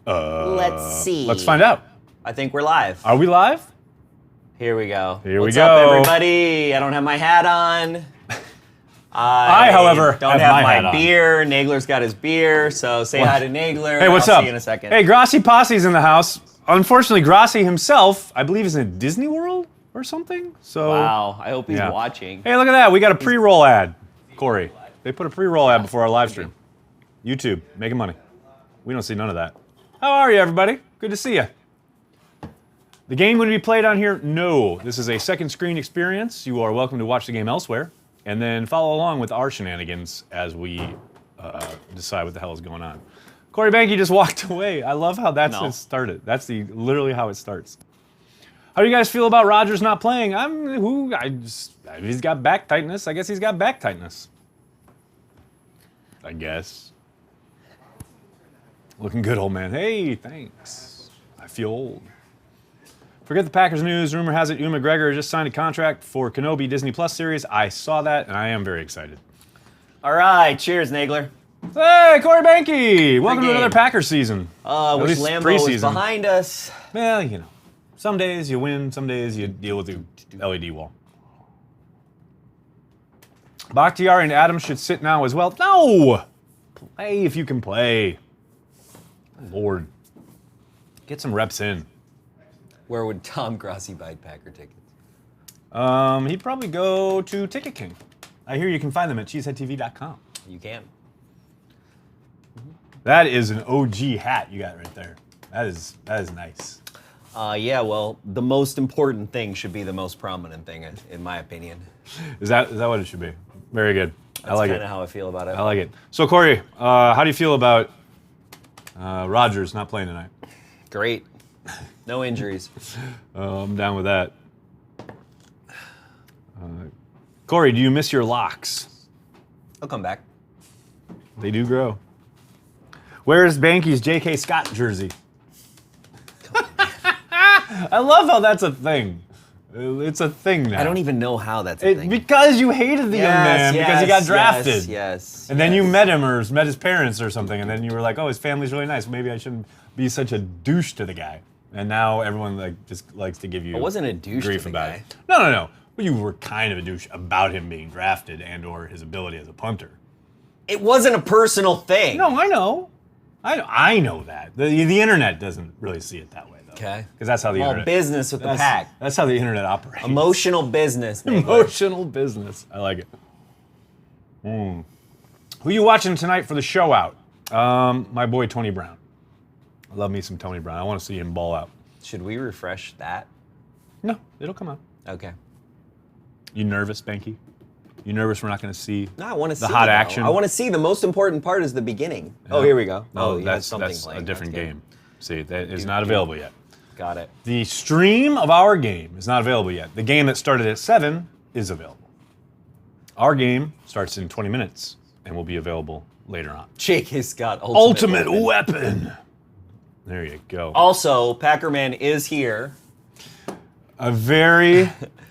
Let's see. Let's find out. I think we're live. Are we live? Here we go. Here What's we go. up, everybody? I don't have my hat on. I, however, don't have have my hat my on. beer. Nagler's got his beer, so say hi to Nagler. Hey, what's I'll up? See you in a second. Hey, Grassi Posse's in the house. Unfortunately, Grassi himself, I believe, is in Disney World or something. So. Wow. I hope he's Yeah. watching. Hey, look at that. We got a pre-roll ad, Corey. They put a pre-roll ad before our live stream. YouTube, making money. We don't see none of that. How are you, everybody? Good to see you. The game going to be played on here? No. This is a second screen experience. You are welcome to watch the game elsewhere, and then follow along with our shenanigans as we decide what the hell is going on. Corey Banky just walked away. I love how that's it started. That's literally how it starts. How do you guys feel about Rodgers not playing? He's got back tightness. I guess he's got back tightness. I guess. Looking good, old man. Hey, thanks. I feel old. Forget the Packers news. Rumor has it Ewan McGregor just signed a contract for Kenobi Disney Plus series. I saw that, and I am very excited. All right. Cheers, Nagler. Hey, Corey Banky. Welcome to another Packers season. Wish least Lambeau preseason. was behind us. Well, you know, some days you win, some days you deal with the LED wall. Bakhtiari and Adams should sit now as well. No! Play if you can play. Lord. Get some reps in. Where would Tom Grossi buy Packer tickets? He'd probably go to Ticket King. I hear you can find them at CHTV.com. You can. That is an OG hat you got right there. That is nice. Yeah, well, the most important thing should be the most prominent thing, in my opinion. Is that what it should be? Very good. I like it. That's kind of how I feel about it. I like it. So, Corey, how do you feel about Rodgers not playing tonight? Great. No injuries. I'm down with that. Corey, do you miss your locks? I'll come back. They do grow. Where's Banky's J.K. Scott jersey? I love how that's a thing. It's a thing now. I don't even know how that's a thing. Because you hated the young man because he got drafted. Yes. And then you met him or met his parents or something, and then you were like, oh, his family's really nice. Maybe I shouldn't be such a douche to the guy. And now everyone just likes to give you I wasn't a douche grief to the about guy. it. No. But you were kind of a douche about him being drafted and or his ability as a punter. It wasn't a personal thing. No, I know. I know that. The internet doesn't really see it that way, though. Okay. Because that's how the All internet... business with the pack. That's how the internet operates. Emotional business. Nagler. Emotional business. I like it. Who you watching tonight for the show out? My boy Tony Brown. I love me some Tony Brown. I want to see him ball out. Should we refresh that? No, it'll come out. Okay. You nervous, Banky? You nervous we're not going to see No, I want to see the hot though. action? I want to see. The most important part is the beginning. Oh, here we go. No, you had that's something playing. a different That's good. game. See, that is not available yet. Got it. The stream of our game is not available yet. The game that started at 7 is available. Our game starts in 20 minutes and will be available later on. J.K. Scott Ultimate weapon. There you go. Also, Packerman is here. A very,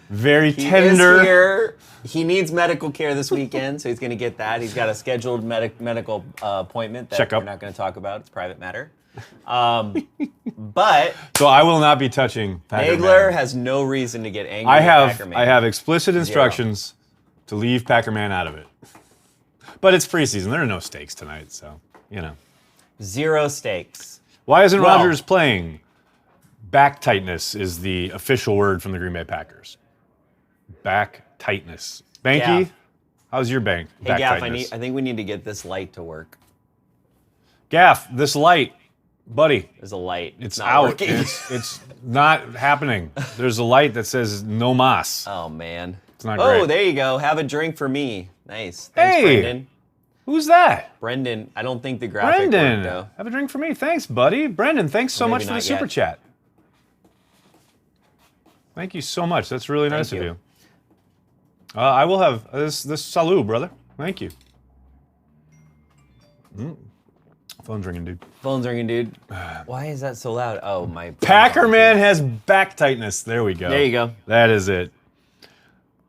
very He tender. is here. He needs medical care this weekend, so he's going to get that. He's got a scheduled medical appointment that Checkup. we're not going to talk about. It's private matter. But So I will not be touching Packer Nagler Man. has no reason to get angry I at Packerman. have explicit instructions to leave Packer Man out of it. But it's preseason. There are no stakes tonight, so, you know. 0 stakes. Why isn't Well- Rodgers playing? Back tightness is the official word from the Green Bay Packers. Back tightness. Banky, Gaff. how's your back Hey, Gaff, tightness? I think we need to get this light to work. Gaff, this light, buddy, There's a light. it's not out. working. It's not happening. There's a light that says no mas. Oh, man. It's not Oh, great. there you go. Have a drink for me. Nice. Thanks, Hey. Brendan. Who's that? Brendan, I don't think the graphic Brendan. worked, though. Have a drink for me. Thanks, buddy. Brendan, thanks so Maybe much for the not super yet. chat. Thank you so much. That's really nice Thank of you. you. I will have this salut, brother. Thank you. Phone's ringing, dude. Phone's ringing, dude. Why is that so loud? Oh, my. Packer Man has back tightness. There we go. There you go. That is it.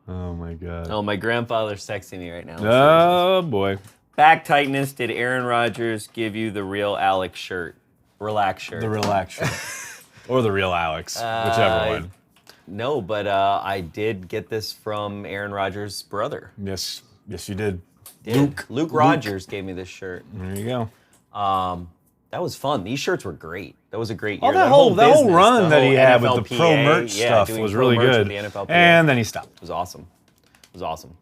Oh my God. Oh, my grandfather's texting me right now. Oh boy. Back tightness. Did Aaron Rodgers give you the real Alex shirt? relax shirt. The relax shirt. Or the real Alex, whichever one. No, but I did get this from Aaron Rodgers' brother. Yes, you did. Luke Rodgers gave me this shirt. There you go. That was fun. These shirts were great. That was a great Oh, year. that whole business, run that he had with the NFLPA, pro merch stuff doing was pro really merch good. with the NFLPA. And then he stopped. It was awesome. It was awesome.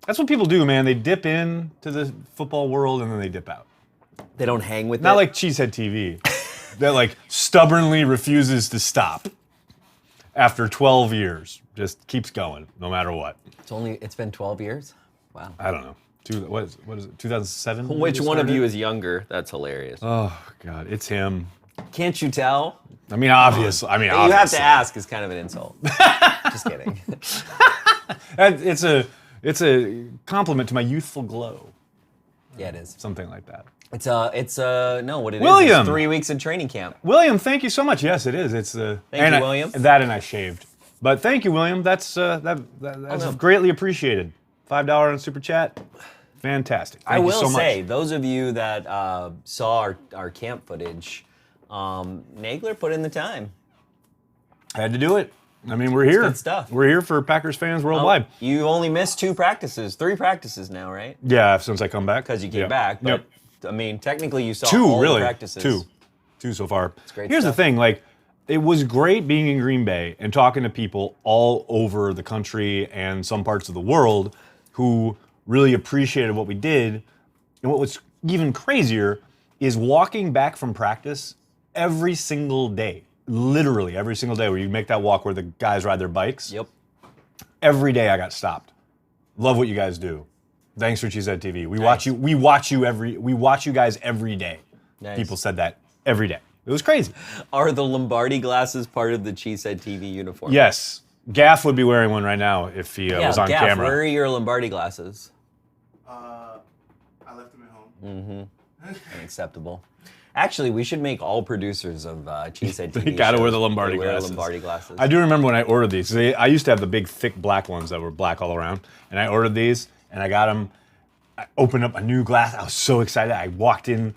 That's what people do, man. They dip into the football world and then they dip out. They don't hang with Not it. like Cheesehead TV, that like stubbornly refuses to stop after 12 years. Just keeps going, no matter what. It's been 12 years? Wow. I don't know. What is it? 2007? Which one of you is younger? That's hilarious. Oh God, it's him. Can't you tell? I mean, obvious. You have obviously. to ask is kind of an insult. Just kidding. It's a compliment to my youthful glow. Yeah, it is. Something like that. What it William. is 3 weeks in training camp. William, thank you so much. Yes, it is. Thank you, William. That and I shaved. But thank you, William. That's greatly appreciated. $5 on Super Chat. Fantastic. Thank you so much. I will say, those of you that saw our camp footage, Nagler put in the time. Had to do it. I mean, we're here. Good stuff. We're here for Packers fans worldwide. You only missed 3 practices now, right? Yeah, since I come back. Because you came back. But, I mean, technically you saw 2, all really. the practices. 2 so far. Great Here's stuff. the thing, like, it was great being in Green Bay and talking to people all over the country and some parts of the world who really appreciated what we did. And what was even crazier is walking back from practice every single day. Literally every single day where you make that walk where the guys ride their bikes. Yep. Every day I got stopped. Love what you guys do. Thanks for Cheesehead TV. We watch you guys every day. Nice. People said that every day. It was crazy. Are the Lombardi glasses part of the Cheesehead TV uniform? Yes. Gaff would be wearing one right now if he was on Gaff, camera. where are your Lombardi glasses? I left them at home. Unacceptable. Actually, we should make all producers of Cheesehead TV They gotta shows wear the Lombardi wear glasses. Lombardi glasses. I do remember when I ordered these. I used to have the big, thick black ones that were black all around. And I ordered these, and I got them. I opened up a new glass. I was so excited. I walked in.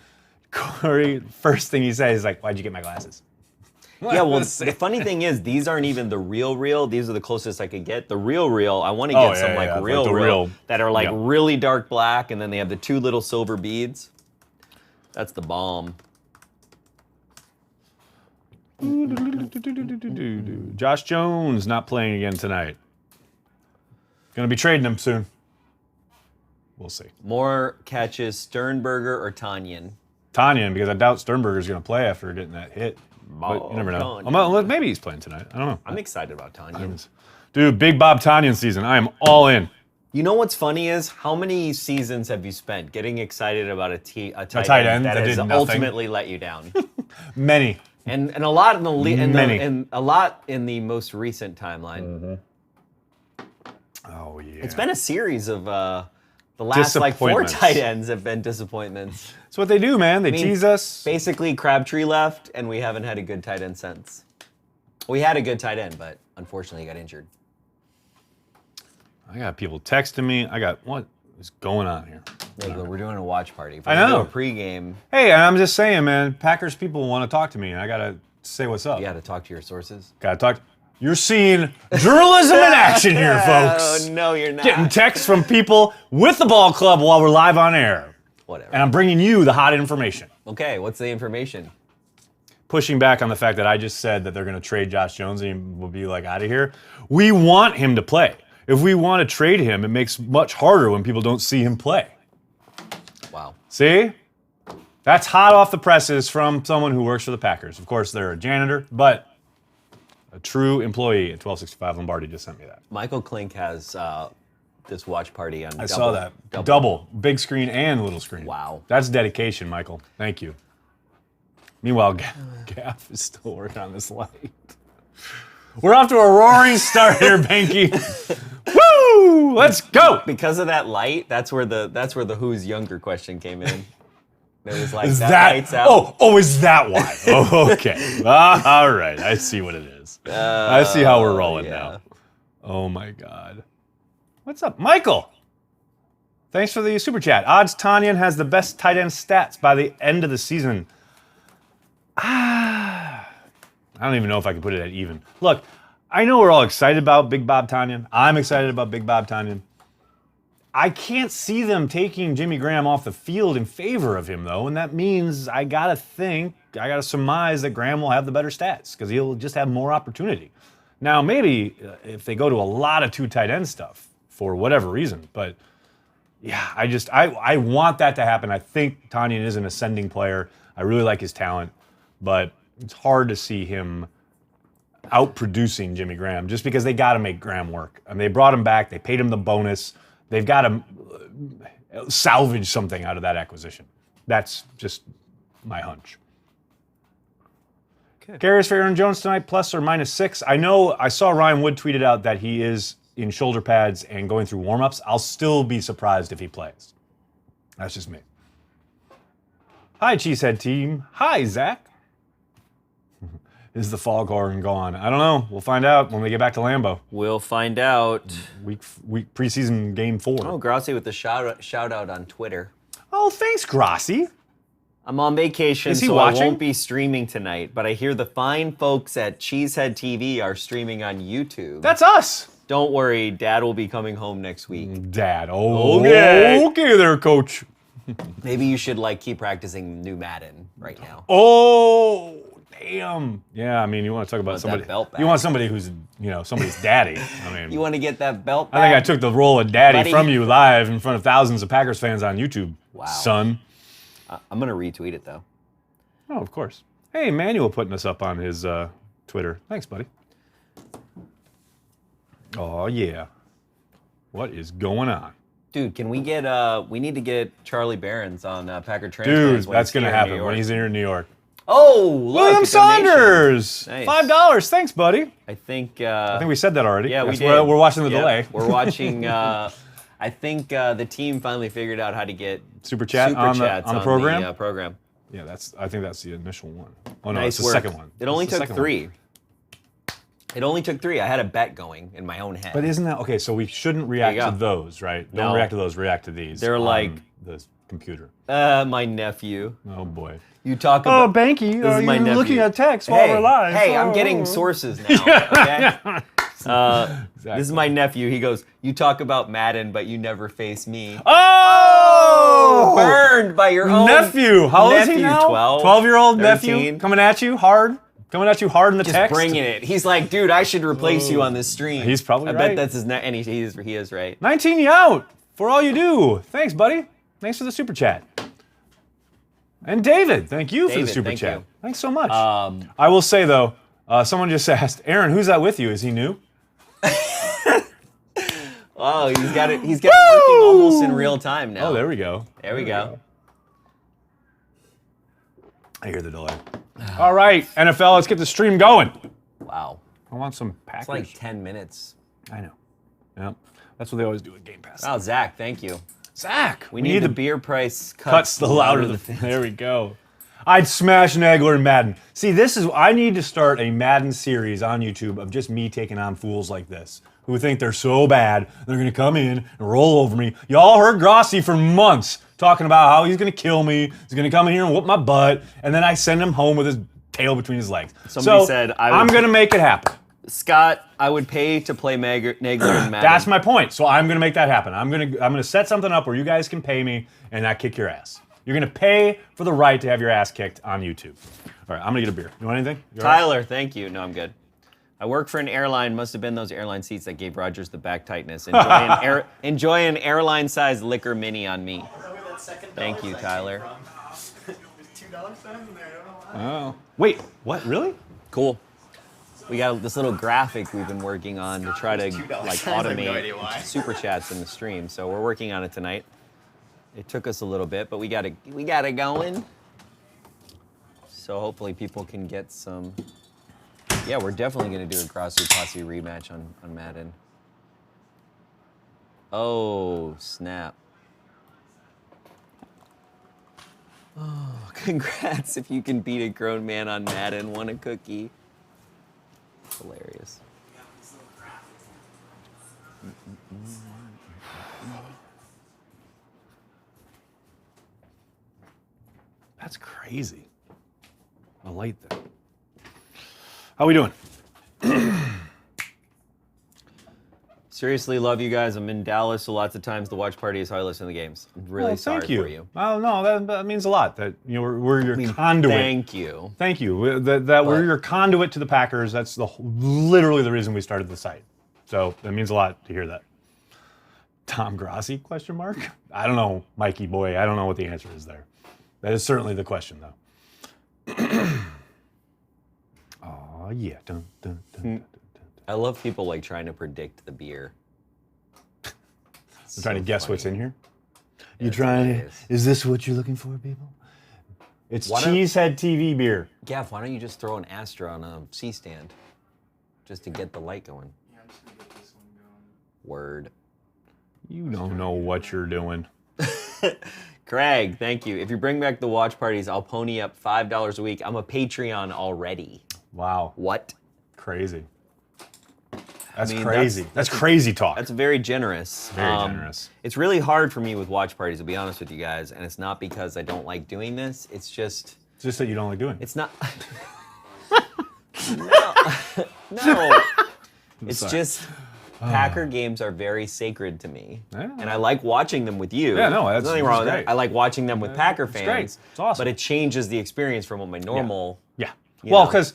Corey, first thing he said is like, "Why'd you get my glasses?" Yeah, well, the funny thing is, these aren't even the real. These are the closest I could get. The real, I want to get some like the real that are like yeah. really dark black, and then they have the 2 little silver beads. That's the bomb. Josh Jones not playing again tonight. Gonna be trading him soon. We'll see. More catches, Sternberger or Tanyan? Tanyan, because I doubt Sternberger's gonna play after getting that hit. But you never know. Maybe he's playing tonight. I don't know. I'm excited about Tanyan. Dude, big Bob Tanyan season. I am all in. You know what's funny is how many seasons have you spent getting excited about a tight end that that has did nothing? ultimately let you down? Many. and a lot in the Many. and a lot in the most recent timeline. Oh yeah. It's been a series of the last like 4 Disappointments. tight ends have been disappointments. That's what they do, man. They tease us. Basically, Crabtree left, and we haven't had a good tight end since. We had a good tight end, but unfortunately, he got injured. I got people texting me. What is going on here? Nagler, we're doing a watch party. If I we're know. gonna do a pregame. Hey, I'm just saying, man. Packers people want to talk to me, and I gotta say what's up. You got to talk to your sources. Gotta talk. You're seeing journalism in action here, folks. Oh no, you're not. Getting texts from people with the ball club while we're live on air. Whatever. And I'm bringing you the hot information. Okay, what's the information? Pushing back on the fact that I just said that they're going to trade Josh Jones and we'll be like out of here. We want him to play. If we want to trade him, it makes much harder when people don't see him play. Wow. See? That's hot off the presses from someone who works for the Packers. Of course, they're a janitor, but a true employee at 1265 Lombardi just sent me that. Michael Klink has this watch party on. I saw that. Double. Big screen and little screen. Wow. That's dedication, Michael. Thank you. Meanwhile, Gaff is still working on this light. We're off to a roaring start here, Banky. Woo! Let's go. Because of that light, that's where the who's younger question came in. It was like Is light's out. Oh, is that why? Oh, okay. All right. I see what it is. I see how we're rolling now. Oh my God. What's up, Michael? Thanks for the super chat. Odds Tanyan has the best tight end stats by the end of the season. I don't even know if I can put it at even. Look, I know we're all excited about Big Bob Tonyan. I'm excited about Big Bob Tonyan. I can't see them taking Jimmy Graham off the field in favor of him, though, and that means I gotta surmise that Graham will have the better stats because he'll just have more opportunity. Now, maybe if they go to a lot of two tight end stuff for whatever reason, but yeah, I want that to happen. I think Tonyan is an ascending player. I really like his talent, but it's hard to see him outproducing Jimmy Graham just because they got to make Graham work. I mean, they brought him back. They paid him the bonus. They've got to salvage something out of that acquisition. That's just my hunch. Okay. Carries for Aaron Jones tonight, plus or minus 6. I saw Ryan Wood tweeted out that he is in shoulder pads and going through warm-ups. I'll still be surprised if he plays. That's just me. Hi, Cheesehead team. Hi, Zach. Is the foghorn gone? I don't know. We'll find out when we get back to Lambeau. We'll find out. Week preseason game 4. Oh, Grossi with the shout out on Twitter. Oh, thanks, Grossi. I'm on vacation, Is he so watching? I won't be streaming tonight, but I hear the fine folks at Cheesehead TV are streaming on YouTube. That's us. Don't worry, Dad will be coming home next week. Dad. Okay. Okay there, coach. Maybe you should keep practicing new Madden right now. Oh, damn. Yeah, I mean, you want to talk about Want somebody. that belt back. You want somebody who's, somebody's daddy. I mean, You want to get that belt back? I think I took the role of daddy buddy? from you live in front of thousands of Packers fans on YouTube. Wow. Son. I'm going to retweet it, though. Oh, of course. Hey, Manuel putting us up on his Twitter. Thanks, buddy. Oh, yeah. What is going on? Dude, can we get, we need to get Charlie Barons on Packer Dude, Transplants. that's going to happen when he's here in New York. Oh, look, William a donation. Saunders! Nice. $5. Thanks, buddy. I think We said that already. yeah, we That's did. why we're watching the Yep, delay. We're watching, I think the team finally figured out how to get Super chat on the program? program. Yeah, I think that's the initial one. Oh, no, Nice it's the work. second one. It only It's the took second 3. It only took 3. I had a bet going in my own head. But isn't that okay? So we shouldn't react There you to go. those, right? Don't No. react to those. React to these. They're on like- the computer. My nephew. Oh boy. You talk Oh, about. Banky, This are is my you nephew. looking at text while we're live? Hey, I'm Oh. getting sources now. Okay. This is my nephew. He goes, "You talk about Madden, but you never face me." Oh! Burned by your own Nephew. How old is he nephew, now? 12, 12-year-old 13. nephew coming at you hard. Coming at you hard in the Just text. bringing it. He's like, dude, I should replace you on this stream. He's probably I right. bet that's his net, and he is right. 19 you out for all you do. Thanks, buddy. Thanks for the super chat. And David, thank you for the David, super thank chat. you. Thanks so much. I will say though, someone just asked, Aaron, who's that with you? Is he new? Oh, he's got it working almost in real time now. Oh, there we go. There we go. I hear the delay. All right, NFL, let's get the stream going. Wow. I want some Packers. It's like 10 minutes. I know. Yeah, that's what they always do at Game Pass. Oh, Zach, thank you. Zach, We need the beer price cuts the louder the. There we go. I'd smash Nagler and Madden. See, I need to start a Madden series on YouTube of just me taking on fools like this who think they're so bad they're going to come in and roll over me. Y'all heard Grossi for months talking about how he's going to kill me. He's going to come in here and whoop my butt, and then I send him home with his tail between his legs. Somebody said I'm going to make it happen. Scott, I would pay to play Nagler and Madden. That's my point. So I'm going to make that happen. I'm going to set something up where you guys can pay me and not kick your ass. You're going to pay for the right to have your ass kicked on YouTube. All right, I'm going to get a beer. You want anything? You all right? Tyler, thank you. No, I'm good. I work for an airline. Must have been those airline seats that gave Rogers the back tightness. Enjoy an airline-sized liquor mini on me. Thank you, Tyler. Oh. Wait, what? Really? Cool. We got this little graphic we've been working on to try to automate super chats in the stream. So we're working on it tonight. It took us a little bit, but we got it going. So hopefully people can get some. Yeah, we're definitely gonna do a Grossi Posse rematch on Madden. Oh, snap. Oh, congrats if you can beat a grown man on Madden, won a cookie. Hilarious. That's crazy. a light there. How we doing? Seriously, love you guys. I'm in Dallas, so lots of times the watch party is how I listen to the games. I'm really sorry for you. Oh no, that means a lot. That we're your conduit. Thank you. Thank you. That we're your conduit to the Packers. That's literally the reason we started the site. So that means a lot to hear that. Tom Grossi? Question mark. I don't know, Mikey boy. I don't know what the answer is there. That is certainly the question, though. Oh yeah. Dun, dun, dun, dun, dun. I love people like trying to predict the beer. I'm trying to guess what's in here. You trying to? Is this what you're looking for, people? It's Cheesehead TV beer. Gav, why don't you just throw an Astra on a C-stand, just to get the light going? Yeah, I'm just gonna get this one going. Word. You don't know what you're doing. Craig, thank you. If you bring back the watch parties, I'll pony up $5 a week. I'm a Patreon already. Wow. What? Crazy. That's crazy. That's crazy talk. That's very generous. Very generous. It's really hard for me with watch parties, to be honest with you guys, and it's not because I don't like doing this. It's just that you don't like doing it. It's not. No. It's just Packer games are very sacred to me, and I like watching them with you. Yeah, no, there's nothing wrong with that. I like watching them with Packer fans. Great. It's awesome. But it changes the experience from what my normal. Yeah. Well, because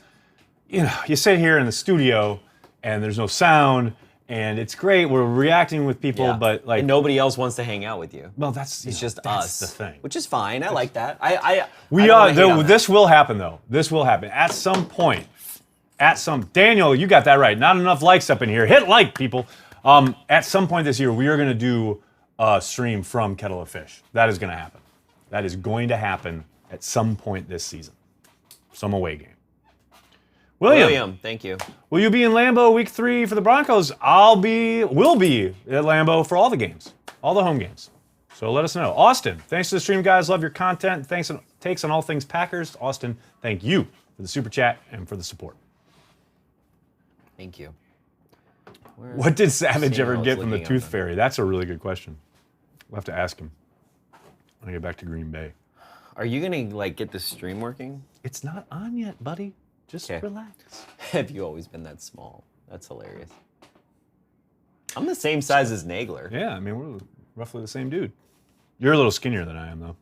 you sit here in the studio and there's no sound, and it's great. We're reacting with people, but like and nobody else wants to hang out with you. Well, it's just that's us. the thing, which is fine. I like that. This will happen though. This will happen at some point. Daniel, you got that right. Not enough likes up in here. Hit like, people. At some point this year, we are going to do a stream from Kettle of Fish. That is going to happen. That is going to happen at some point this season. Some away game. William, thank you. Will you be in Lambeau week 3 for the Broncos? Will be at Lambeau for all the games, all the home games. So let us know. Austin, thanks for the stream, guys. Love your content. Thanks and takes on all things Packers. Austin, thank you for the super chat and for the support. Thank you. What did Savage ever get from the Tooth Fairy? That's a really good question. We'll have to ask him when I get back to Green Bay. Are you gonna get the stream working? It's not on yet, buddy. Just relax. Have you always been that small? That's hilarious. I'm the same size as Nagler. Yeah, I mean we're roughly the same dude. You're a little skinnier than I am, though.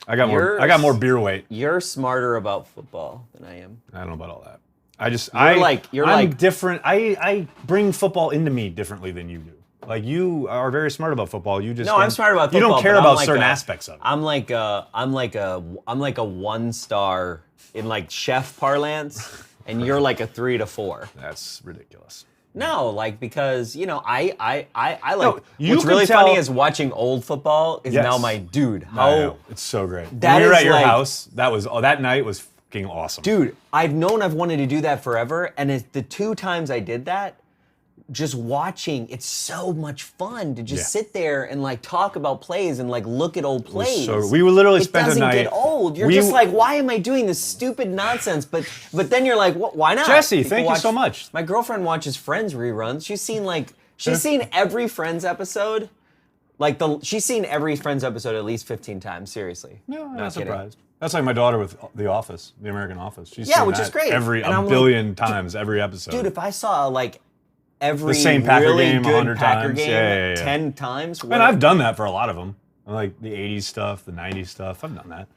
I got more beer weight. You're smarter about football than I am. I don't know about all that. I'm different. I bring football into me differently than you do. Like you are very smart about football. I'm smart about football. You don't care about certain aspects of it. I'm like a 1 star in chef parlance, and you're like a 3 to 4. That's ridiculous. No, because I like. No, what's really funny is watching old football is now my dude. It's so great. That when we were at your like, house, that night was fucking awesome. Dude, I've wanted to do that forever, and the 2 times I did that, just watching, it's so much fun to just sit there and talk about plays and look at old plays. So we would literally spend a night. It doesn't get old. You're just why am I doing this stupid nonsense? But then you're like, why not? Jesse, thank you so much. My girlfriend watches Friends reruns. She's seen every Friends episode. She's seen every Friends episode at least 15 times. Seriously. No, I'm not surprised. That's like my daughter with The Office, The American Office. She's seen which is great. A billion times every episode. Dude, if I saw every the same Packer really game good 100 Packer times. game 10 times. And I've done that for a lot of them. Like the 80s stuff, the 90s stuff. I've done that.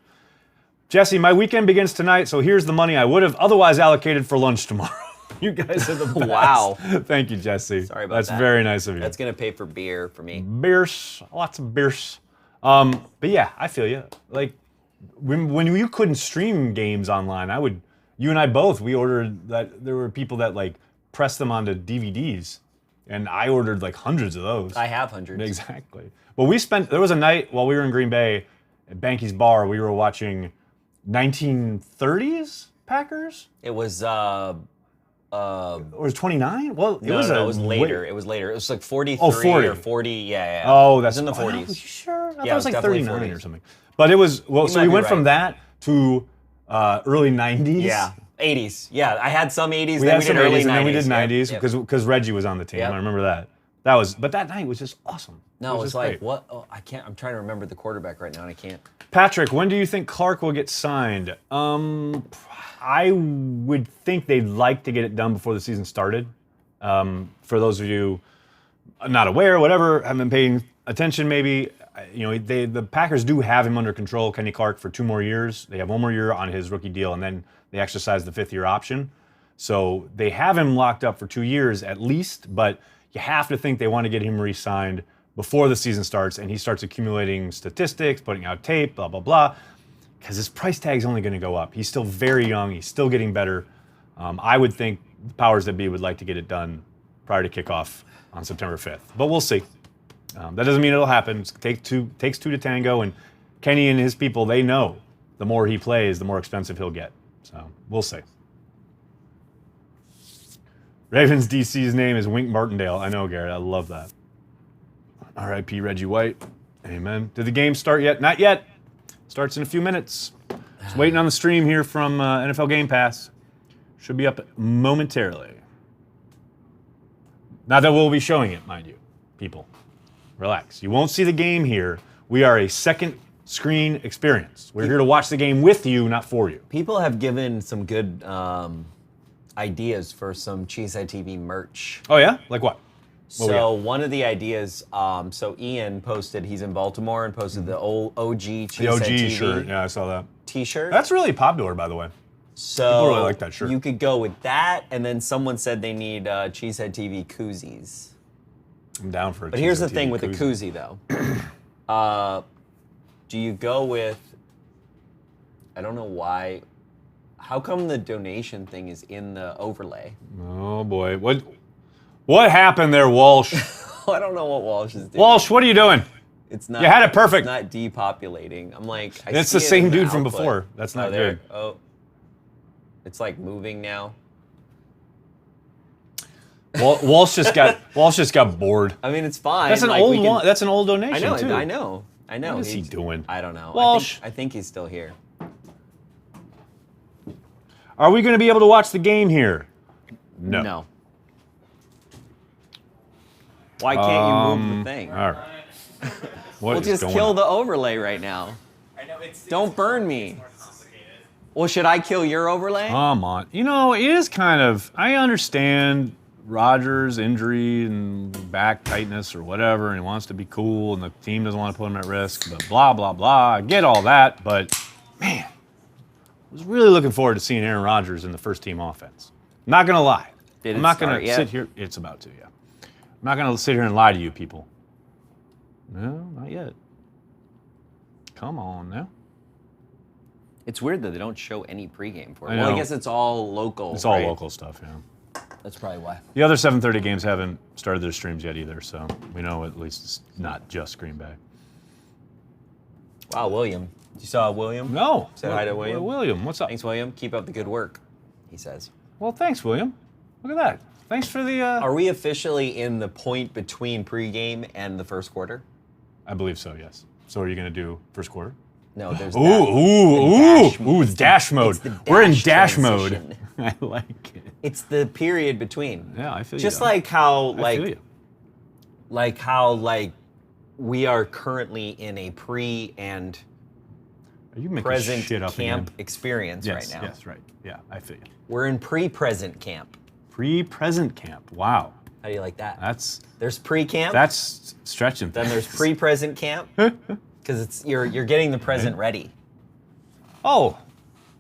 Jesse, my weekend begins tonight, so here's the money I would have otherwise allocated for lunch tomorrow. You guys are the best. Wow. Thank you, Jesse. Sorry about that. That's very nice of you. That's going to pay for beer for me. Beers. Lots of beers. But yeah, I feel you. When you couldn't stream games online, you and I both, we ordered that. There were people that press them onto DVDs, and I ordered hundreds of those. I have hundreds. Exactly. Well, there was a night while we were in Green Bay at Banky's Bar, we were watching 1930s Packers. It was or was 29? Well, it was later. It was later. It was 43 40. or 40. Yeah. Oh, that's in the 40s. Are you sure? I thought it was 39 40s. or something. But it was so we went from that to early 90s. Yeah. 80s. Yeah, I had some 80s. We then had we some did early 80s, and 90s. then we did 90s because Reggie was on the team. Yep. I remember that. But that night was just awesome. No, was it's just like great. what? Oh, I can't. I'm trying to remember the quarterback right now, and I can't. Patrick, when do you think Clark will get signed? I would think they'd like to get it done before the season started. For those of you not aware, whatever, haven't been paying attention, maybe the Packers do have him under control, Kenny Clark, for 2 more years. They have 1 more year on his rookie deal, and then they exercise the 5th-year option. So they have him locked up for 2 years at least, but you have to think they want to get him re-signed before the season starts, and he starts accumulating statistics, putting out tape, blah, blah, blah, because his price tag is only going to go up. He's still very young. He's still getting better. I would think the powers that be would like to get it done prior to kickoff on September 5th, but we'll see. That doesn't mean it'll happen. Takes two to tango, and Kenny and his people, they know the more he plays, the more expensive he'll get. So we'll see. Ravens DC's name is Wink Martindale. I know, Garrett. I love that. R.I.P. Reggie White. Amen. Did the game start yet? Not yet. Starts in a few minutes. Just waiting on the stream here from NFL Game Pass. Should be up momentarily. Not that we'll be showing it, mind you, people. Relax. You won't see the game here. We are a second screen experience. We're here to watch the game with you, not for you. People have given some good ideas for some CHTV merch. Oh, yeah? Like what? So one of the ideas, so Ian posted, he's in Baltimore, and posted the old OG The OG CHTV shirt. Yeah, I saw that. T-shirt. That's really popular, by the way. So people really like that shirt. You could go with that, and then someone said they need CHTV koozies. I'm down for it. But here's the thing with the koozie, though. Do you go with, I don't know why, how come the donation thing is in the overlay? Oh, boy. What happened there, Walsh? I don't know what Walsh is doing. Walsh, what are you doing? It's not. You had it perfect. It's not depopulating. I'm like, It's see the it same in the dude from output. before. That's not there. good. Oh, it's like moving now. Walsh just got bored. I mean, it's fine. That's an like, old one. That's an old donation. I know. Too. I know. What is he doing? I don't know. Walsh. I think he's still here. Are we going to be able to watch the game here? No. Why can't you move the thing? All right. We'll just kill the overlay right now. I know Don't burn me. Well, should I kill your overlay? Come on. You know, it is kind of, I understand Rodgers' injury and back tightness or whatever, and he wants to be cool, and the team doesn't want to put him at risk, but blah, blah, blah. I get all that, but man, I was really looking forward to seeing Aaron Rodgers in the first team offense. I'm not going to lie. I'm not going to sit here. It's about to, yeah. I'm not going to sit here and lie to you people. No, not yet. Come on now. It's weird that they don't show any pregame for it. I Well, I know. guess it's all local. It's all right? local stuff, yeah. That's probably why. The other 7:30 games haven't started their streams yet either, so we know at least it's not just Green Bay. Wow, William. You saw William? No. Said hi to William. William, what's up? Thanks, William. Keep up the good work, he says. Well, thanks, William. Look at that. Thanks for the... Are we officially in the point between pregame and the first quarter? I believe so, yes. So are you going to do first quarter? No, there's dash mode. It's the We're in dash dash transition. mode. I like it. It's the period between. Yeah, I feel you. Just though. like how, I feel you. we are currently in a pre and Are you making present shit up camp again? experience Yes, right now. yes, right. Yeah, I feel you. We're in pre-present camp. Pre-present camp. Wow. How do you like that? That's There's pre-camp. stretching Then things. there's pre-present camp. Because it's you're getting the present ready. Oh,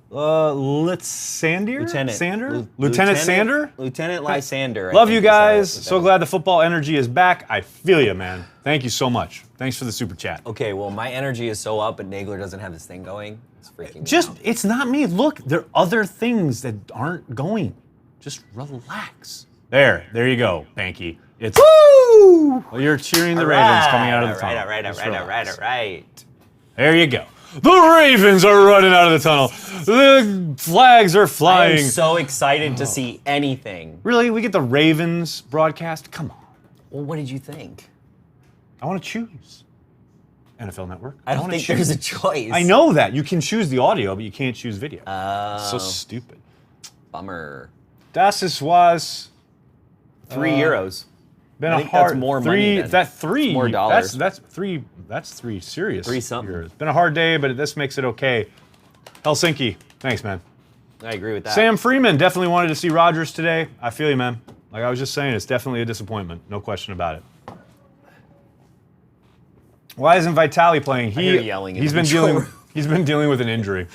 Sander? Lieutenant. Sander? Lieutenant Sander? Lieutenant Lysander. I Love think you is how guys. it's So glad the football energy is back. I feel you, man. Thank you so much. Thanks for the super chat. Okay, well, my energy is so up, but Nagler doesn't have this thing going. It's freaking me out. It's not me. Look, there are other things that aren't going. Just relax. There you go, Banky. It's woo! Well, you're cheering the Ravens coming out of the tunnel. All right. There you go. The Ravens are running out of the tunnel. The flags are I flying. am so excited to see anything. Really? We get the Ravens broadcast? Come on. Well, what did you think? I want to choose. NFL Network. I don't wanna think choose. there's a choice. I know that. You can choose the audio, but you can't choose video. So Oh, stupid. bummer. Das ist was. 3 euros. Been I a think hard that's more three. money then. That three. It's more dollars. That's three. That's three serious. Three something. years. Been a hard day, but this makes it okay. Helsinki. Thanks, man. I agree with that. Sam Freeman definitely wanted to see Rodgers today. I feel you, man. Like I was just saying, it's definitely a disappointment. No question about it. Why isn't Vitali playing? I hear yelling in He's the been control dealing. room. He's been dealing with an injury.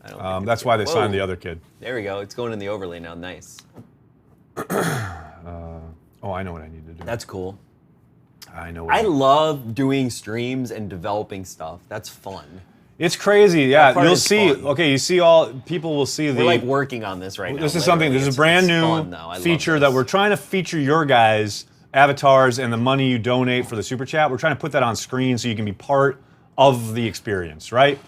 I don't think That's it's why good. they signed Whoa. the other kid. There we go. It's going in the overlay now. Nice. Oh, I know what I need to do. That's cool. I know. What I love doing streams and developing stuff. That's fun. It's crazy. Yeah, part you'll is see. fun. Okay, you see all people will see the. We're like working on this right now. This is something. This is a It's brand new fun, though. I love feature this. that we're trying to feature your guys' avatars and the money you donate for the super chat. We're trying to put that on screen so you can be part of the experience, right?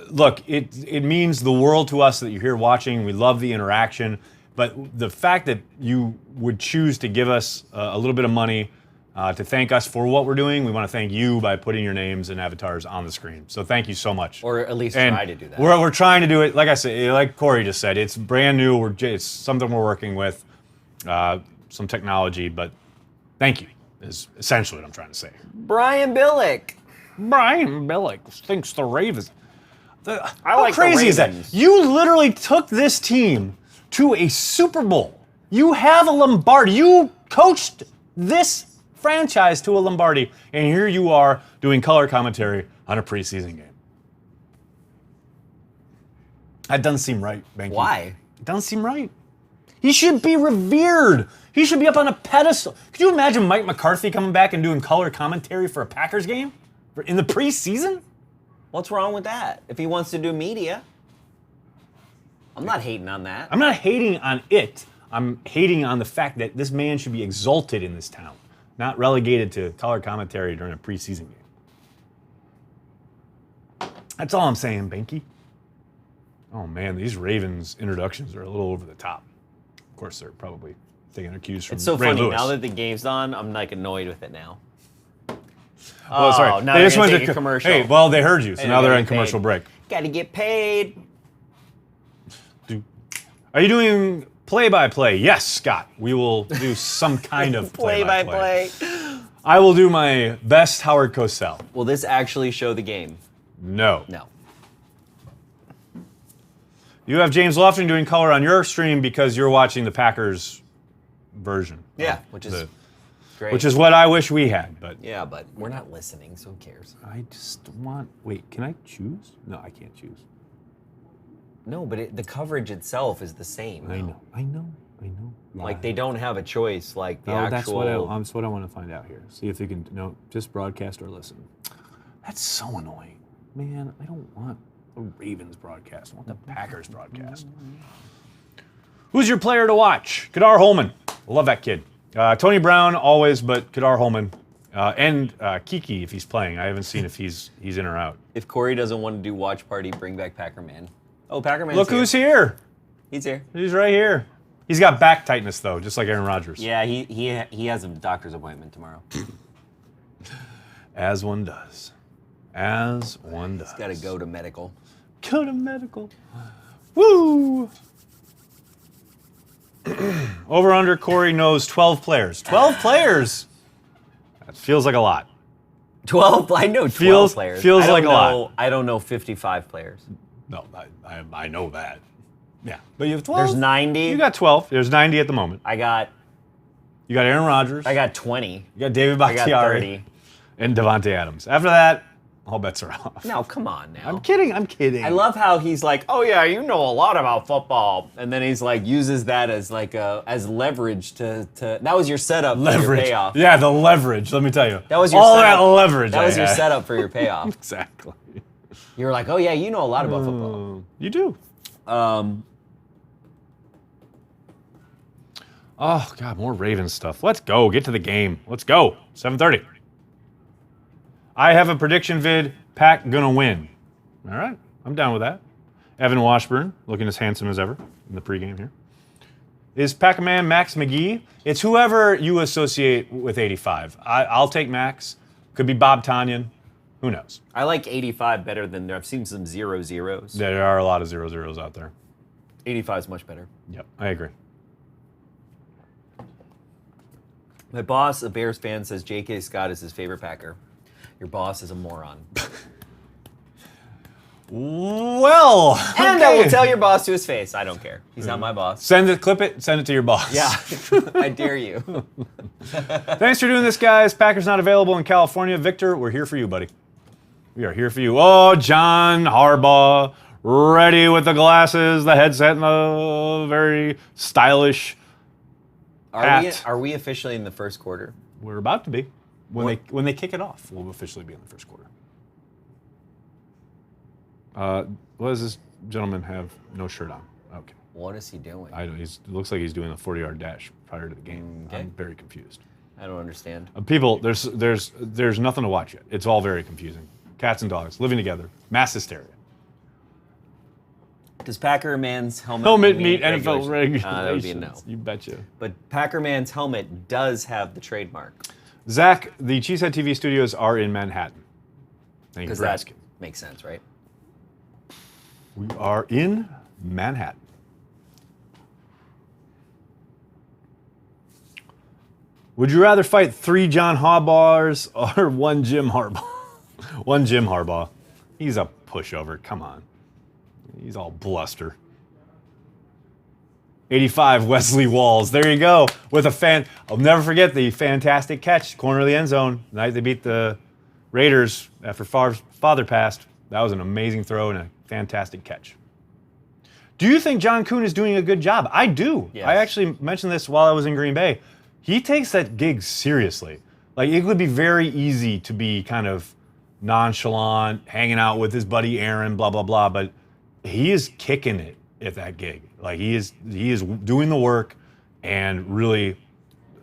Look, it means the world to us that you're here watching. We love the interaction, but the fact that you would choose to give us a little bit of money to thank us for what we're doing, we want to thank you by putting your names and avatars on the screen. So thank you so much. Or at least And try to do that. We're trying to do it, like I said, like Corey just said, it's brand new. It's something we're working with, some technology, but thank you is essentially what I'm trying to say. Brian Billick. Brian Billick thinks the Ravens. How like the crazy is that? Ravens. You literally took this team to a Super Bowl. You have a Lombardi. You coached this franchise to a Lombardi, and here you are doing color commentary on a preseason game. That doesn't seem right, Banky. Why? It doesn't seem right. He should be revered. He should be up on a pedestal. Could you imagine Mike McCarthy coming back and doing color commentary for a Packers game in the preseason? What's wrong with that? If he wants to do media, I'm not hating on that. I'm not hating on it. I'm hating on the fact that this man should be exalted in this town, not relegated to color commentary during a preseason game. That's all I'm saying, Banky. Oh man, these Ravens introductions are a little over the top. Of course, they're probably taking their cues from It's so Ray funny. Lewis. Now that the game's on, I'm like annoyed with it now. Oh, sorry. Now They they're just gonna went take to a commercial. Hey, well, they heard you, so Hey, now they're gotta in get commercial paid. break. Gotta get paid. Are you doing play-by-play? Yes, Scott. We will do some kind of play-by-play. Play-by-play. I will do my best Howard Cosell. Will this actually show the game? No. No. You have James Lofton doing color on your stream because you're watching the Packers version. Yeah, which is great. Which is what I wish we had, but Yeah, but we're not listening, so who cares? I just want. Wait, can I choose? No, I can't choose. No, but the coverage itself is the same. I know. Like they don't have a choice. Like the That's actual. that's what I want to find out here. See if they can just broadcast or listen. That's so annoying, man. I don't want the Ravens broadcast. I want the Packers broadcast. Who's your player to watch? Kadar Holman. I love that kid. Tony Brown always, but Kadar Holman and Kiki if he's playing. I haven't seen if he's in or out. If Corey doesn't want to do watch party, bring back Packerman. Oh, Packerman's Look here. who's here. He's here. He's right here. He's got back tightness though, just like Aaron Rodgers. Yeah, he has a doctor's appointment tomorrow. As one does. As one does. He's got to go to medical. Go to medical. Woo! Over under Corey knows 12 players. 12 players? That feels like a lot. 12. I know 12 players. Feels I don't like a lot. I don't know 55 players. No, I know that. Yeah. But you have 12. There's 90. You got 12. There's 90 at the moment. I got You got Aaron Rodgers. 20. You got David I got Bakhtiari. 30. And Devontae Adams. After that, all bets are off. No, come on now. I'm kidding. I love how he's like, oh yeah, you know a lot about football, and then he's like uses that as like as leverage to that was your setup for your leverage. payoff. Yeah, the leverage. Let me tell you. That was your all setup. that leverage. That was I your had. setup for your payoff. Exactly. You were like, oh yeah, you know a lot about football. You do. Oh God, more Ravens stuff. Let's go. Get to the game. Let's go. 7:30. I have a prediction vid. Pack gonna win. All right, I'm down with that. Evan Washburn looking as handsome as ever in the pregame here. Is Pac-Man Max McGee? It's whoever you associate with 85. I'll take Max. Could be Bob Tonyan. Who knows? I like 85 better than I've seen some 0-0s. There are a lot of 0-0s out there. 85 is much better. Yep, I agree. My boss, a Bears fan, says J.K. Scott is his favorite Packer. Your boss is a moron. Well, And I will tell your boss to his face. I don't care. He's not my boss. clip it, send it to your boss. Yeah, I dare you. Thanks for doing this, guys. Packers not available in California. Victor, we're here for you, buddy. We are here for you. Oh, John Harbaugh, ready with the glasses, the headset, and the very stylish hat. Are we officially in the first quarter? We're about to be. When they kick it off, we'll officially be in the first quarter. What does this gentleman have no shirt on? Okay. What is he doing? It looks like he's doing a 40-yard dash prior to the game. Okay. I'm very confused. I don't understand. People, there's nothing to watch yet. It's all very confusing. Cats and dogs living together, mass hysteria. Does Packer Man's helmet meet NFL regulations? That would be a no. You betcha. But Packer Man's helmet does have the trademark. Zach, the CHTV studios are in Manhattan. Thank you Because for that asking. makes sense, right? We are in Manhattan. Would you rather fight 3 John Harbaughs or 1 Jim Harbaugh? 1 Jim Harbaugh. He's a pushover. Come on. He's all bluster. 85 Wesley Walls. There you go. With a fan. I'll never forget the fantastic catch, corner of the end zone. The night they beat the Raiders after Favre's father passed. That was an amazing throw and a fantastic catch. Do you think John Kuhn is doing a good job? I do. Yes. I actually mentioned this while I was in Green Bay. He takes that gig seriously. Like, it would be very easy to be kind of nonchalant, hanging out with his buddy Aaron, blah, blah, blah, but he is kicking it at that gig. Like, he is doing the work and really,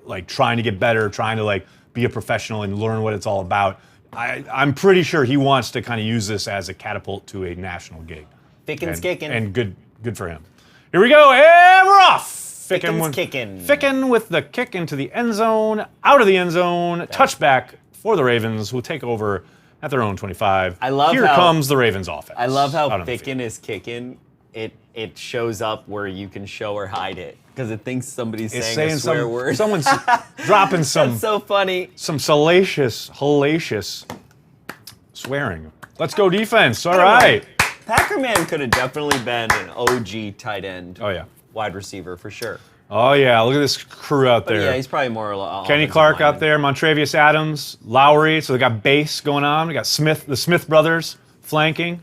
like, trying to get better, trying to, like, be a professional and learn what it's all about. I'm pretty sure he wants to kind of use this as a catapult to a national gig. Fickin's kicking. And good for him. Here we go, and we're off. Fickin's kicking. Fickin with the kick into the end zone, out of the end zone, touchback for the Ravens, who take over at their own 25. Here comes the Ravens offense. I love how Fickin is kicking. It shows up where you can show or hide it because it thinks somebody's saying a swear word. Someone's dropping some. That's so funny. Some salacious, hellacious swearing. Let's go defense. All right. Packer Man could have definitely been an OG tight end. Oh yeah. Wide receiver for sure. Oh yeah. Look at this crew out there. Yeah, he's probably more. Kenny Clark out there, Montrevious Adams, Lowry. So they got base going on. We got the Smith brothers flanking.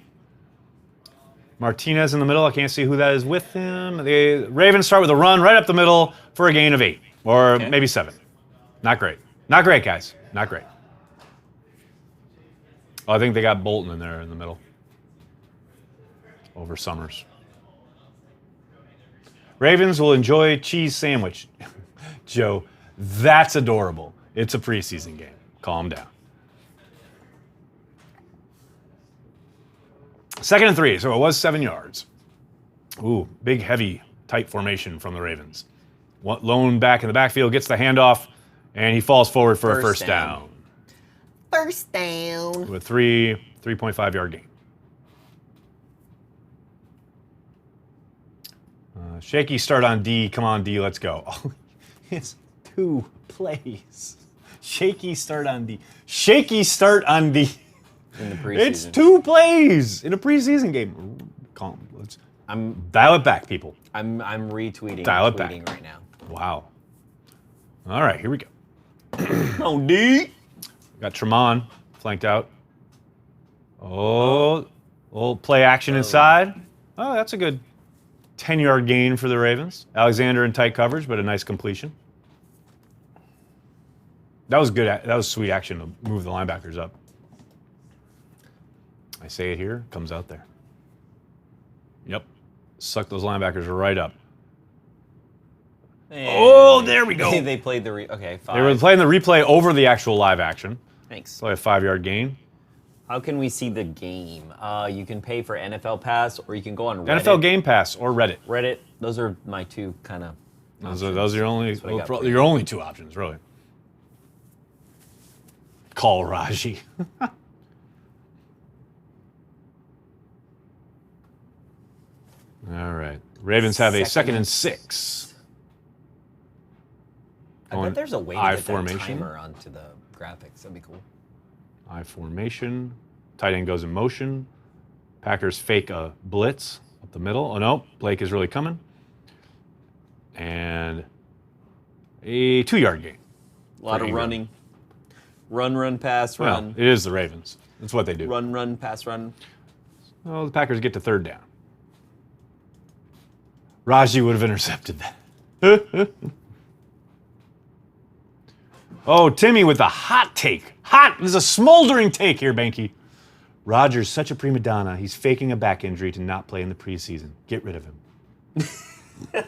Martinez in the middle. I can't see who that is with him. The Ravens start with a run right up the middle for a gain of 8 or maybe 7. Not great. Not great, guys. Not great. Oh, I think they got Bolton in there in the middle. Over Summers. Ravens will enjoy cheese sandwich. Joe, that's adorable. It's a preseason game. Calm down. 2nd and 3, so it was 7 yards. Ooh, big, heavy, tight formation from the Ravens. Lone back in the backfield gets the handoff, and he falls forward for a first down. First down. With 3.5 yard gain. Shaky start on D. Come on, D, let's go. Oh, it's 2 plays. Shaky start on D. Shaky start on D. In the preseason. It's 2 plays in a preseason game. Calm. Let's dial it back, people. I'm retweeting. Dial it tweeting back right now. Wow. All right, here we go. Oh, D. Got Tremont flanked out. Oh, little play action inside. Oh, that's a good 10-yard gain for the Ravens. Alexander in tight coverage, but a nice completion. That was good. That was sweet action to move the linebackers up. I say it here, comes out there. Yep. Suck those linebackers right up. And there we go. They played the 5. They were playing the replay over the actual live action. Thanks. Play a 5-yard gain. How can we see the game? You can pay for NFL Pass, or you can go on Reddit. NFL Game Pass or Reddit. Reddit. Those are my 2 kind of. Those are your only 2 options, really. Call Raji. All right. Ravens have a 2nd and 6. I bet there's a way to I get formation. that timer onto the graphics. That'd be cool. I formation. Tight end goes in motion. Packers fake a blitz up the middle. Oh no, Blake is really coming. And a 2-yard gain. A lot of running. Run, pass, run. It is the Ravens. That's what they do. Run, pass, run. Well, the Packers get to 3rd down. Raji would have intercepted that. Oh, Timmy with the hot take. There's a smoldering take here, Banky. Rodgers such a prima donna. He's faking a back injury to not play in the preseason. Get rid of him.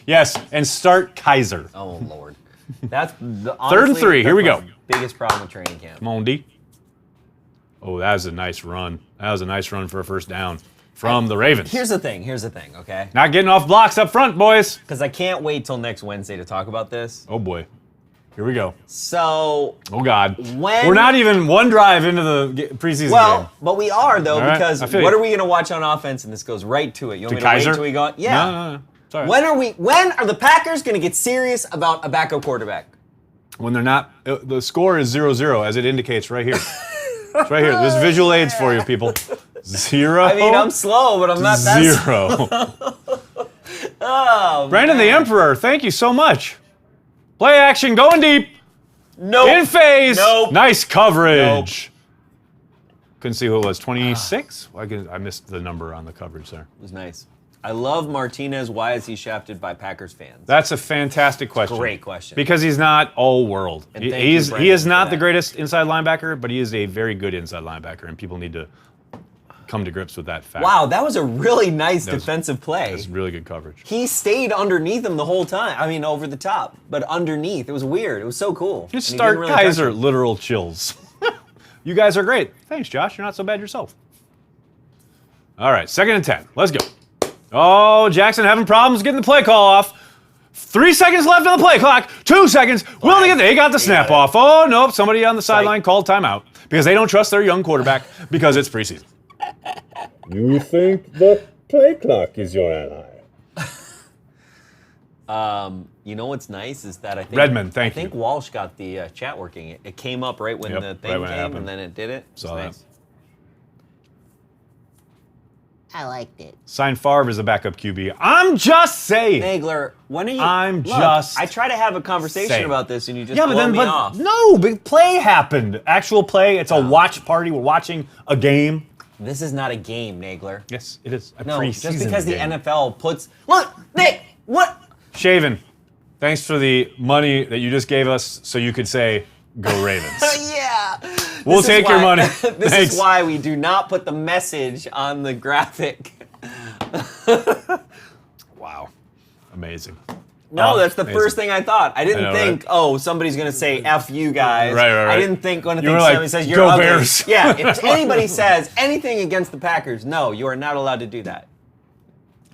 Yes, and start Kaiser. Oh, Lord. That's the, 3rd and 3. Here we go. Biggest problem with training camp. Come on, D. Oh, that was a nice run. That was a nice run for a 1st down from the Ravens. Here's the thing, okay? Not getting off blocks up front, boys. Because I can't wait till next Wednesday to talk about this. Oh, boy. Here we go. So... Oh, God. We're not even one drive into the preseason game. But we are, though, All because right, what are we going to watch on offense? And this goes right to it. You want me to Kaiser? wait till we go? Yeah. No. It's all right. When are the Packers going to get serious about a backup quarterback? When they're not, the score is 0-0, as it indicates right here. It's right here. There's visual aids for you, people. 0. I mean, I'm slow, but I'm not that 0. Oh, Brandon the Emperor, thank you so much. Play action, going deep. Nope. In phase. Nope. Nice coverage. Couldn't see who it was. 26? I missed the number on the coverage there. It was nice. I love Martinez. Why is he shafted by Packers fans? That's a fantastic question. Great question. Because he's not all world. And He is not for the that. greatest inside linebacker, but he is a very good inside linebacker, and people need to come to grips with that fact. Wow, that was a really nice defensive play. That's really good coverage. He stayed underneath him the whole time. I mean, over the top, but underneath. It was weird. It was so cool. Just And he start didn't really touch Kaiser, him. literal chills. You guys are great. Thanks, Josh. You're not so bad yourself. All right, 2nd and 10. Let's go. Oh, Jackson having problems getting the play call off. 3 seconds left on the play clock. 2 seconds. Will they get? They got the snap off. Oh, nope. Somebody on the sideline called timeout because they don't trust their young quarterback because it's preseason. You think the play clock is your ally? You know what's nice is that I think Redmond, thank I think you. Walsh got the chat working. It came up right when Yep, the right thing when it came, happened. and then it did it. It's Saw that. nice. I liked it. Sign Favre as a backup QB. I'm just saying. Nagler, when are you? I'm Look, just I try to have a conversation saying. about this, and you just Yeah, blow me off. no, big play happened. Actual play. It's a watch party. We're watching a game. This is not a game, Nagler. Yes, it is a No, preseason just because the game. NFL puts look, Nick, what? Shaven, thanks for the money that you just gave us so you could say, go Ravens. Yeah. We'll This is take your why- money. This Thanks. is why we do not put the message on the graphic. Wow. Amazing. No, Oh, that's the amazing. first thing I thought. I didn't I know, think, oh, somebody's gonna say F you guys. Right, right, right. I didn't think when You were somebody like, says you're "Go ugly." Bears. Yeah, if anybody says anything against the Packers, no, you are not allowed to do that.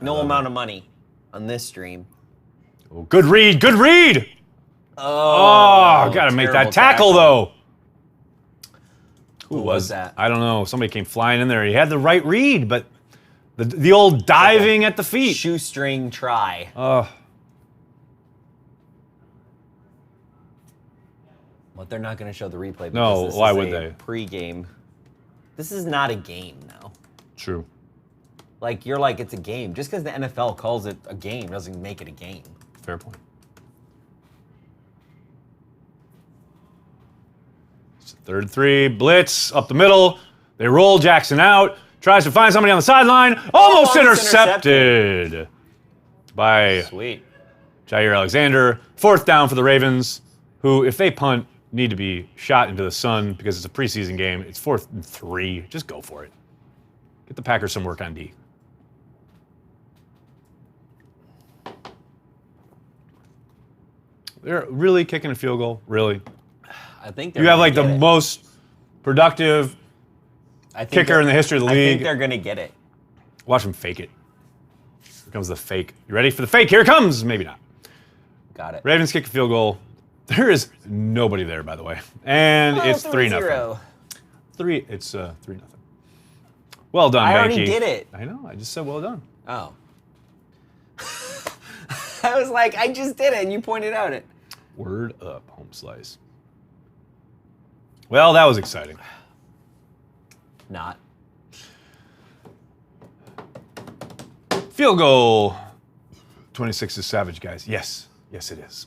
No amount of money on this stream. Oh, good read. Good read. Oh, got to make terrible that tackle, though. Who was that? I don't know. Somebody came flying in there. He had the right read, but the old diving at the feet. Shoestring try. But they're not going to show the replay. Because No, this why is would a they? Pre-game. This is not a game now. True. Like, you're like, it's a game. Just because the NFL calls it a game doesn't make it a game. Fair point. It's a 3rd and 3. Blitz up the middle. They roll Jackson out. Tries to find somebody on the sideline. Almost intercepted by Sweet. Jair Alexander. 4th down for the Ravens, who, if they punt, need to be shot into the sun because it's a preseason game. It's 4th and 3. Just go for it. Get the Packers some work on D. They're really kicking a field goal. Really. I think they're You have gonna like the get it. most productive I think kicker they're- in the history of the I think league. they're going to get it. Watch him fake it. Here comes the fake. You ready for the fake? Here it comes. Maybe not. Got it. Ravens kick a field goal. There is nobody there, by the way. And it's 3-0. 3. It's 3-0. Well done, I already Banky. did it. I know. I just said well done. Oh. I was like, I just did it, and you pointed out it. Word up, home slice. Well, that was exciting. Not. Field goal. 26 is Savage, guys. Yes. Yes, it is.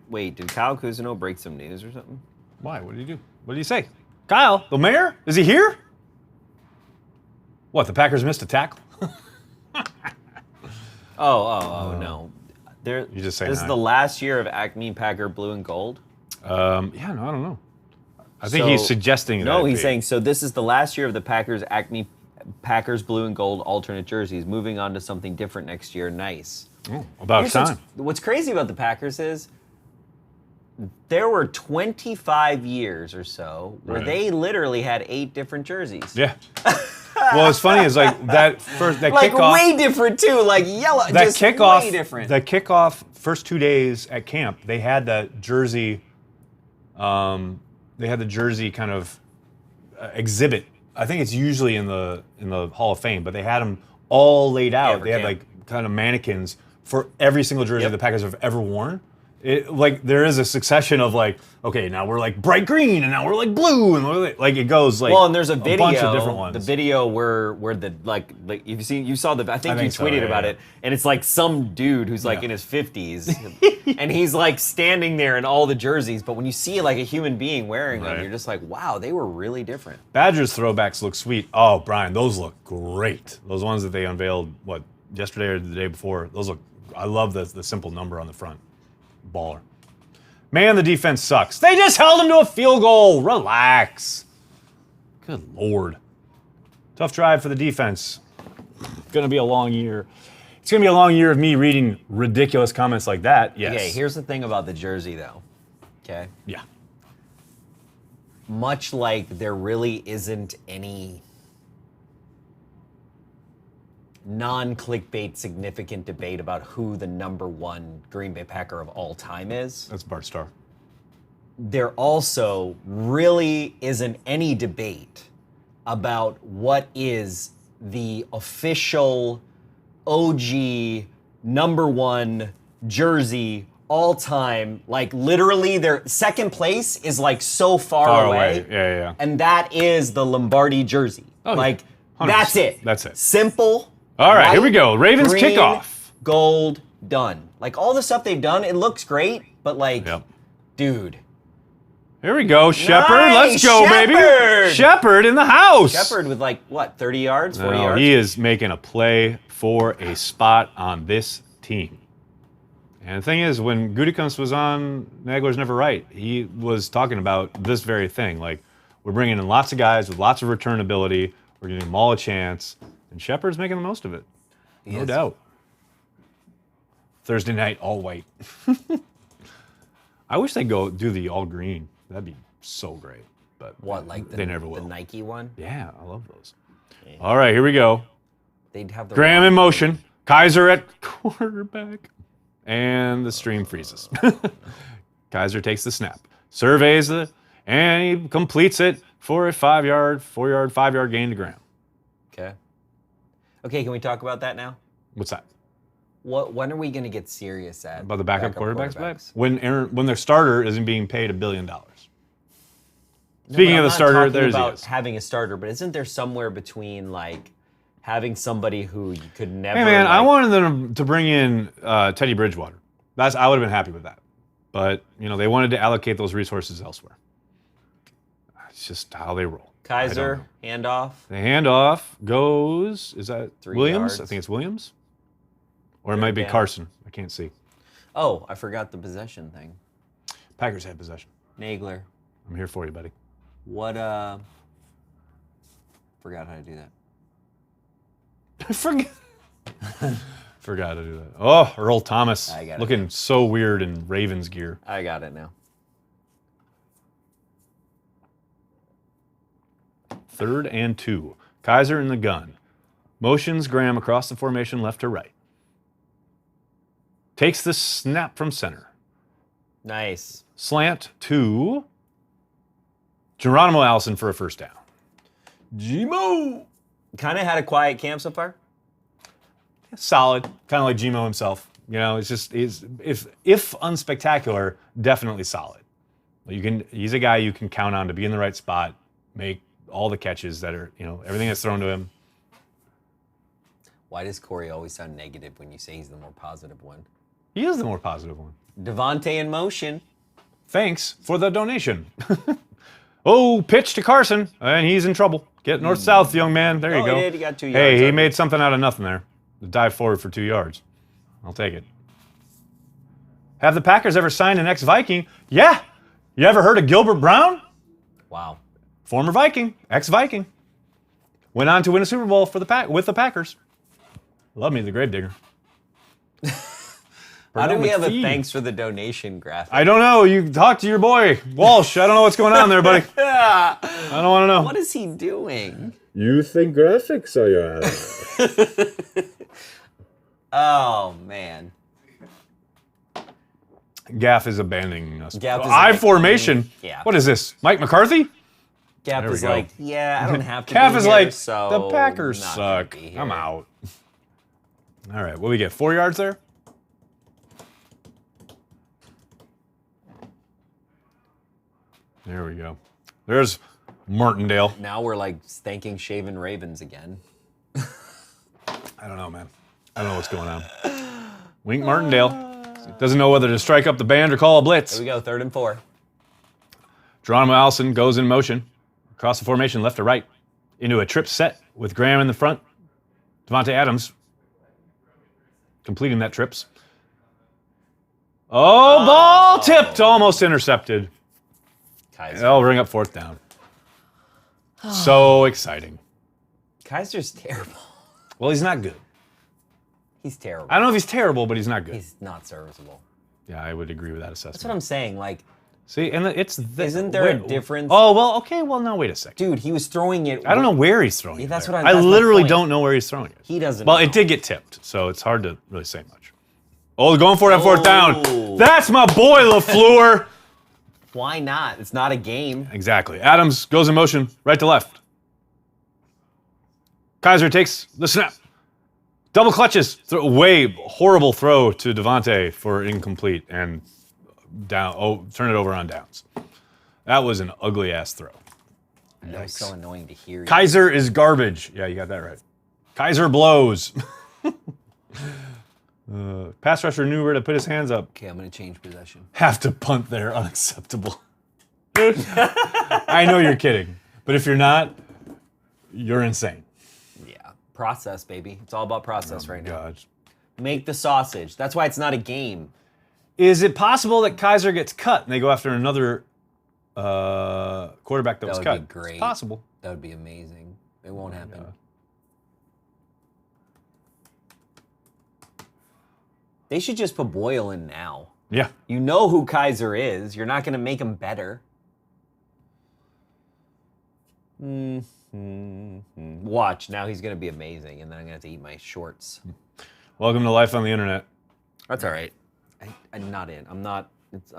Wait, did Kyle Kuzino break some news or something? Why? What did he do? What did he say? Kyle, the mayor? Is he here? What, the Packers missed a tackle? No. You just saying this is hi. the last year of Acme Packer Blue and Gold. Yeah, no, I don't know. I think he's suggesting that. No, he's saying, so this is the last year of the Packers Acme Packers Blue and Gold alternate jerseys. Moving on to something different next year. Nice. Oh, about time. What's crazy about the Packers is there were 25 years or so where they literally had 8 different jerseys. Yeah. Well, it's funny is like that like kickoff. way different too, like yellow. That just kickoff. Way different. The kickoff first 2 days at camp, they had the jersey. They had the jersey kind of exhibit. I think it's usually in the Hall of Fame, but they had them all laid out. for They had camp. like kind of mannequins for every single jersey the Packers have ever worn. Like there is a succession of like, okay, now we're like bright green, and now we're like blue, and like it goes like. Well, and there's a video, bunch of different ones. the video where the like you saw the, I think you think so, tweeted yeah, about yeah. it, and it's like some dude who's like Yeah. in his 50s, and he's like standing there in all the jerseys, but when you see like a human being wearing them, Right. you're just like, wow, they were really different. Badgers throwbacks look sweet. Oh, Brian, those look great. Those ones that they unveiled, yesterday or the day before, those look, I love the simple number on the front. Baller. Man, the defense sucks. They just held him to a field goal. Relax. Good Lord. Tough drive for the defense. It's going to be a long year. It's going to be a long year of me reading ridiculous comments like that. Yes. Okay, here's the thing about the jersey though. Okay. Yeah. Much like there really isn't any non-clickbait significant debate about who the #1 Green Bay Packer of all time is, That's Bart Starr. there also really isn't any debate about what is the official OG #1 jersey all time. Like literally their second place is like so far away. Yeah. And that is the Lombardi jersey. Oh, yeah. like 100%. that's it. That's it. Simple. All right, here we white, go. Ravens green, kickoff. Gold, done. Like all the stuff they've done, it looks great, but like, Yep. dude. Here we go, Shepard. Nice, Let's go, Shepard. baby. Shepard in the house. Shepard with like, what, 30 yards, 40 No, yards? he is making a play for a spot on this team. And the thing is, when Gutekunst was on Nagler's Never Right, he was talking about this very thing. Like, we're bringing in lots of guys with lots of return ability. We're giving them all a chance. And Shepard's making the most of it. No doubt. Thursday night, all white. I wish they'd go do the all green. That'd be so great. But What, like they never will. the Nike one? Yeah, I love those. All right, here we go. They'd have the Graham in motion. Kaiser at quarterback. And the stream freezes. Kaiser takes the snap. Surveys it. And he completes it for a 5-yard gain to Graham. Okay. Okay, can we talk about that now? What's that? When are we going to get serious at About the backup quarterbacks back? When their starter isn't being paid $1 billion. Speaking of the starter, there's about having a starter, but isn't there somewhere between like having somebody who you could never? Hey man, I like- wanted them to bring in Teddy Bridgewater. I would have been happy with that. But they wanted to allocate those resources elsewhere. It's just how they roll. Kaiser handoff. The handoff goes. Is that 3 Williams? yards. I think it's Williams. Or it might be down. Carson. I can't see. Oh, I forgot the possession thing. Packers had possession. Nagler. I'm here for you, buddy. What? Forgot how to do that. Forgot to do that. Oh, Earl Thomas. I got it. Looking so weird in Ravens gear. I got it now. 3rd and 2. Kaiser in the gun. Motions Graham across the formation left to right. Takes the snap from center. Nice. Slant to Geronimo Allison for a first down. Gmo. Kind of had a quiet camp so far. solid, kind of like Gmo himself. You know, it's just if unspectacular, definitely solid. He's a guy you can count on to be in the right spot, make all the catches that are, everything that's thrown to him. Why does Corey always sound negative when you say he's the more positive one? He is the more positive one. Devontae in motion. Thanks for the donation. Oh, pitch to Carson, and he's in trouble. Get north-south, young man. There you go. He did. He got 2 yards. Hey, he made something out of nothing there. Dive forward for 2 yards. I'll take it. Have the Packers ever signed an ex-Viking? Yeah. You ever heard of Gilbert Brown? Wow. Former Viking, ex-Viking. Went on to win a Super Bowl with the Packers. Love me the Gravedigger. How do we have a thanks for the donation graphic? I don't know. You talk to your boy, Walsh. I don't know what's going on there, buddy. I don't want to know. What is he doing? You think graphics are your ally? Oh, man. Gaff is abandoning us. Gaff is I like, formation. Yeah. What is this? Mike McCarthy? Gaff is like, yeah, I don't have to Gaff be is here, like, so the Packers not gonna suck. be here. I'm out. All right, what do we get? 4 yards there? There we go. There's Martindale. Now we're like thanking Shaven Ravens again. I don't know, man. I don't know what's going on. Wink Martindale. Doesn't know whether to strike up the band or call a blitz. Here we go, 3rd and 4. Geronimo Allison goes in motion. Across the formation, left to right. Into a trip set with Graham in the front. Devontae Adams completing that trips. Oh, ball tipped. Almost intercepted. Kaiser. They'll bring up 4th down. So exciting. Kaiser's terrible. Well, he's not good. He's terrible. I don't know if he's terrible, but he's not good. He's not serviceable. Yeah, I would agree with that assessment. That's what I'm saying. Like, see, and isn't there a difference? Oh, well, okay. Well, now wait a second. Dude, he was throwing it. I don't know where he's throwing it. That's there. what that's I my literally point. don't know where he's throwing it. He doesn't Well, know. it did get tipped, so it's hard to really say much. Oh, going for it on 4th down. Oh. That's my boy, LaFleur. Why not? It's not a game. Exactly. Adams goes in motion, right to left. Kaiser takes the snap. Double clutches. Horrible throw to Devontae for incomplete and down. Oh, turn it over on downs. That was an ugly ass throw. That was so annoying to hear. Kaiser is garbage. Yeah, you got that right. Kaiser blows. Pass rusher knew where to put his hands up. Okay, I'm going to change possession. Have to punt there. Unacceptable. I know you're kidding, but if you're not, you're insane. Yeah. Process, baby. It's all about process right now. God. Make the sausage. That's why it's not a game. Is it possible that Kaiser gets cut and they go after another quarterback that was would cut? be great. It's possible. That would be amazing. It won't happen. They should just put Boyle in now. Yeah. You know who Kaiser is. You're not going to make him better. Watch. Now he's going to be amazing, and then I'm going to have to eat my shorts. Welcome to life on the internet. That's all right. I'm not in. I'm not. It's,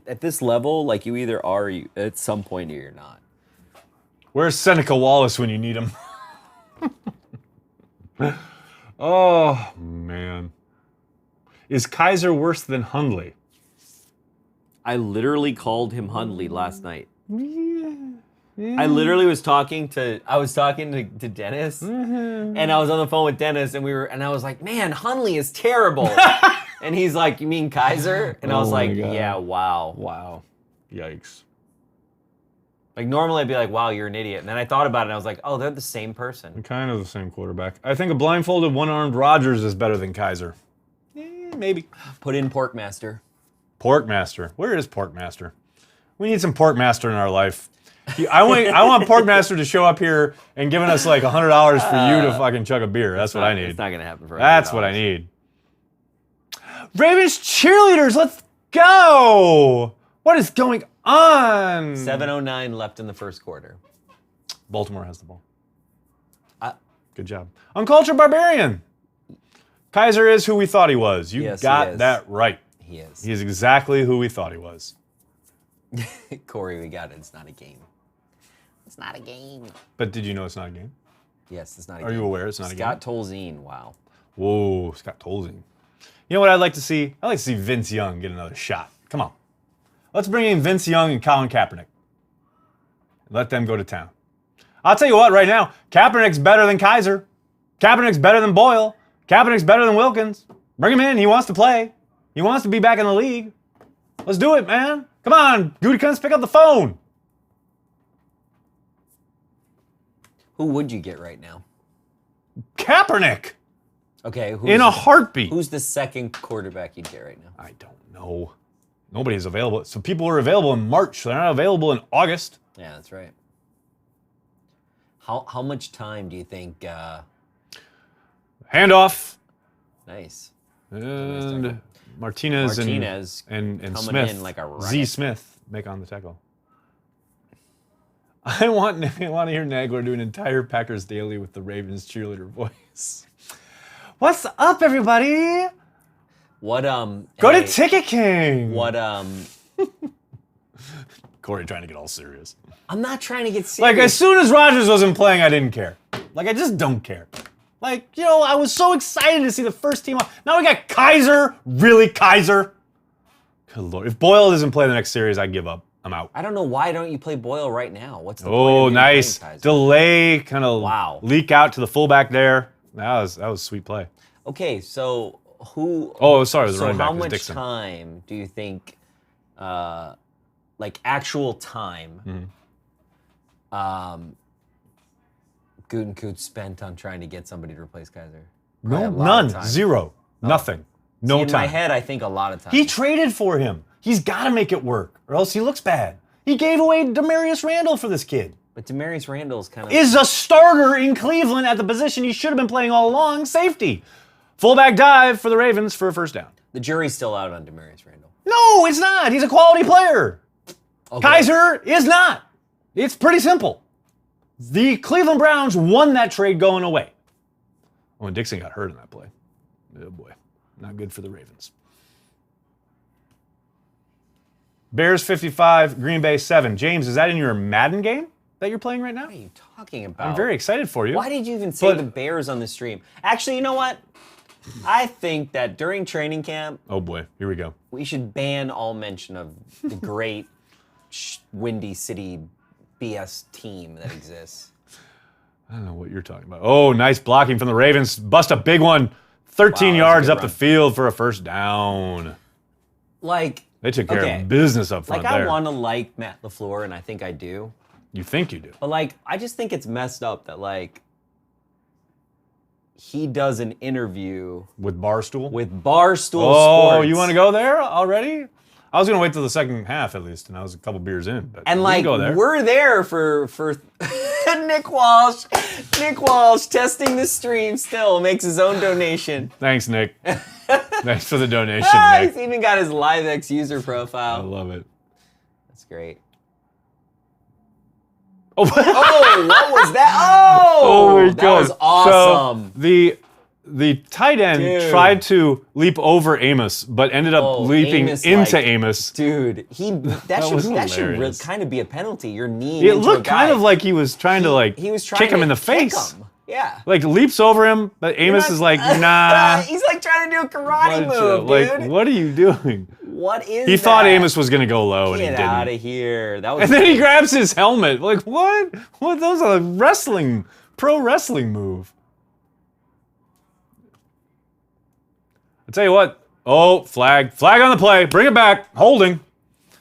at this level, like you either are, at some point, or you're not. Where's Seneca Wallace when you need him? Oh, man. Is Kaiser worse than Hundley? I literally called him Hundley last night. I literally was talking to Dennis, and I was on the phone with Dennis, and I was like, man, Hundley is terrible. And he's like, you mean Kaiser? And I was like, God. yeah, wow. Wow. Yikes. Like normally I'd be like, wow, you're an idiot. And then I thought about it and I was like, oh, they're the same person. Kind of the same quarterback. I think a blindfolded, one-armed Rodgers is better than Kaiser. Maybe. Put in Porkmaster. Porkmaster. Where is Porkmaster? We need some Porkmaster in our life. I want Porkmaster to show up here and giving us like $100 for you to fucking chug a beer. That's what I need. It's not going to happen for That's what I need. Ravens cheerleaders, let's go! What is going on? 7:09 left in the first quarter. Baltimore has the ball. Good job. Uncultured Barbarian. Kaiser is who we thought he was. You Yes, he got is. that right. He is. He is exactly who we thought he was. Corey, we got it. It's not a game. It's not a game. But did you know it's not a game? Yes, it's not a game. Are you aware it's not a game? Scott Tolzien, wow. Whoa, Scott Tolzien. You know what I'd like to see? I'd like to see Vince Young get another shot. Come on. Let's bring in Vince Young and Colin Kaepernick. Let them go to town. I'll tell you what, right now, Kaepernick's better than Kaiser. Kaepernick's better than Boyle. Kaepernick's better than Wilkins. Bring him in. He wants to play. He wants to be back in the league. Let's do it, man. Come on, Gutekunst, pick up the phone. Who would you get right now? Kaepernick. Okay. In a heartbeat. Who's the second quarterback you'd get right now? I don't know. Nobody's available. Some people are available in March. So they're not available in August. Yeah, that's right. How much time do you think? Handoff. Nice. And Martinez and Smith. In like a riot. Z Smith make on the tackle. I want to hear Nagler do an entire Packers Daily with the Ravens cheerleader voice. What's up, everybody? What Go to Ticket King. What Corey trying to get all serious. I'm not trying to get serious. Like, as soon as Rodgers wasn't playing, I didn't care. Like, I just don't care. Like, you know, I was so excited to see the first team off. Now we got Kaiser. Really, Kaiser? Good Lord. If Boyle doesn't play the next series, I give up. I'm out. I don't know, why don't you play Boyle right now? What's the point Oh, of you nice. playing Kaiser? Delay, kind of leak out to the fullback there. That was sweet play. Okay, so who... Oh, sorry, the running back how was much Dixon. time do you think, like actual time, Gutekunst spent on trying to get somebody to replace Kaiser? No, none. Zero. Nothing. No in time. my head, I think a lot of time. He traded for him. He's got to make it work, or else he looks bad. He gave away Demarius Randall for this kid. But Demarius Randall's kind of... Is a starter in Cleveland at the position he should have been playing all along, safety. Fullback dive for the Ravens for a first down. The jury's still out on Demarius Randall. No, it's not. He's a quality player. Okay. Kaiser is not. It's pretty simple. The Cleveland Browns won that trade going away. When Dixon got hurt in that play. Oh boy, not good for the Ravens. Bears 55, Green Bay 7. James, is that in your Madden game that you're playing right now? What are you talking about? I'm very excited for you. Why did you even say the Bears on the stream? Actually, you know what? I think that during training camp... Oh boy, here we go. We should ban all mention of the great Windy City BS team that exists. I don't know what you're talking about. Oh, nice blocking from the Ravens. Bust a big one. 13 yards up the field for a first down. Like... They took care of business up front there. there. I want to like Matt LaFleur, and I think I do. You think you do. But, like, I just think it's messed up that, like, he does an interview... With Barstool? With Barstool Sports. Oh, you want to go there already? I was going to wait till the second half, at least, and I was a couple beers in. But and, like, we're there for Nick Walsh. Nick Walsh testing the stream still, makes his own donation. Thanks, Nick. Thanks for the donation, Nick. He's even got his LiveX user profile. I love it. That's great. Oh, what was that? Oh, my God. That was awesome. So the tight end tried to leap over Amos, but ended up leaping into Amos. Dude, that should really kind of be a penalty. You're kneeing It looked kind of like he was trying to kick him in the face. Yeah. Like leaps over him, but Amos is like, nah. He's like trying to do a karate move, dude. Like, what are you doing? What is He thought Amos was gonna go low, and he didn't. Get out of here! That was. And then he grabs his helmet. Like what? What? That was a pro wrestling move. I'll tell you what. Oh, flag on the play. Bring it back. Holding.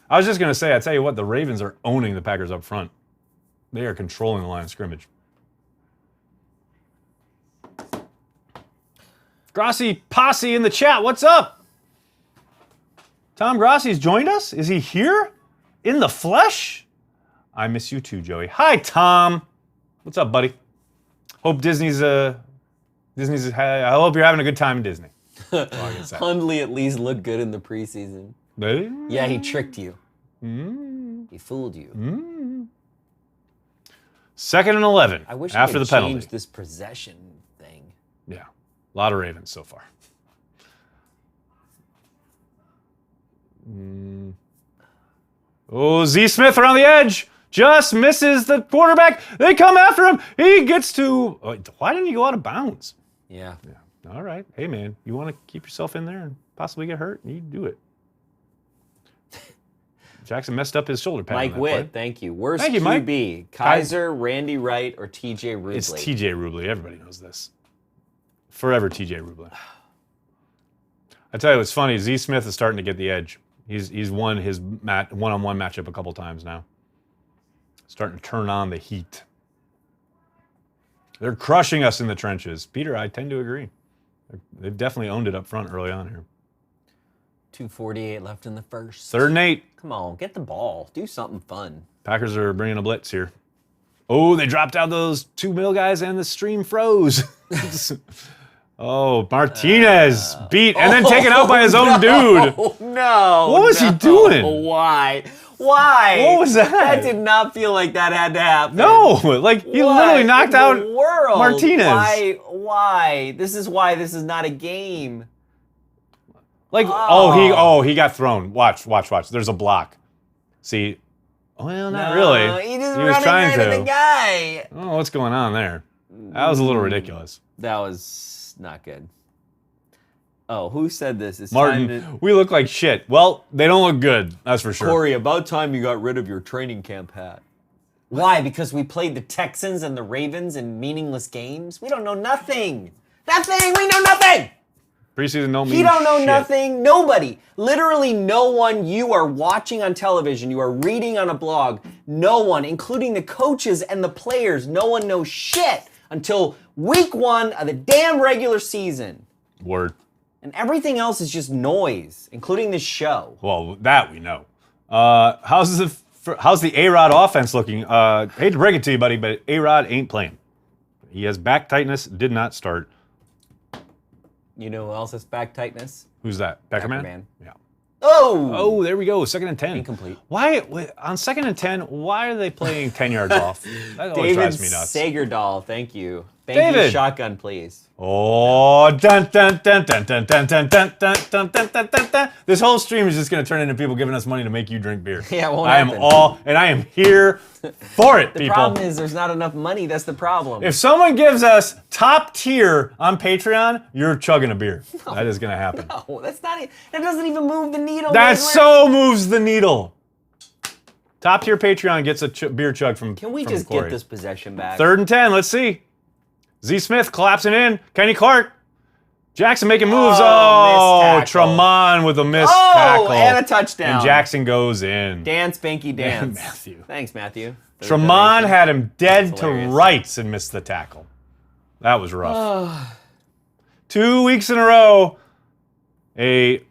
I was just gonna say. I tell you what. The Ravens are owning the Packers up front. They are controlling the line of scrimmage. Grossi Posse in the chat. What's up? Tom Grossi's joined us? Is he here? In the flesh? I miss you too, Joey. Hi, Tom. What's up, buddy? Hope I hope you're having a good time in Disney. Hundley at least looked good in the preseason. Yeah, he tricked you. He fooled you. 2nd and 11. I wish after they the penalty. changed this possession thing. Yeah, a lot of Ravens so far. Oh, Z Smith around the edge. Just misses the quarterback. They come after him. He gets to... Why didn't he go out of bounds? Yeah. All right. Hey, man, you want to keep yourself in there and possibly get hurt? You do it. Jackson messed up his shoulder pad. Mike Witt, thank you. Worst Thank you, Mike. QB, Kaiser, Randy Wright, or TJ Rubley? It's TJ Rubley. Everybody knows this. Forever TJ Rubley. I tell you what's funny, Z Smith is starting to get the edge. He's won his one-on-one matchup a couple times now. Starting to turn on the heat. They're crushing us in the trenches. Peter, I tend to agree. They've definitely owned it up front early on here. 2:48 left in the first. 3rd and 8. Come on, get the ball. Do something fun. Packers are bringing a blitz here. Oh, they dropped out those 2 middle guys and the stream froze. Oh, Martinez beat and then taken out by his own dude. No. What was he doing? Why? What was that? That did not feel like that had to happen. No, like he literally knocked out world? Martinez. Why? This is why this is not a game. Like, he got thrown. Watch. There's a block. See? Well, not really. He just was trying right to the guy. Oh, what's going on there? That was a little ridiculous. That was not good. Oh, who said this? It's Martin, we look like shit. Well, they don't look good, that's for sure. Corey, about time you got rid of your training camp hat. Why? Because we played the Texans and the Ravens in meaningless games? We don't know nothing. We know nothing! Preseason don't mean He don't know shit. nothing. Nobody. Literally no one you are watching on television, you are reading on a blog, no one, including the coaches and the players, no one knows shit until week 1 of the damn regular season. Word. And everything else is just noise, including this show. Well, that we know. How's the A-Rod offense looking? Hate to break it to you, buddy, but A-Rod ain't playing. He has back tightness, did not start. You know who else has back tightness? Who's that? Peckerman? Peckerman. Yeah. Oh, there we go. 2nd and 10. Incomplete. Why on 2nd and 10? Why are they playing 10 yards off? That always David drives me nuts. Sagerdahl, thank you. Thank David. you, shotgun, please. Oh, dun dun dun dun dun dun dun dun dun dun dun dun dun dun. This whole stream is just going to turn into people giving us money to make you drink beer. Yeah, it won't I happen. I am here for it, The people. problem is there's not enough money. That's the problem. If someone gives us top tier on Patreon, you're chugging a beer. That is going to happen. No, that's not. That doesn't even move the needle. That man. so moves the needle. Top tier Patreon gets a beer chug from. Can we from just Corey. get this possession back? 3rd and 10. Let's see. Z Smith collapsing in. Kenny Clark. Jackson making moves. Oh, missed tackle. Tremont with a missed tackle. And a touchdown. And Jackson goes in. Dance, Spanky, dance. Matthew. Thanks, Matthew. Tremont had him dead That's to hilarious. rights and missed the tackle. That was rough. 2 weeks in a row, a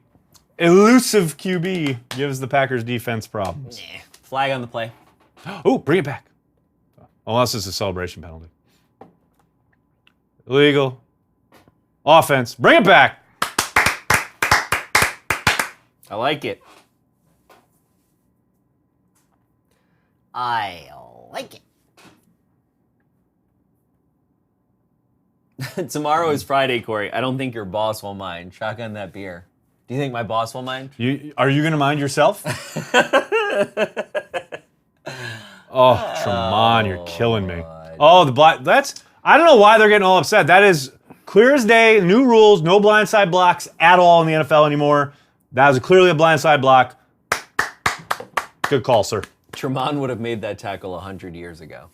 elusive QB gives the Packers defense problems. Flag on the play. Oh, bring it back. Unless it's a celebration penalty. Illegal. Offense. Bring it back. I like it. I like it. Tomorrow is Friday, Corey. I don't think your boss will mind. Shotgun that beer. Do you think my boss will mind? Are you going to mind yourself? Oh, Tremont, you're killing me. Oh, the black. I don't know why they're getting all upset. That is clear as day. New rules. No blindside blocks at all in the NFL anymore. That was clearly a blindside block. Good call, sir. Tremont would have made that tackle 100 years ago.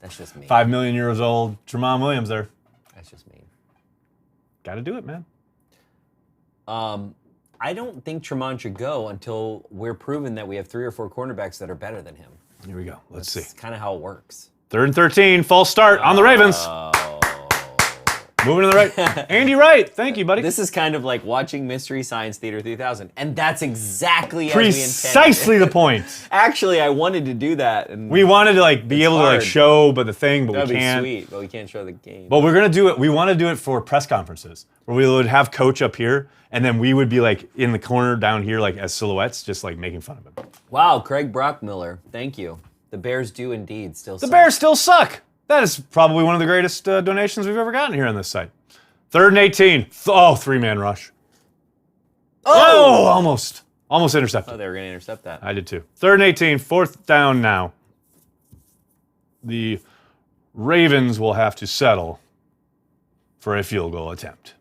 That's just me. 5 million years old. Tremont Williams there. That's just me. Got to do it, man. I don't think Tremont should go until we're proven that we have 3 or 4 cornerbacks that are better than him. Here we go. Let's see. That's kind of how it works. 3rd and 13. False start on the Ravens. Moving to the right. Andy Wright. Thank you, buddy. This is kind of like watching Mystery Science Theater 3000. And that's exactly as we intended. Precisely the point. Actually, I wanted to do that. And We wanted to be able hard. to show but that'd we be can't. sweet, but we can't show the game. But we're gonna do it. We want to do it for press conferences where we would have coach up here, and then we would be in the corner down here, as silhouettes, just making fun of him. Wow, Craig Brockmiller, thank you. The Bears do indeed still The suck. Bears still suck. That is probably one of the greatest donations we've ever gotten here on this site. 3rd and 18. 3-man rush. Oh, almost intercepted. Oh, they were going to intercept that. I did too. 3rd and 18. 4th down now. The Ravens will have to settle for a field goal attempt.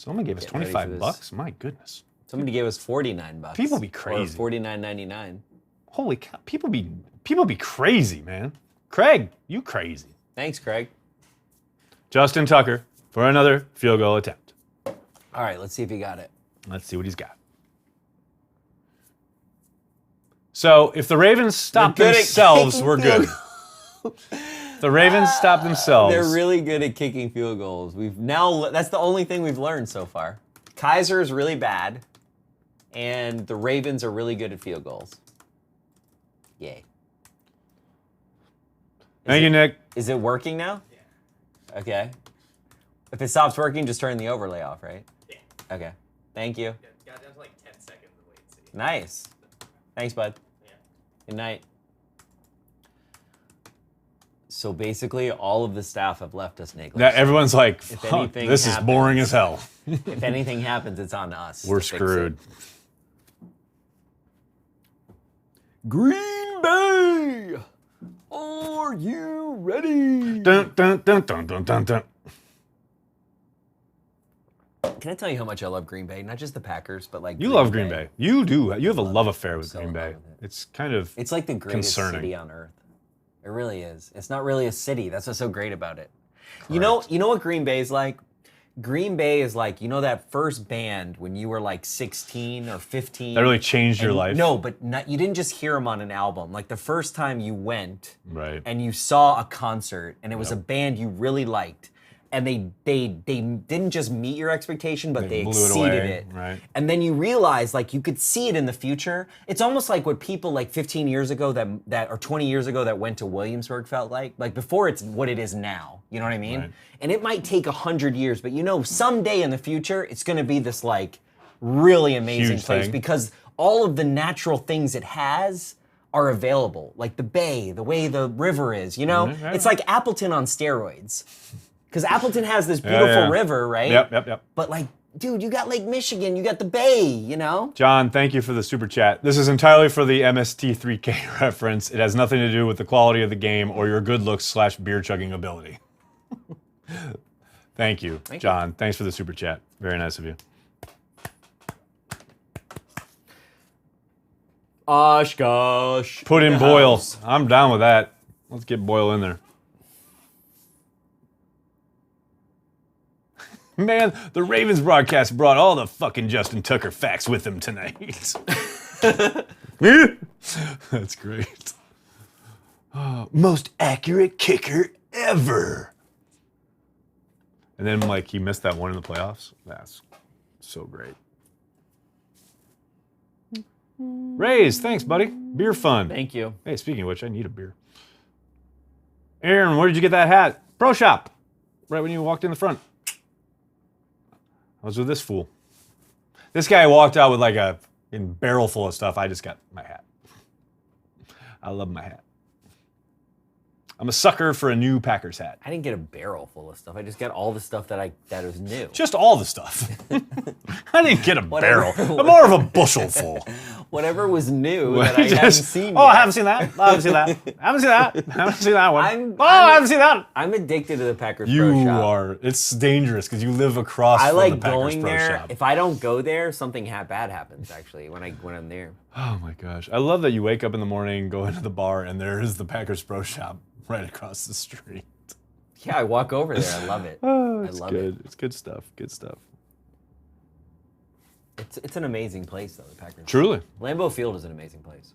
Someone gave us Getting ready for $25. My goodness. Somebody gave us $49. People be crazy. Or $49.99. Holy cow! People be crazy, man. Craig, you crazy. Thanks, Craig. Justin Tucker for another field goal attempt. All right, let's see if he got it. Let's see what he's got. So if the Ravens stop themselves, we're good. The Ravens stop themselves. They're really good at kicking field goals. That's the only thing we've learned so far. Kaiser is really bad, and the Ravens are really good at field goals. Yay. Thank you, Nick. Is it working now? Yeah. Okay. If it stops working, just turn the overlay off, right? Yeah. Okay. Thank you. Got down to like 10 seconds of latency. Nice. Thanks, bud. Yeah. Good night. So basically, all of the staff have left us, Nicholas. Now, everyone's like, anything this is boring as hell. If anything happens, it's on us. We're to fix screwed. it. Green Bay, are you ready? Dun, dun, dun, dun, dun, dun, dun. Can I tell you how much I love Green Bay? Not just the Packers, but like You love Green Bay. You do. You have a love affair with So Green in Bay. love with it. It's kind of It's like the greatest concerning. city on earth. It really is. It's not really a city. That's what's so great about it. You know what Green Bay is like? Green Bay is like, you know that first band when you were like 16 or 15? That really changed your life? No, but you didn't just hear them on an album. Like the first time you went Right. and you saw a concert and it was a band you really liked. And they didn't just meet your expectation, but they blew it exceeded away, it. right. And then you realize, like, you could see it in the future. It's almost like what people like 15 years ago that or 20 years ago that went to Williamsburg felt like. Like before, it's what it is now. You know what I mean? Right. And it might take 100 years, but you know, someday in the future, it's going to be this like really amazing Huge place thing. because all of the natural things it has are available, like the bay, the way the river is. You know, Mhm, right, it's right. like Appleton on steroids. Because Appleton has this beautiful yeah. river, right? Yep. But like, dude, you got Lake Michigan, you got the Bay, you know? John, thank you for the super chat. This is entirely for the MST3K reference. It has nothing to do with the quality of the game or your good looks / beer chugging ability. Thank you, John. Thanks for the super chat. Very nice of you. Oshkosh. Put in Boyle. I'm down with that. Let's get Boyle in there. Man, the Ravens broadcast brought all the fucking Justin Tucker facts with them tonight. That's great. Most accurate kicker ever. And then, like, he missed that one in the playoffs. That's so great. Rays, thanks, buddy. Beer fun. Thank you. Hey, speaking of which, I need a beer. Aaron, where did you get that hat? Pro Shop. Right when you walked in the front. I was with this fool. This guy walked out with like a barrel full of stuff. I just got my hat. I love my hat. I'm a sucker for a new Packers hat. I didn't get a barrel full of stuff. I just got all the stuff that was new. Just all the stuff. I didn't get a Whatever. barrel. I'm more of a bushel full. Whatever was new that I hadn't seen Oh, yet. I haven't seen that. I haven't seen that. I havenven't seen that. I haven't seen that one. I haven't seen that. I'm addicted to the Packers Pro You Shop. are. It's dangerous because you live across I from like the Packers going Pro there. Shop. If I don't go there, something bad happens actually when I'm there. Oh my gosh. I love that you wake up in the morning, go into the bar, and there is the Packers Pro Shop right across the street. Yeah, I walk over there. I love it. Oh, I it's love good. it. It's good stuff. Good stuff. It's an amazing place though, the Packers. Truly. Lambeau Field is an amazing place.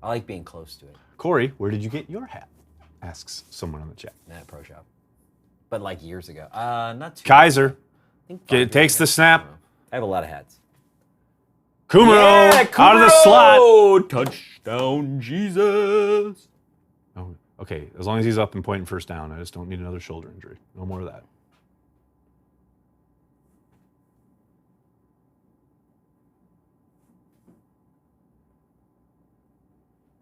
I like being close to it. Corey, where did you get your hat? Asks someone on the chat. At Pro Shop. But like years ago. Not too. Kaiser I think 5 years takes ago. the snap. I don't know. I have a lot of hats. Kumaro out of the slot. Touchdown, Jesus. Oh, okay, as long as he's up and pointing first down, I just don't need another shoulder injury. No more of that.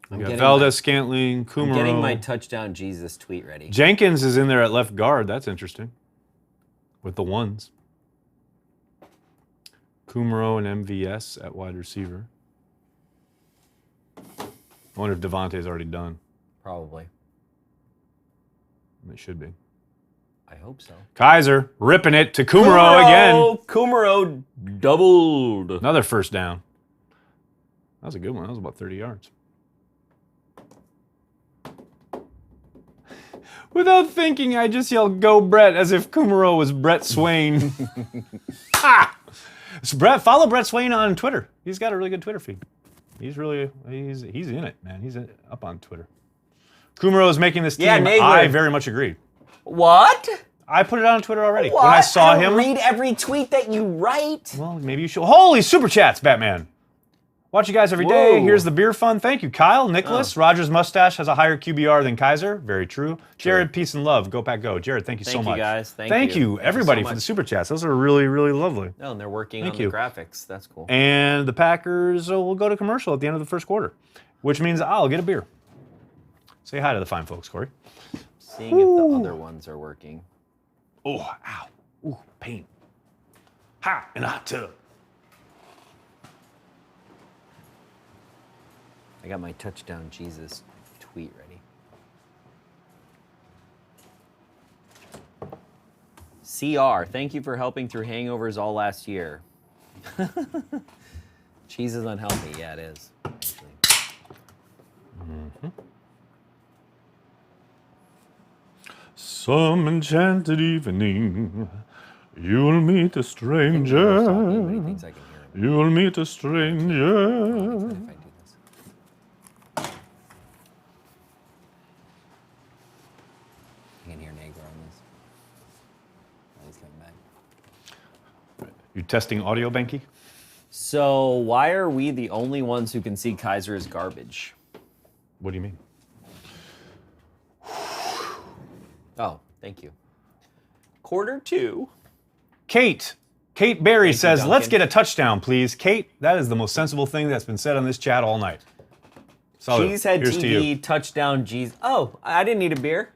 We got Valdez, Scantling, Kumaro. I'm getting my touchdown, Jesus tweet ready. Jenkins is in there at left guard. That's interesting. With the ones. Kumaro and MVS at wide receiver. I wonder if Devontae's already done. Probably. It should be. I hope. hope so. Kaiser ripping it to Kumaro again. Kumaro doubled. Another first down. That was a good one. That was about 30 yards. Without thinking, I just yelled, "Go Brett," as if Kumaro was Brett Swain. So Brett, follow Brett Swain on Twitter. He's got a really good Twitter feed. He's in it, man. He's up on Twitter. Kumaro is making this team. Yeah, Nagler. I very much agree. What? I put it on Twitter already. What? When I saw don't him. read every tweet that you write. Well, maybe you should. Holy super chats, Batman. Watch you guys every day. Whoa. Here's the beer fund. Thank you, Kyle. Nicholas. Roger's mustache has a higher QBR than Kaiser. Very true. Jared, peace and love. Go Pack Go. Jared, thank you so much. Thank you, guys. Thank you, you everybody, so for the much. super chats. Those are really, really lovely. No, and they're working Thank on you. the graphics. That's cool. And the Packers will go to commercial at the end of the first quarter, which means I'll get a beer. Say hi to the fine folks, Corey. Seeing if the other ones are working. Oh, ow. Ooh, pain. Hot in a hot tub. I got my touchdown Jesus tweet ready. CR, thank you for helping through hangovers all last year. Cheese is unhealthy. Yeah, it is. Actually. Some enchanted evening, you'll meet a He stranger. thinks I can hear him. You'll meet a stranger. If I do this. I can hear Negro on this. Oh, he's coming back. You testing audio, Benky? So why are we the only ones who can see Kaiser as garbage? What do you mean? Oh, thank you. Quarter 2. Kate Berry says, Duncan. let's get a touchdown, please. Kate, that is the most sensible thing that's been said on this chat all night. Salute. Cheesehead Here's to you. TV, touchdown, G's. Oh, I didn't need a beer.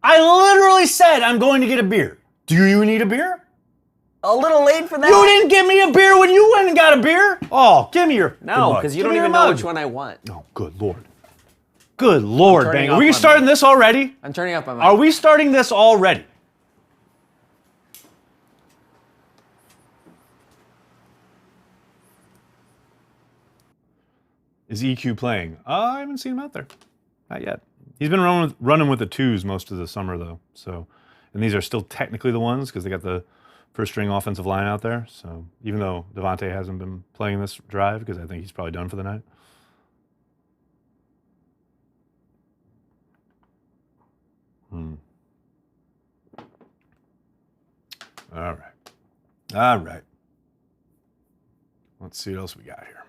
I literally said I'm going to get a beer. Do you need a beer? A little late for that. You didn't give me a beer when you went and got a beer? Oh, give me your No, mug. because you Give don't me your even know mug. which one I want. Oh, good Lord. Good Lord, turning Bang. off Are we my starting mic. this already? I'm turning off my mic. Are we starting this already? Is EQ playing? I haven't seen him out there. Not yet. He's been running with the twos most of the summer, though. So, and these are still technically the ones because they got the first string offensive line out there. So even though Devontae hasn't been playing this drive because I think he's probably done for the night. All right. All right. Let's see what else we got here.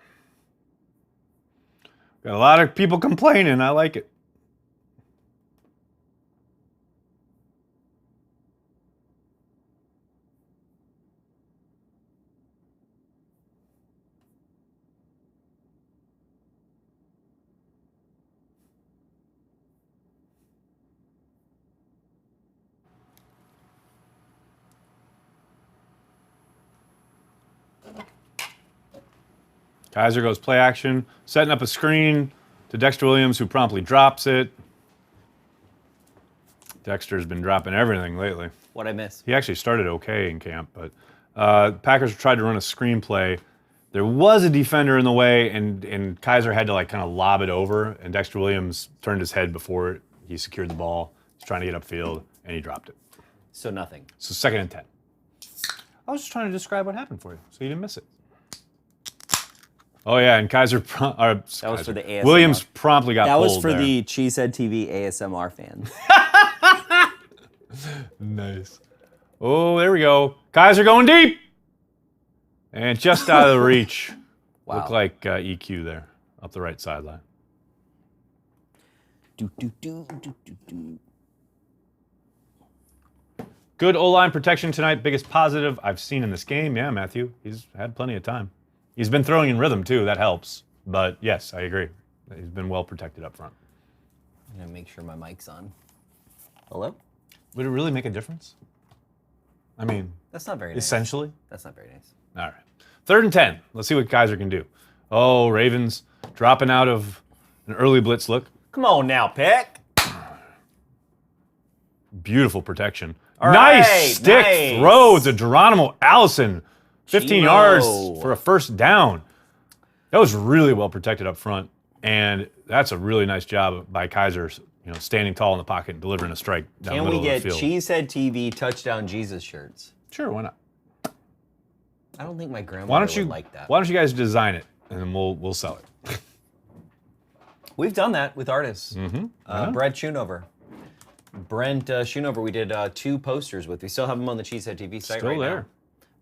Got a lot of people complaining. I like it. Kaiser goes play action, setting up a screen to Dexter Williams, who promptly drops it. Dexter's been dropping everything lately. What'd I miss? He actually started okay in camp, but Packers tried to run a screenplay. There was a defender in the way, and Kaiser had to like kind of lob it over, and Dexter Williams turned his head before he secured the ball. He's trying to get upfield, and he dropped it. So nothing. So 2nd and 10. I was just trying to describe what happened for you, so you didn't miss it. Oh yeah, and Kaiser. That was for the ASMR. Williams promptly got That pulled was for there. the Cheesehead TV ASMR fans. Nice. Oh, there we go. Kaiser going deep, and just out of the reach. Wow. Looked like EQ there, up the right sideline. Do, do, do, do, do, do. Good O-line protection tonight. Biggest positive I've seen in this game. Yeah, Matthew. He's had plenty of time. He's been throwing in rhythm, too. That helps. But, yes, I agree. He's been well protected up front. I'm going to make sure my mic's on. Hello? Would it really make a difference? I mean, That's not very nice. essentially. That's not very nice. All right. 3rd and 10. Let's see what Kaiser can do. Oh, Ravens dropping out of an early blitz look. Come on now, Peck. Beautiful protection. All nice right, stick nice. throw to Geronimo Allison. 15 Gino. yards for a first down. That was really well protected up front, and that's a really nice job by Kaiser, standing tall in the pocket and delivering a strike down the Can we middle of get the field. Cheesehead TV touchdown Jesus shirts? Sure, why not? I don't think my Why grandmother don't you would like that. Why don't you guys design it and then we'll sell it. We've done that with artists. Mm-hmm. Brett Schoonover. Brent Schoonover, we did 2 posters with. We still have them on the Cheesehead TV site Still right there. now.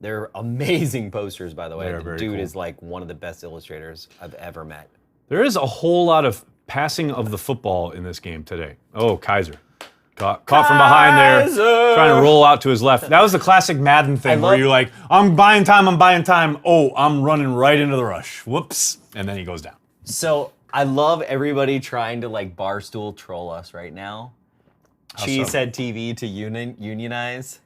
They're amazing posters, by the way. They are The very dude cool. is like one of the best illustrators I've ever met. There is a whole lot of passing of the football in this game today. Oh, Kaiser. Caught from behind there, Kaiser! trying to roll out to his left. That was the classic Madden thing where you're like, I'm buying time. Oh, I'm running right into the rush. Whoops. And then he goes down. So I love everybody trying to like barstool troll us right now. How so? Cheesehead TV to unionize.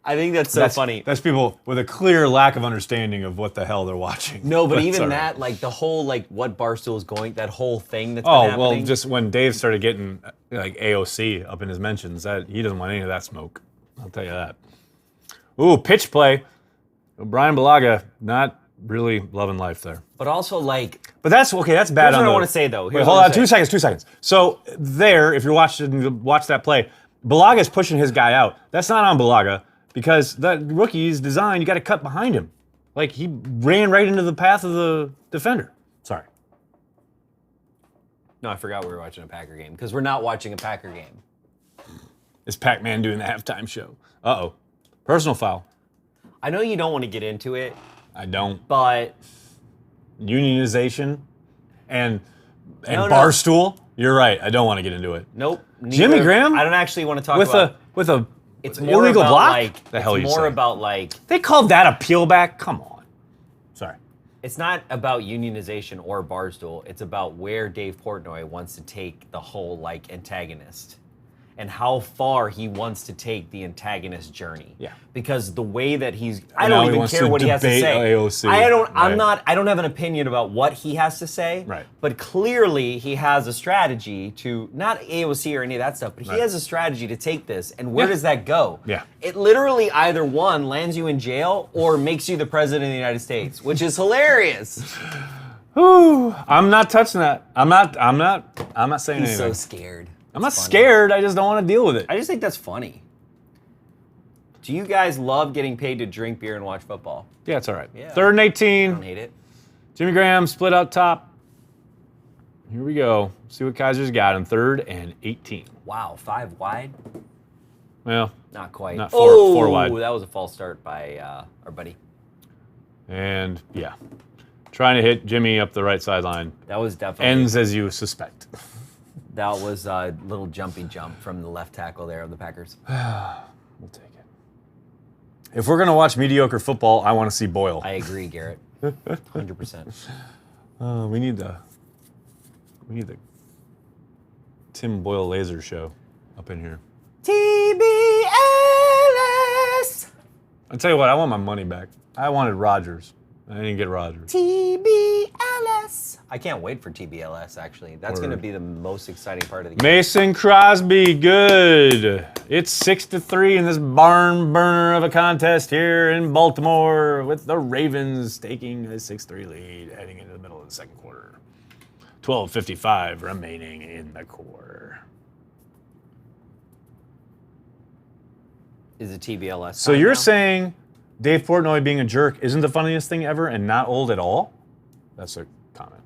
I think that's so funny. That's people with a clear lack of understanding of what the hell they're watching. No, but That's even all right. that, like the whole like what Barstool is going, that whole thing that's been Oh, happening. well, just when Dave started getting like AOC up in his mentions, that he doesn't want any of that smoke. I'll tell you that. Ooh, pitch play. Brian Balaga, not really loving life there. But also like, But that's okay. That's bad. Here's on what I the- wanna say, though. Wait, Here's hold what I on. wanna 2 seconds. So there, if you're watch that play, Balaga's pushing his guy out. That's not on Balaga because that rookie's design. You got to cut behind him. Like he ran right into the path of the defender. Sorry. no, I forgot we were watching a Packer game because we're not watching a Packer game. Is Pac-Man doing the halftime show? Uh-oh. Personal foul. I know you don't want to get into it, I don't. but Unionization and No, no. Barstool. You're right. I don't want to get into it. nope. Jimmy Graham? I don't actually want to talk With about. a It's more illegal about block? like. The hell it's you more say? about like. They called that a peel back? Come on. Sorry. It's not about unionization or Barstool. It's about where Dave Portnoy wants to take the whole like antagonist and how far he wants to take the antagonist journey. Yeah. Because the way that he's Now I don't he even wants care to what he has to debate say. AOC. I don't have an opinion about what he has to say. Right. But clearly he has a strategy to not AOC or any of that stuff, but he Right. has a strategy to take this. And where Yeah. does that go? Yeah. It literally either one lands you in jail or makes you the president of the United States, which is hilarious. Whew, I'm not touching that. I'm not saying He's anything. so scared. I'm not It's funny. scared. I just don't want to deal with it. I just think that's funny. Do you guys love getting paid to drink beer and watch football? Yeah, it's all right. Yeah. 3rd and I 18. don't hate it. Jimmy Graham split out top. Here we go. See what Kaiser's got in 3rd and 18. Wow, 5 wide? Well, Not quite. Not four wide. That was a false start by our buddy. and yeah, trying to hit Jimmy up the right sideline. That was definitely Ends as you suspect. that was a little jumpy jump from the left tackle there of the Packers. We'll take it. If we're gonna watch mediocre football, I want to see Boyle. I agree, Garrett. 100%. We need the Tim Boyle laser show up in here. TBLS! I'll tell you what, I want my money back. I wanted Rodgers. I didn't get Rodgers. TBLS. I can't wait for TBLS, actually. That's going to Word. be the most exciting part of the game. Mason Crosby, good. It's 6-3 in this barn burner of a contest here in Baltimore with the Ravens taking a 6-3 lead heading into the middle of the second quarter. 12:55 remaining in the quarter. Is it TBLS? So time you're now? saying Dave Portnoy being a jerk isn't the funniest thing ever and not old at all? That's a comment.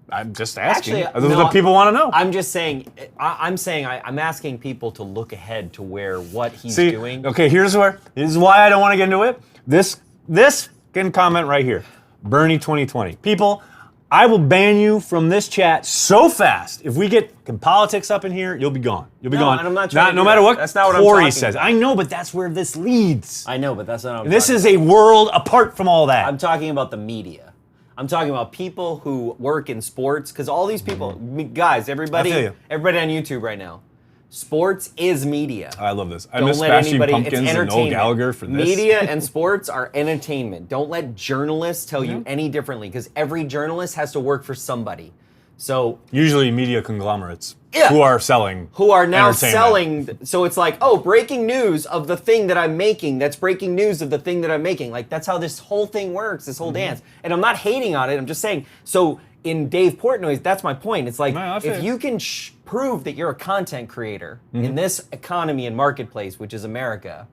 I'm just asking. Actually, Those are no, the people want to know. I'm just saying, I'm asking people to look ahead to where what he's See, doing. okay, this is why I don't want to get into it. This can comment right here. Bernie 2020. People, I will ban you from this chat so fast. If we get politics up in here, you'll be gone. You'll be No, gone. and I'm not trying to no do matter that. what That's not what I'm Corey talking says. about. I know, but that's where this leads. I know, but that's not what I'm This talking is a world apart from all that. I'm talking about the media. I'm talking about people who work in sports, because all these people, guys, everybody I feel you. on YouTube right now, sports is media. I love this. I Don't miss let Smashing anybody. Pumpkins It's and Noel entertainment. Gallagher for this. Media and sports are entertainment. Don't let journalists tell you any differently, because every journalist has to work for somebody. So Usually media conglomerates Yeah. who are selling. who are now entertainment. selling. So it's like, oh, breaking news of the thing that I'm making. That's breaking news of the thing that I'm making. Like, that's how this whole thing works, this whole dance. And I'm not hating on it. I'm just saying, so in Dave Portnoy's, that's my point. It's like, No, I feel if you. you can prove that you're a content creator in this economy and marketplace, which is America,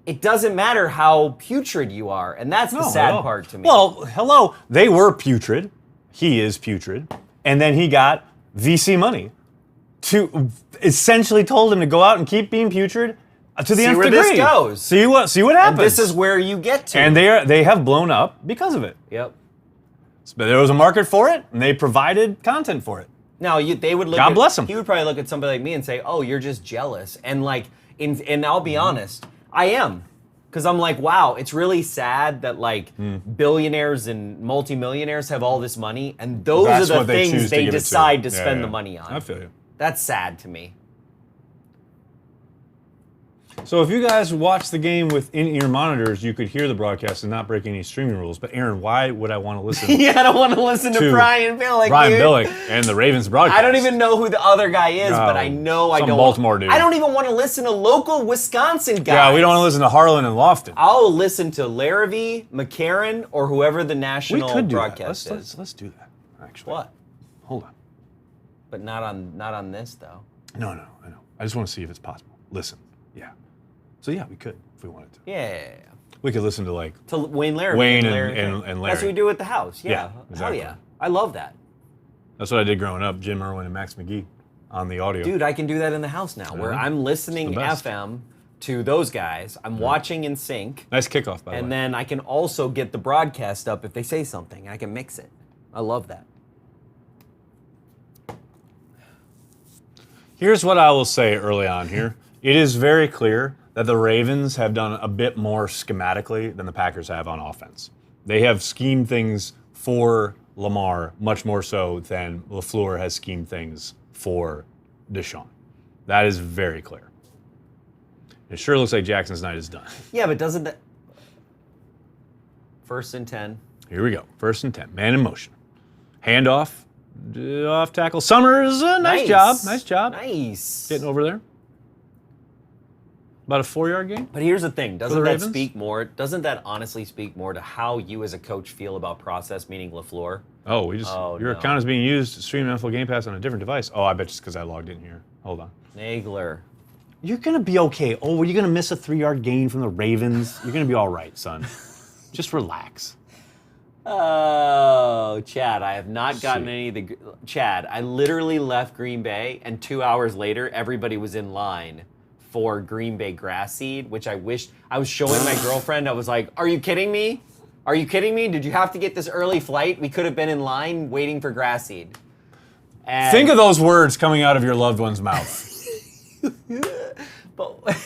it doesn't matter how putrid you are. And that's the No, sad no. part to me. Well, hello. They were putrid. He is putrid. And then he got VC money to essentially told him to go out and keep being putrid to the See nth where degree. this goes. See what happens. and this is where you get to. And they have blown up because of it. Yep. But there was a market for it, and they provided content for it. Now they would look. God bless him. He would probably look at somebody like me and say, "Oh, you're just jealous." And like, and I'll be honest, I am, because I'm like, wow, it's really sad that like billionaires and multimillionaires have all this money, and those That's are the what they choose things to they give it to. decide to Yeah, spend yeah. the money on. I feel you. That's sad to me. So if you guys watch the game with in-ear monitors, you could hear the broadcast and not break any streaming rules. But Aaron, why would I want to listen Yeah, I don't want to listen to To Brian Billick. Brian dude. Billick and the Ravens broadcast? I don't even know who the other guy is, but I know I some don't. Baltimore dude. I don't even want to listen to local Wisconsin guys. Yeah, we don't want to listen to Harlan and Lofton. I'll listen to Larrabee, McCarron, or whoever the We national could do that. broadcast is. Let's do that. Actually, What? Hold on. But not on this though. No, I know. I just want to see if it's possible. Listen, yeah. So yeah, we could if we wanted to. Yeah. We could listen to like To Wayne Larrabee. Wayne and Larry. and That's Larry. what we do at the house. Yeah. Yeah, exactly. Hell yeah. I love that. That's what I did growing up. Jim Irwin and Max McGee on the audio. Dude, I can do that in the house now, where Yeah. I'm listening It's the best. FM to those guys. I'm watching in sync. Nice kickoff, by the And way. then I can also get the broadcast up if they say something. I can mix it. I love that. Here's what I will say early on here. It is very clear that the Ravens have done a bit more schematically than the Packers have on offense. They have schemed things for Lamar much more so than LaFleur has schemed things for Deshaun. That is very clear. It sure looks like Jackson's night is done. Yeah, but doesn't that... 1st and 10. Here we go. 1st and 10. Man in motion. Handoff. Off tackle. Summers. Nice job. Nice job. Nice. Getting over there. About a 4-yard gain. But here's the thing, doesn't the that Ravens? speak more? Doesn't that honestly speak more to how you as a coach feel about process, meaning LaFleur? Oh, your no. account is being used to stream NFL Game Pass on a different device. Oh, I bet it's because I logged in here. Hold on. Nagler. You're gonna be okay. Oh, you're gonna miss a 3-yard gain from the Ravens. You're gonna be all right, son. Just relax. Oh, Chad, I have not gotten See. any of the... Chad, I literally left Green Bay, and 2 hours later, everybody was in line for Green Bay grass seed, which I wished... I was showing my girlfriend, I was like, are you kidding me? Are you kidding me? Did you have to get this early flight? We could have been in line waiting for grass seed. And, Think of those words coming out of your loved one's mouth. but,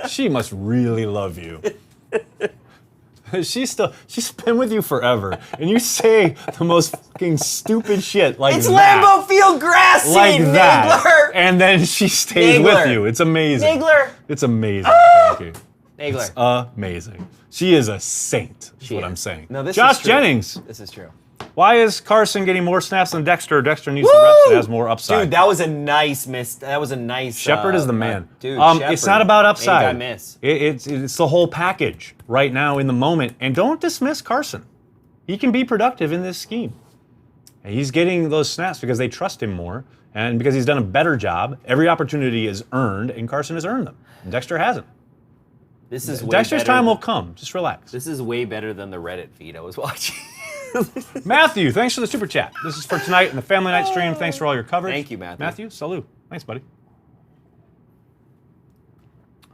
She must really love you. She's been with you forever, and you say the most fucking stupid shit like it's that. Lambeau Field grass seed, Like that. Nagler! And then she stays Nagler. with you. It's amazing. Nagler! It's amazing. Thank you. Nagler. It's amazing. She is a saint, is She what is. I'm saying. No, this Josh is true. Jennings. This is true. Why is Carson getting more snaps than Dexter? Dexter needs the reps and has more upside. Dude, that was a nice miss. That was a nice... Shepard is the man. Dude, it's not about upside. Made a guy miss. It's the whole package right now in the moment. And don't dismiss Carson. He can be productive in this scheme. And he's getting those snaps because they trust him more and because he's done a better job. Every opportunity is earned, and Carson has earned them. And Dexter hasn't. This is way Dexter's better time than- will come. Just relax. This is way better than the Reddit feed I was watching. Matthew, thanks for the super chat. This is for tonight in the Family Night stream. Thanks for all your coverage. Thank you, Matthew. Matthew, salute. Thanks, buddy.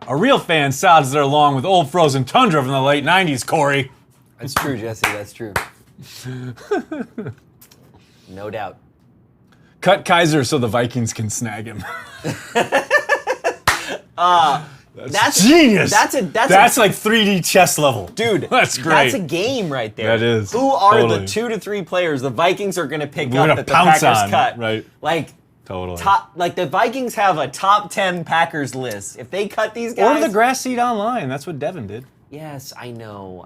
A real fan sounds there along with old frozen tundra from the late 90s, Corey. That's true, Jesse. That's true. No doubt. Cut Kaiser so the Vikings can snag him. That's Genius. That's like 3D chess level. dude. That's great. That's a game right there. That is. Who are Totally. the 2 to 3 players the Vikings are going to pick We're up gonna that the pounce Packers on, cut? right. Like Totally. like the Vikings have a top 10 Packers list. If they cut these guys, Order the grass seed online. That's what Devin did. Yes, I know.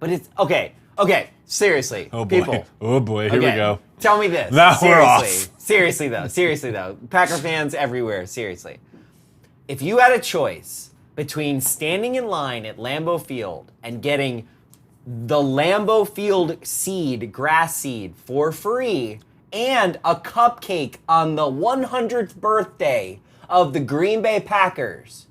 But it's okay. Okay, seriously, Oh boy. people. Oh boy. Here we Okay, go. Tell me this. Now we're off. Seriously though. Packer fans everywhere, seriously. If you had a choice between standing in line at Lambeau Field and getting the Lambeau Field grass seed for free, and a cupcake on the 100th birthday of the Green Bay Packers,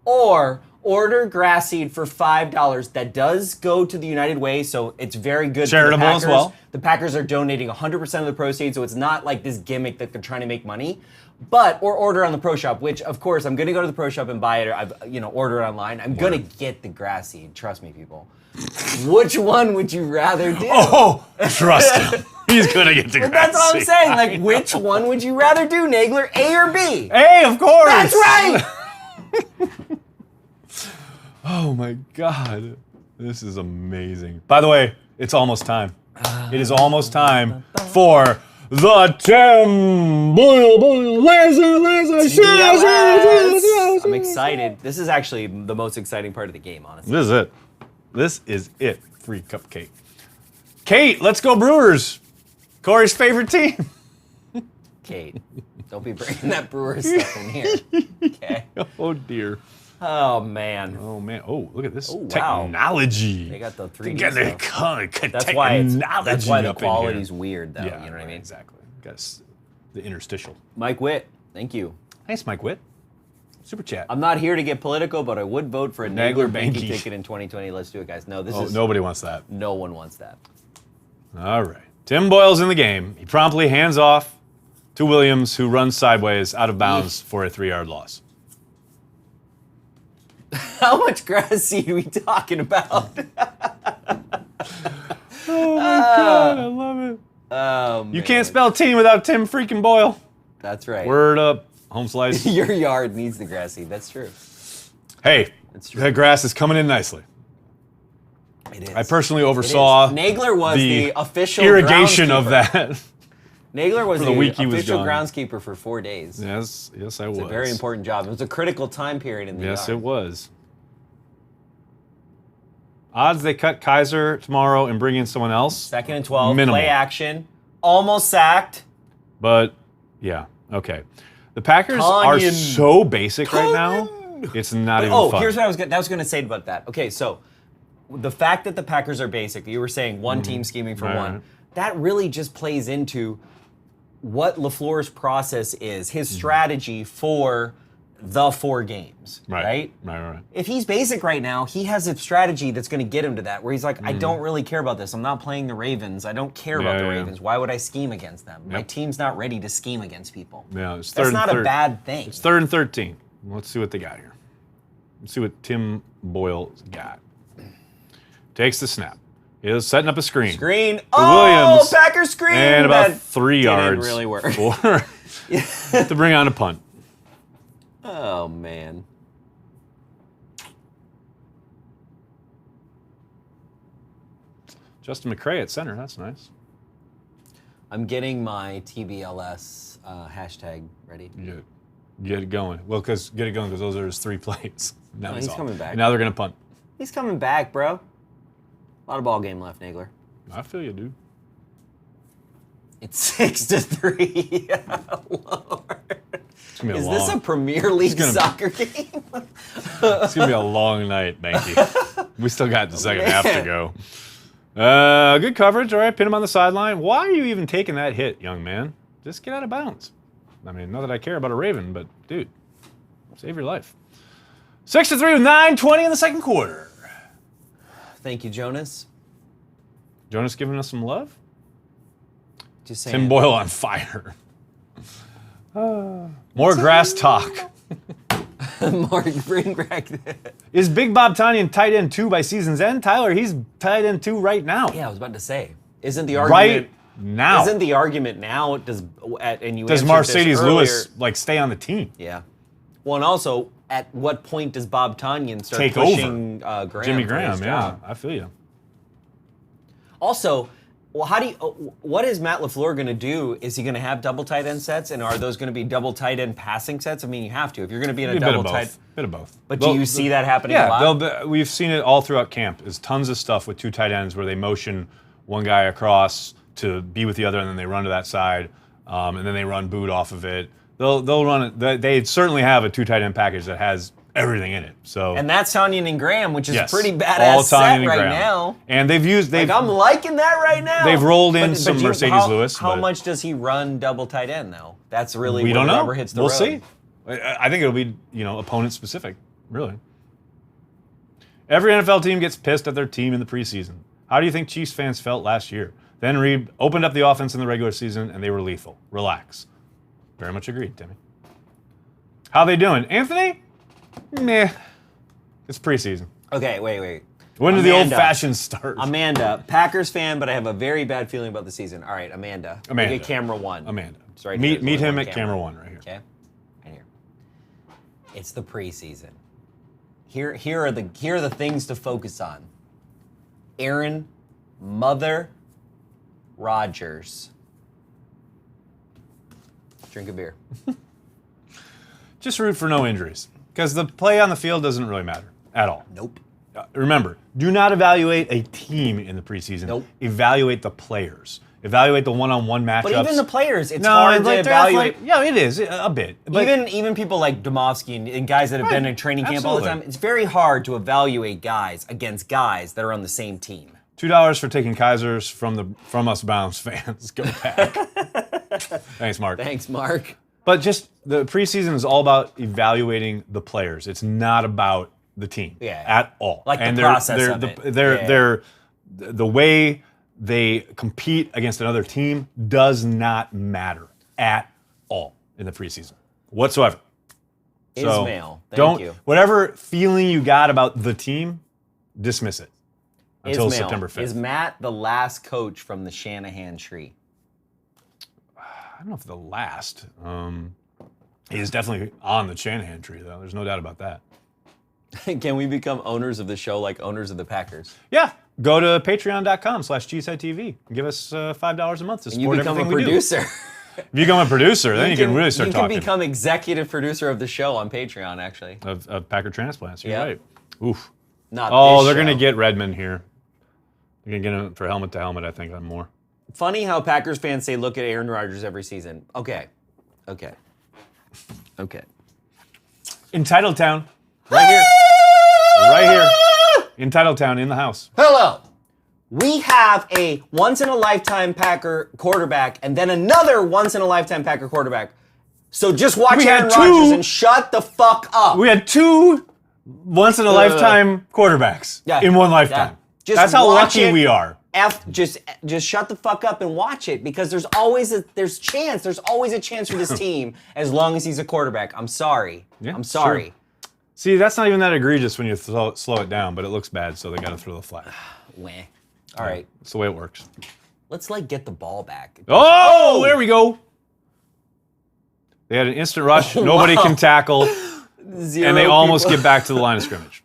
or order grass seed for $5 that does go to the United Way, so it's very good Charitable for the Packers. as well. The Packers are donating 100% of the proceeds, so it's not like this gimmick that they're trying to make money. Or order on the Pro Shop, which of course I'm gonna go to the Pro Shop and buy it, or I've order it online. I'm gonna get the grass seed, trust me, people. Which one would you rather do? Oh, trust him. He's gonna get the But grass that's what I'm seed. saying. Like, which one would you rather do, Nagler? A or B? Hey, of course. That's right! Oh my God. This is amazing. By the way, it's almost time. It is almost time for the Tim Boyle Laser TBLS. I'm excited. This is actually the most exciting part of the game, honestly. This is it. This is it. Free cupcake. Kate, let's go Brewers. Corey's favorite team. Kate, don't be bringing that Brewers stuff in here. Okay. Oh dear. Oh, man. Oh man. Oh, look at this Oh, wow. technology. They got the 3D They got the stuff. That's technology why the up in here. quality's weird, though. Yeah, You know what I mean? Exactly. Got the interstitial. Mike Witt, thank you. Thanks, Mike Witt. Super chat. I'm not here to get political, but I would vote for a Nagler Banky. Banky ticket in 2020. Let's do it, guys. No, Nobody wants that. no one wants that. All right. Tim Boyle's in the game. He promptly hands off to Williams, who runs sideways out of bounds for a 3-yard loss. How much grass seed are we talking about? Oh my God, I love it. Oh, man. You can't spell team without Tim freaking Boyle. That's right. Word up, home slice. Your yard needs the grass seed. That's true. Hey, That's true. that grass is coming in nicely. It is. I personally It is. oversaw Nagler was the official irrigation of groundskeeper. that. Nagler was for the, the week he was official gone. groundskeeper for 4 days. Yes, I was. It's a very important job. It was a critical time period in the Yes, yard. it was. Odds they cut Kaiser tomorrow and bring in someone else. 2nd and 12, Minimal. play action, almost sacked. But yeah, okay. The Packers are Tanyan. so basic right now. It's not even fun. Here's what I was going to say about that. Okay, so the fact that the Packers are basic, you were saying one team scheming for Right, one, right. that really just plays into what LaFleur's process is, his strategy for the 4 games, right? Right. If he's basic right now, he has a strategy that's going to get him to that, where he's like, I don't really care about this. I'm not playing the Ravens. I don't care about the yeah. Ravens. Why would I scheme against them? My Yep. team's not ready to scheme against people. Yeah, it's That's third not and a third. bad thing. It's 3rd and 13. Let's see what they got here. Let's see what Tim Boyle's got. Takes the snap. Is setting up a screen. Screen. To Oh, Williams. Packer screen. And about That 3 didn't yards really work. for to bring on a punt. Oh, man. Justin McCray at center. That's nice. I'm getting my TBLS hashtag ready. Get it going. Well, get it going because those are his 3 plays. Now he's off. coming back. Now they're gonna punt. He's coming back, bro. A lot of ball game left, Nagler. I feel you, dude. It's 6-3. Lord. It's gonna be Is this a long. Premier League gonna- soccer game? It's gonna be a long night, Banky. We still got the second half to man. go. Good coverage. All right, pin him on the sideline. Why are you even taking that hit, young man? Just get out of bounds. I mean, not that I care about a Raven, but dude, save your life. 6-3 with 9:20 in the second quarter. Thank you, Jonas. Jonas giving us some love. Just saying. Tim Boyle on fire. More grass talk. Mark, bring back that. Is Big Bob Tanyan tight end 2 by season's end? Tyler, he's tight end 2 right now. Yeah, I was about to say. Isn't the argument Right now. Isn't the argument now? Does and you Does answered this Mercedes Lewis earlier. stay on the team? Yeah. Well, and also, at what point does Bob Tanyan start Take pushing Graham Jimmy for Graham, his yeah, job? I feel you. Also, Well, how do you? What is Matt LaFleur going to do? Is he going to have double tight end sets, and are those going to be double tight end passing sets? I mean, you have to if you're going to be in a double tight. Bit of both. But do you see that happening a lot? Yeah, we've seen it all throughout camp. There's tons of stuff with two tight ends where they motion one guy across to be with the other, and then they run to that side, and then they run boot off of it. They'll run it. They certainly have a two tight end package that has everything in it. So and that's Tanyan and Graham, which is a pretty all badass set Tanyan and right Graham. now. And I'm liking that right now. They've rolled in some Mercedes Lewis. How much does he run double tight end though? That's really we where don't the know. rubber hits the We'll road. see. I think it'll be opponent specific, really. Every NFL team gets pissed at their team in the preseason. How do you think Chiefs fans felt last year? Then Reed opened up the offense in the regular season, and they were lethal. Relax. Very much agreed, Timmy. How they doing? Anthony? Meh. It's preseason. Okay, wait. When do the old-fashioned start? Amanda, Packers fan, but I have a very bad feeling about the season. All right, Amanda. Look at camera one. Amanda. It's right meet here. him at camera one right here. Okay, right here. It's the preseason. Here are the things to focus on. Aaron, Mother, Rodgers. Drink a beer. Just root for no injuries, because the play on the field doesn't really matter at all. Nope. Remember, do not evaluate a team in the preseason. Nope. Evaluate the players. Evaluate the one-on-one matchups. But even the players, it's hard to evaluate. Yeah, it is a bit. But Even people like Domofsky and guys that have been in training camp all the time, it's very hard to evaluate guys against guys that are on the same team. $2 for taking Kaisers from us Browns fans. Go back. Thanks, Mark. Thanks, Mark. But just the preseason is all about evaluating the players. It's not about the team at all. Like the process of it. The way they compete against another team does not matter at all in the preseason whatsoever. Ismail, thank you. Whatever feeling you got about the team, dismiss it until Ismail, September 5th. Is Matt the last coach from the Shanahan tree? I don't know if the last. He is definitely on the Shanahan tree, though. There's no doubt about that. Can we become owners of the show like owners of the Packers? Yeah. Go to patreon.com/CHTV. Give us $5 a month to support everything we do. You become a producer. If you become a producer, then you can really start talking. You can become executive producer of the show on Patreon, actually. Of Packer Transplants, you're right. Oof. They're going to get Redmond here. They're going to get him for helmet to helmet, I think, on more. Funny how Packers fans say, look at Aaron Rodgers every season. Okay. Entitled Town. Right here. Right here. Entitled Town in the house. Hello. We have a once-in-a-lifetime Packer quarterback and then another once-in-a-lifetime Packer quarterback. So just watch Aaron Rodgers and shut the fuck up. We had two once-in-a-lifetime quarterbacks in one lifetime. Yeah. That's how lucky we are. Just shut the fuck up and watch it because there's always a chance for this team as long as he's a quarterback. I'm sorry. Yeah, I'm sorry. Sure. See, that's not even that egregious when you slow it down, but it looks bad, so they got to throw the flag. Wah. All right. That's the way it works. Let's get the ball back. Oh, there we go. They had an instant rush. Nobody can tackle. And they almost get back to the line of scrimmage.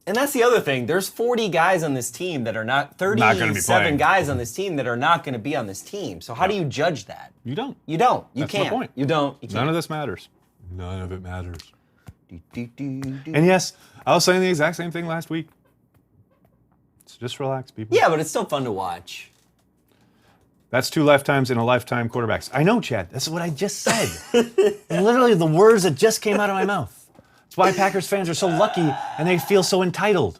And that's the other thing. There's 40 guys on this team that are not 37 guys on this team that are not going to be on this team. So how do you judge that? You don't. You don't. You That's can't. my point. You don't. You can't. None of this matters. None of it matters. And yes, I was saying the exact same thing last week. So just relax, people. Yeah, but it's still fun to watch. That's 2 lifetimes in a lifetime quarterbacks. I know, Chad. That's what I just said. Literally the words that just came out of my mouth. That's why Packers fans are so lucky and they feel so entitled.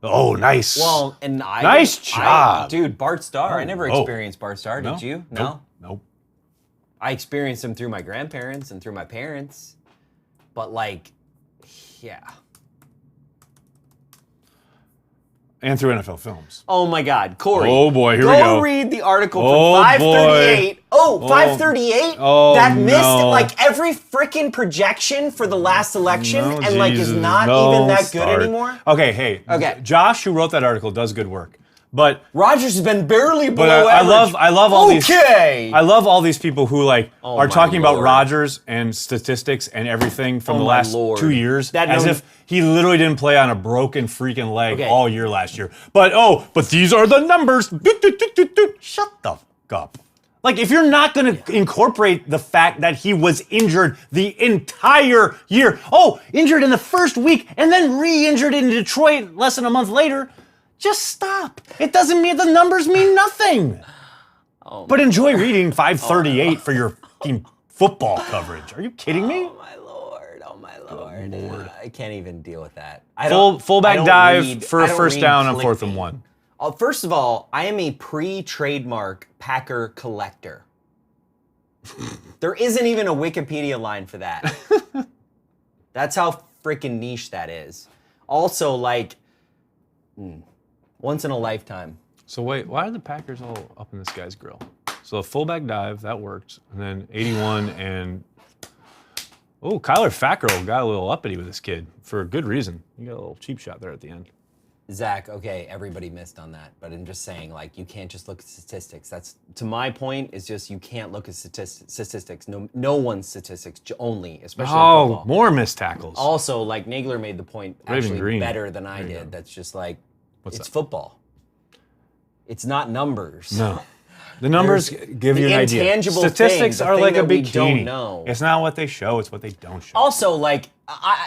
Oh, nice. Well, and nice job. Dude, Bart Starr. I never experienced Bart Starr. Did you? No? Nope. I experienced him through my grandparents and through my parents. But yeah. And through NFL films. Oh my God, Corey. Oh boy, here we go. Go read the article from 538. Boy. Oh, 538? Oh, that missed every freaking projection for the last election is not even that good anymore? Okay, hey. Okay. Josh, who wrote that article, does good work. But Rodgers has been barely but below average. I love all these. Okay. I love all these people who like Oh, are my talking about Lord. Rodgers and statistics and everything from Oh, the my last Lord. 2 years, That as no- if he literally didn't play on a broken freaking leg Okay. all year last year. But these are the numbers. Shut the fuck up. Like, if you're not going to incorporate the fact that he was injured the entire year, injured in the first week and then re-injured in Detroit less than a month later, just stop. It doesn't mean the numbers mean nothing. But enjoy reading 538 for your fucking football coverage. Are you kidding me? Oh my lord! Oh my lord! Lord. I can't even deal with that. Fullback dive for a first down on 4th and 1. First of all, I am a pre-trademark Packer collector. There isn't even a Wikipedia line for that. That's how freaking niche that is. Also, like, once in a lifetime. So wait, why are the Packers all up in this guy's grill? So a fullback dive, that worked. And then 81 and... Kyler Fackrell got a little uppity with this kid for a good reason. He got a little cheap shot there at the end. Zach, okay, everybody missed on that, but I'm just saying, like, you can't just look at statistics. That's, to my point, is just you can't look at statistics. No one's statistics only, especially in football. More missed tackles. Also, like, Nagler made the point actually Green. better than I There you did. go. That's just like, What's it's that? football. It's not numbers. No. The numbers give you an the idea. intangible Statistics thing, the are thing like a that we bikini. don't know. It's not what they show, it's what they don't show. Also, like,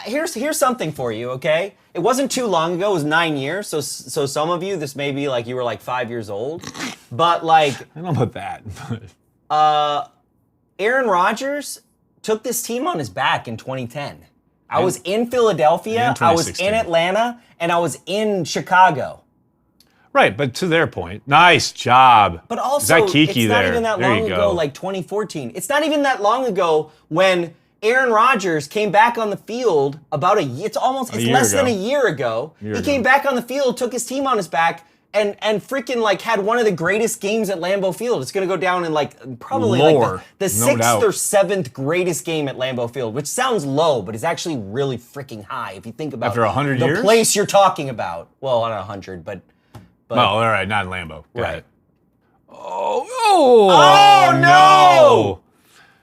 here's something for you, okay? It wasn't too long ago. It was 9 years. So some of you, this may be like you were like 5 years old, but like, I don't know about that. But Aaron Rodgers took this team on his back in 2010. I was in Philadelphia, And I was 2016. in Atlanta, and I was in Chicago. right, but to their point, nice job. But also, Zach Kiki it's not there. even that There long you ago, go. like 2014. It's not even that long ago when Aaron Rodgers came back on the field about it's year less than ago. a year ago. Year He ago. came back on the field, took his team on his back, and freaking like had one of the greatest games at Lambeau Field. It's gonna go down in like probably Lore, like the no 6th doubt. or 7th greatest game at Lambeau Field, which sounds low, but is actually really freaking high if you think about After 100 the years? place you're talking about. Well, not 100, but well, all right, not in Lambeau. Got Right. it. Oh, no!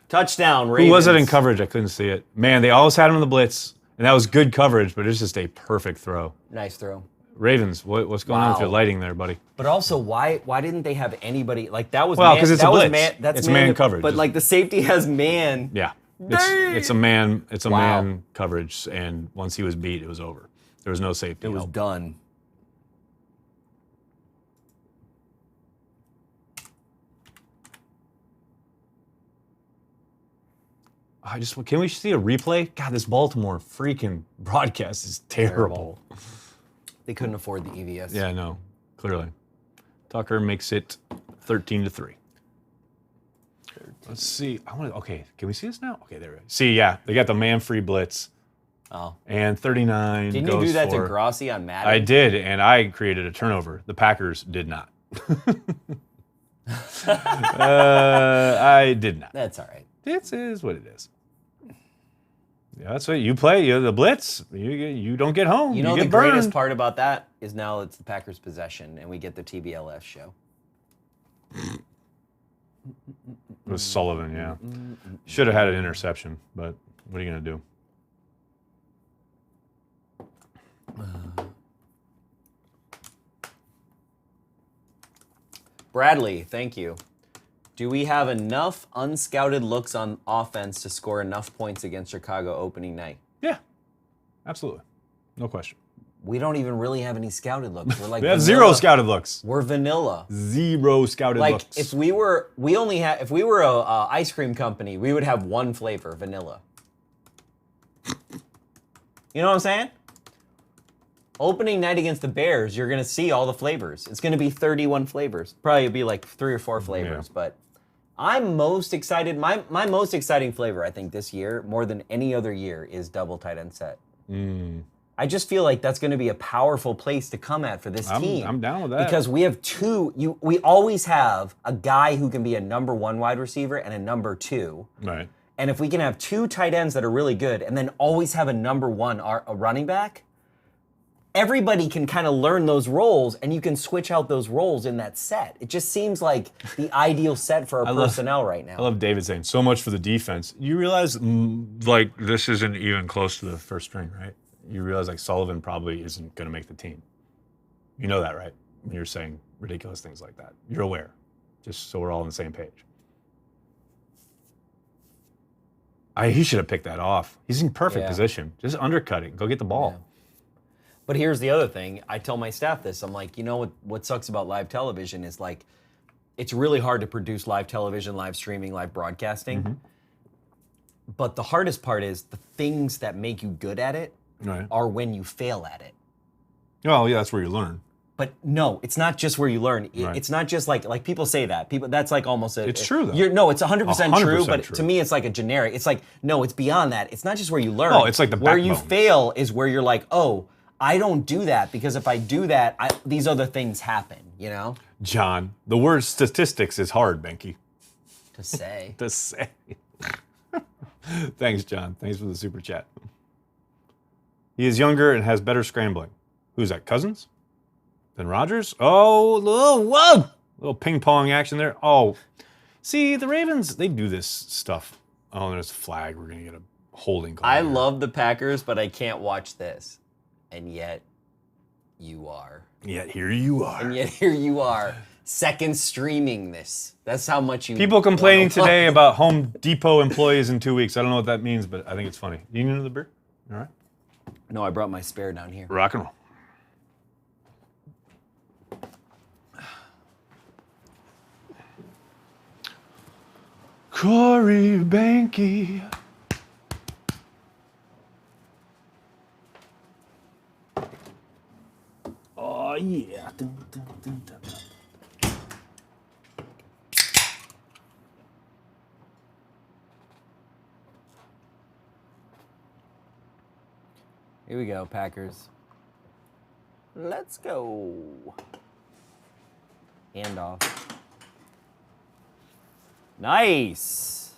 Touchdown, Ravens. Who was it in coverage? I couldn't see it. Man, they always had him in the blitz, and that was good coverage, but it's just a perfect throw. Nice throw. Ravens, what's going on with your Wow. lighting there, buddy? But also, why didn't they have anybody like that? Was Well, man, 'cause it's that a was blitz. Man, that's It's man to- coverage. But like the safety has man. Yeah, it's a man Wow. man coverage, and once he was beat, it was over. There was no safety. It was help. done. Can we see a replay? God, this Baltimore freaking broadcast is terrible. They couldn't afford the EVS. Yeah, no, clearly. Tucker makes it 13-3. Let's see. Okay, can we see this now? Okay, there we go. See, yeah, they got the man-free blitz. Oh. And 39 Didn't goes you do that for, to Grossi on Madden? I did, and I created a turnover. The Packers did not. I did not. That's all right. This is what it is. Yeah, that's what you play. You're the blitz. You don't get home. You know get the greatest burned. part about that is now it's the Packers' possession, and we get the TBLS show. It was Sullivan, yeah. Should have had an interception, but what are you going to do? Bradley, thank you. Do we have enough unscouted looks on offense to score enough points against Chicago opening night? Yeah, absolutely. No question. We don't even really have any scouted looks. We're like We have vanilla. zero scouted looks. We're vanilla. Zero scouted Like looks. if we were a ice cream company, we would have one flavor, vanilla. You know what I'm saying? Opening night against the Bears, you're gonna see all the flavors. It's gonna be 31 flavors. Probably be like 3 or 4 flavors, Yeah. but I'm most excited. My most exciting flavor, I think, this year, more than any other year, is double tight end set. I just feel like that's going to be a powerful place to come at for this team. I'm down with that. Because we have we always have a guy who can be a number 1 wide receiver and a number 2. Right. And if we can have 2 tight ends that are really good and then always have a number 1 a running back, everybody can kind of learn those roles, and you can switch out those roles in that set. It just seems like the ideal set for our personnel right now. I love David saying so much for the defense. You realize, like, this isn't even close to the first string, right? You realize, like, Sullivan probably isn't going to make the team. You know that, right? When you're saying ridiculous things like that. You're aware, just so we're all on the same page. He should have picked that off. He's in perfect position. Just undercut it. Go get the ball. Yeah. But here's the other thing. I tell my staff this. I'm like, you know what sucks about live television is, like, it's really hard to produce live television, live streaming, live broadcasting. Mm-hmm. But the hardest part is the things that make you good at it are when you fail at it. Well, yeah, that's where you learn. But no, it's not just where you learn. It's not just like people say that. That's like almost a... It's true, though. No, it's 100% true, but to me it's like a generic. It's like, no, it's beyond that. It's not just where you learn. Oh, it's like the Where backbone. you fail is where you're like, oh, I don't do that because if I do that, these other things happen, you know? John, the word statistics is hard, Benke. To say. To say. Thanks, John. Thanks for the super chat. He is younger and has better scrambling. Who's that, Cousins? Than Rodgers? Oh, whoa! Little ping pong action there. Oh, see, the Ravens, they do this stuff. Oh, there's a flag. We're going to get a holding call. I love the Packers, but I can't watch this. And yet, you are. Yet here you are. And yet here you are, second streaming this. That's how much you... People complaining today about Home Depot employees in 2 weeks. I don't know what that means, but I think it's funny. You need another beer? All right. No, I brought my spare down here. Rock and roll. Corey Benke. Oh, yeah. Dun, dun, dun, dun. Here we go, Packers. Let's go. Handoff. Nice.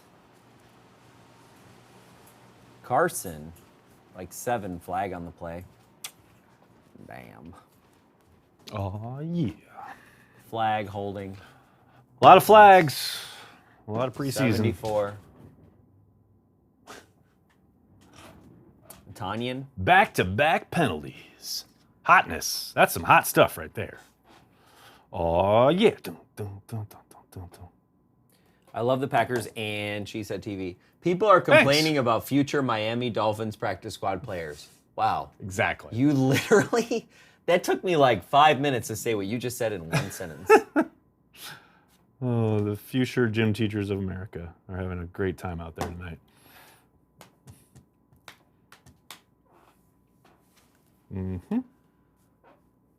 Carson, like 7 flag on the play. Damn. Oh, yeah. Flag holding. A lot of flags. A lot of preseason. 74. Tanyan. Back-to-back penalties. Hotness. That's some hot stuff right there. Oh, yeah. Dun, dun, dun, dun, dun, dun, dun. I love the Packers and CHTV. People are complaining about future Miami Dolphins practice squad players. Wow. Exactly. You literally, that took me like 5 minutes to say what you just said in one sentence. Oh, the future gym teachers of America are having a great time out there tonight. Mm-hmm.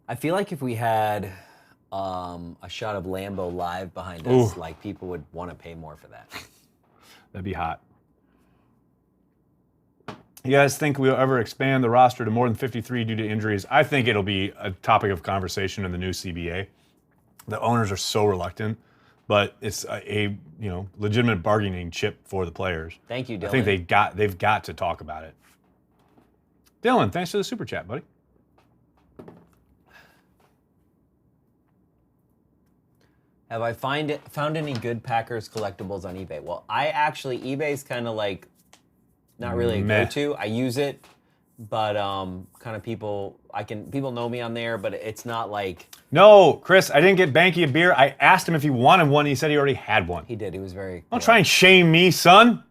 I feel like if we had a shot of Lambo live behind us, like people would want to pay more for that. That'd be hot. You guys think we'll ever expand the roster to more than 53 due to injuries? I think it'll be a topic of conversation in the new CBA. The owners are so reluctant, but it's a legitimate bargaining chip for the players. Thank you, Dylan. I think they've got to talk about it. Dylan, thanks for the super chat, buddy. Have I found any good Packers collectibles on eBay? Well, eBay's kind of like not really a go-to. I use it, but kind of people know me on there, but it's not like... No, Chris, I didn't get Banky a beer. I asked him if he wanted one. He said he already had one. He did. He was very... Don't try and shame me, son.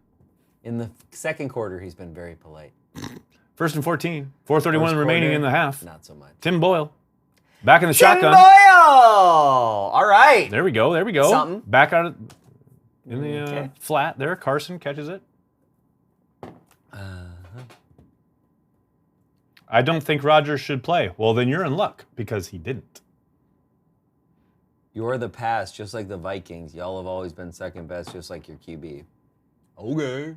In the second quarter, he's been very polite. 1st and 14. 4:31 remaining in the half. Not so much. Tim Boyle. Back in the shotgun. Boyle! All right. There we go. Something. Back out in the flat there. Carson catches it. I don't think Rodgers should play. Well, then you're in luck because he didn't. You're the past, just like the Vikings. Y'all have always been second best, just like your QB. Okay.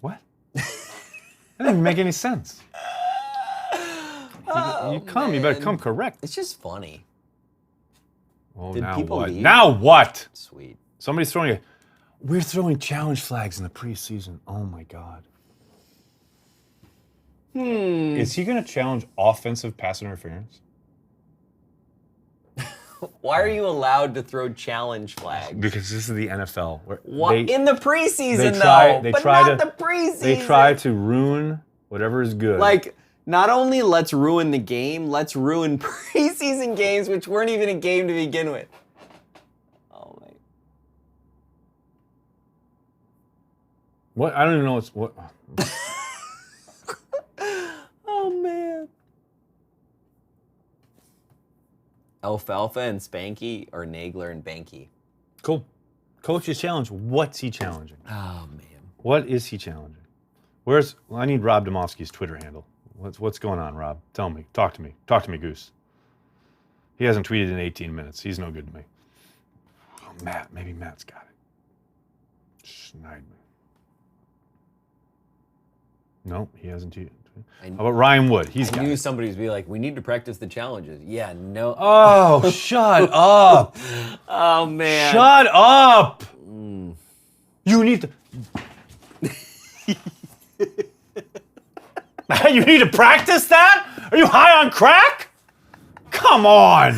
What? That didn't even make any sense. You better come correct. It's just funny. Oh, Did now people what? leave? Now what? Sweet. Somebody's throwing we're throwing challenge flags in the preseason. Oh my God. Is he going to challenge offensive pass interference? Why are you allowed to throw challenge flags? Because this is the NFL. In the preseason, but not the preseason. They try to ruin whatever is good. Like, not only let's ruin the game, let's ruin preseason games, which weren't even a game to begin with. Oh, my. What? I don't even know what. Oh, man. Alfalfa and Spanky, or Nagler and Banky? Cool. Coach's challenge. What's he challenging? Oh, man. What is he challenging? I need Rob Domofsky's Twitter handle. What's going on, Rob? Tell me. Talk to me. Talk to me, Goose. He hasn't tweeted in 18 minutes. He's no good to me. Oh, Matt. Maybe Matt's got it. Schneid me. Nope, he hasn't tweeted. How about Ryan Wood? I knew somebody would be like, we need to practice the challenges. Yeah, no. Oh, shut up. Oh, man. Shut up. You need to... You need to practice that? Are you high on crack? Come on.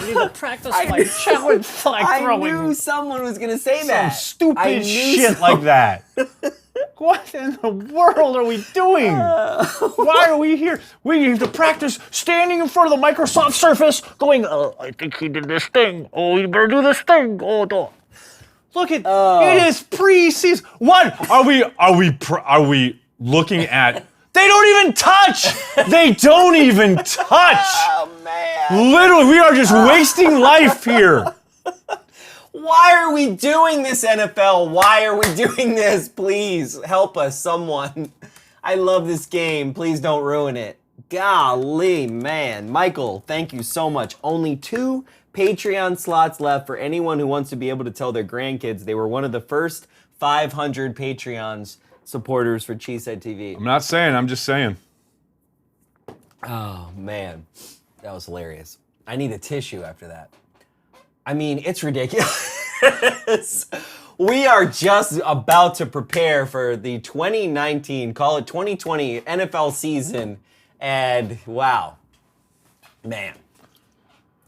You need to practice my challenge flag throwing. I knew someone was going to say that. Some stupid shit like that. What in the world are we doing? Why are we here? We need to practice standing in front of the Microsoft Surface going, I think he did this thing. Oh, you better do this thing. Oh, no. Look at it is preseason. What are we looking at? They don't even touch. They don't even touch. Oh, man. Literally, we are just wasting life here. Why are we doing this, NFL? Why are we doing this? Please help us, someone. I love this game. Please don't ruin it. Golly, man. Michael, thank you so much. Only 2 Patreon slots left for anyone who wants to be able to tell their grandkids they were one of the first 500 Patreons supporters for CHTV. I'm not saying, I'm just saying. Oh, man. That was hilarious. I need a tissue after that. I mean, it's ridiculous. We are just about to prepare for the 2019, call it 2020 NFL season. And wow, man,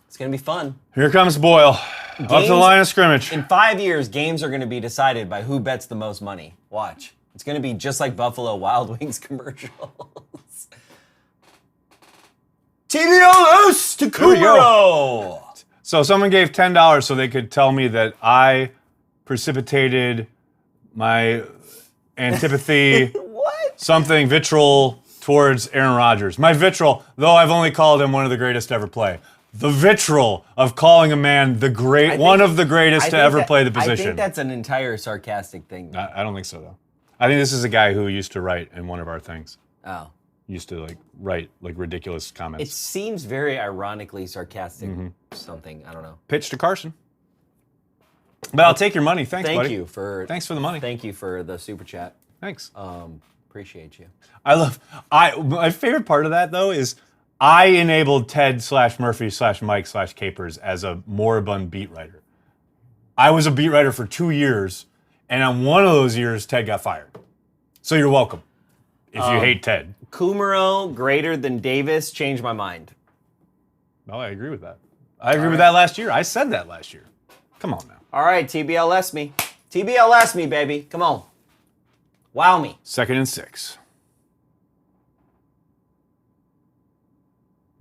it's going to be fun. Here comes Boyle. Up to the line of scrimmage. In 5 years, games are going to be decided by who bets the most money. Watch. It's going to be just like Buffalo Wild Wings commercials. TBLS to Kumaro. So someone gave $10 so they could tell me that I precipitated my antipathy, something vitriol towards Aaron Rodgers. My vitriol, though I've only called him one of the greatest to ever play. The vitriol of calling a man one of the greatest to ever play the position. I think that's an entire sarcastic thing. I don't think so, though. I think this is a guy who used to write in one of our things. Oh. Used to write ridiculous comments. It seems very ironically sarcastic. Something, I don't know. Pitch to Carson. But I'll take your money. Thanks, buddy. Thanks for the money. Thank you for the super chat. Thanks. Appreciate you. My favorite part of that, though, is I enabled Ted/Murphy/Mike/Capers as a moribund beat writer. I was a beat writer for 2 years, and on one of those years, Ted got fired. So you're welcome. If you hate Ted. Kumaro greater than Davis changed my mind. No, I agree with that. I agree with that last year. I said that last year. Come on now. All right, TBLS me. TBLS me, baby. Come on. Wow me. 2nd and 6.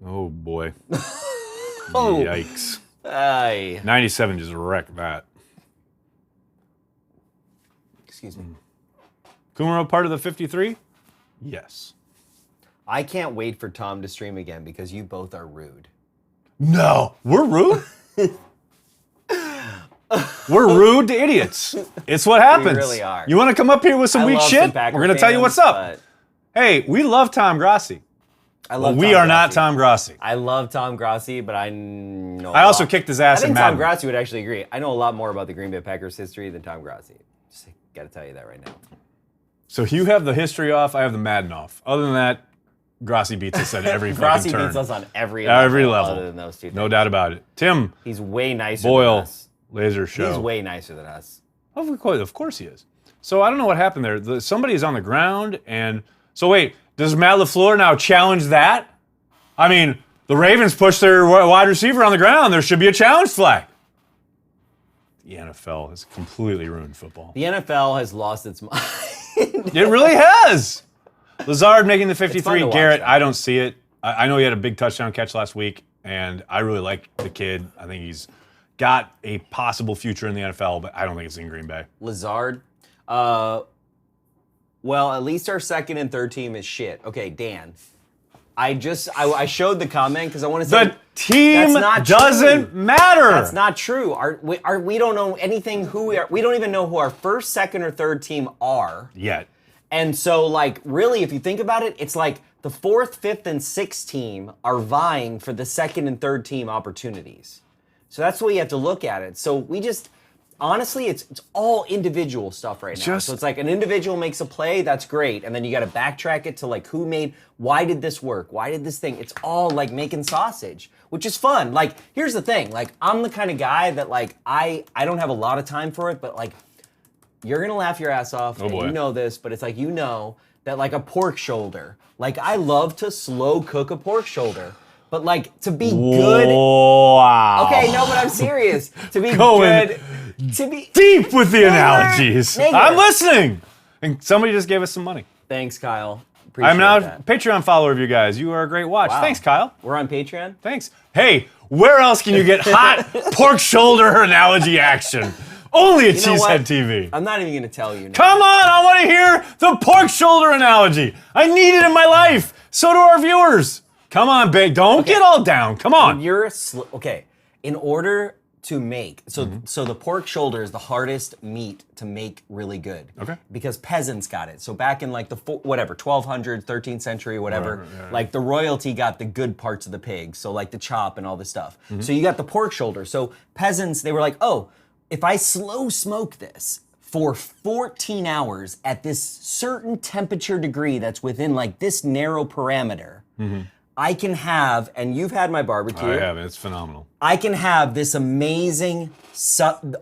Oh, boy. Yikes. 97 just wrecked that. Excuse me. Kumaro part of the 53? Yes. I can't wait for Tom to stream again because you both are rude. No, we're rude. We're rude to idiots. It's what happens. We really are. You want to come up here with some weak shit? We're going to tell you what's up. Hey, we love Tom Grassi. We are not Tom Grassi. I love Tom Grassi, but I know. I also kicked his ass in Madden. I think Tom Grassi would actually agree. I know a lot more about the Green Bay Packers history than Tom Grassi. Just got to tell you that right now. So you have the history off, I have the Madden off. Other than that, Grassi beats us at every fucking turn. Grassi beats us on every level. Other than those two things. No doubt about it. Tim. He's way nicer Boyle, than us. Laser Show. He's way nicer than us. Of course he is. So I don't know what happened there. Somebody's on the ground, and so wait, does Matt LaFleur now challenge that? I mean, the Ravens pushed their wide receiver on the ground. There should be a challenge flag. The NFL has completely ruined football. The NFL has lost its mind. It really has. Lazard making the 53. watch, Garrett, though. I don't see it. I know he had a big touchdown catch last week, and I really like the kid. I think he's got a possible future in the NFL, but I don't think it's in Green Bay. Lazard. Well, at least our second and third team is shit. Okay, Dan. I showed the comment because I want to say The team that's not doesn't true. matter. That's not true. We don't know anything who we are. We don't even know who our first, second, or third team are. Yet. And so, like, really, if you think about it, it's like the fourth, fifth, and sixth team are vying for the second and third team opportunities. So that's the way you have to look at it. So we just, honestly, it's all individual stuff right now. So it's like an individual makes a play, that's great. And then you got to backtrack it to like why did this work? Why did this thing? It's all like making sausage, which is fun. Like, here's the thing. Like, I'm the kind of guy that like, I don't have a lot of time for it, but like, you're going to laugh your ass off. Oh, boy. You know this, but it's like, you know that like a pork shoulder, like I love to slow cook a pork shoulder, but like to be good. Wow. Okay, no, but I'm serious. To be Going good, to be deep with the Nigger. analogies. Nigger. I'm listening. And somebody just gave us some money. Thanks, Kyle. Appreciate I'm now a that. Patreon follower of you guys. You are a great watch. Wow. Thanks, Kyle. We're on Patreon. Thanks. Hey, where else can you get hot pork shoulder analogy action? Only at You know what? Cheesehead TV. I'm not even going to tell you. Now. Come on, I want to hear the pork shoulder analogy. I need it in my life. So do our viewers. Come on, Big. Don't get all down. Come on. You're okay. In order to make so the pork shoulder is the hardest meat to make really good. Okay. Because peasants got it. So back in like the 1200, 13th century, whatever, like the royalty got the good parts of the pig. So like the chop and all this stuff. So you got the pork shoulder. So peasants, they were like, oh, if I slow smoke this for 14 hours at this certain temperature degree that's within like this narrow parameter, I can have, and you've had my barbecue. I have. It's phenomenal. I can have this amazing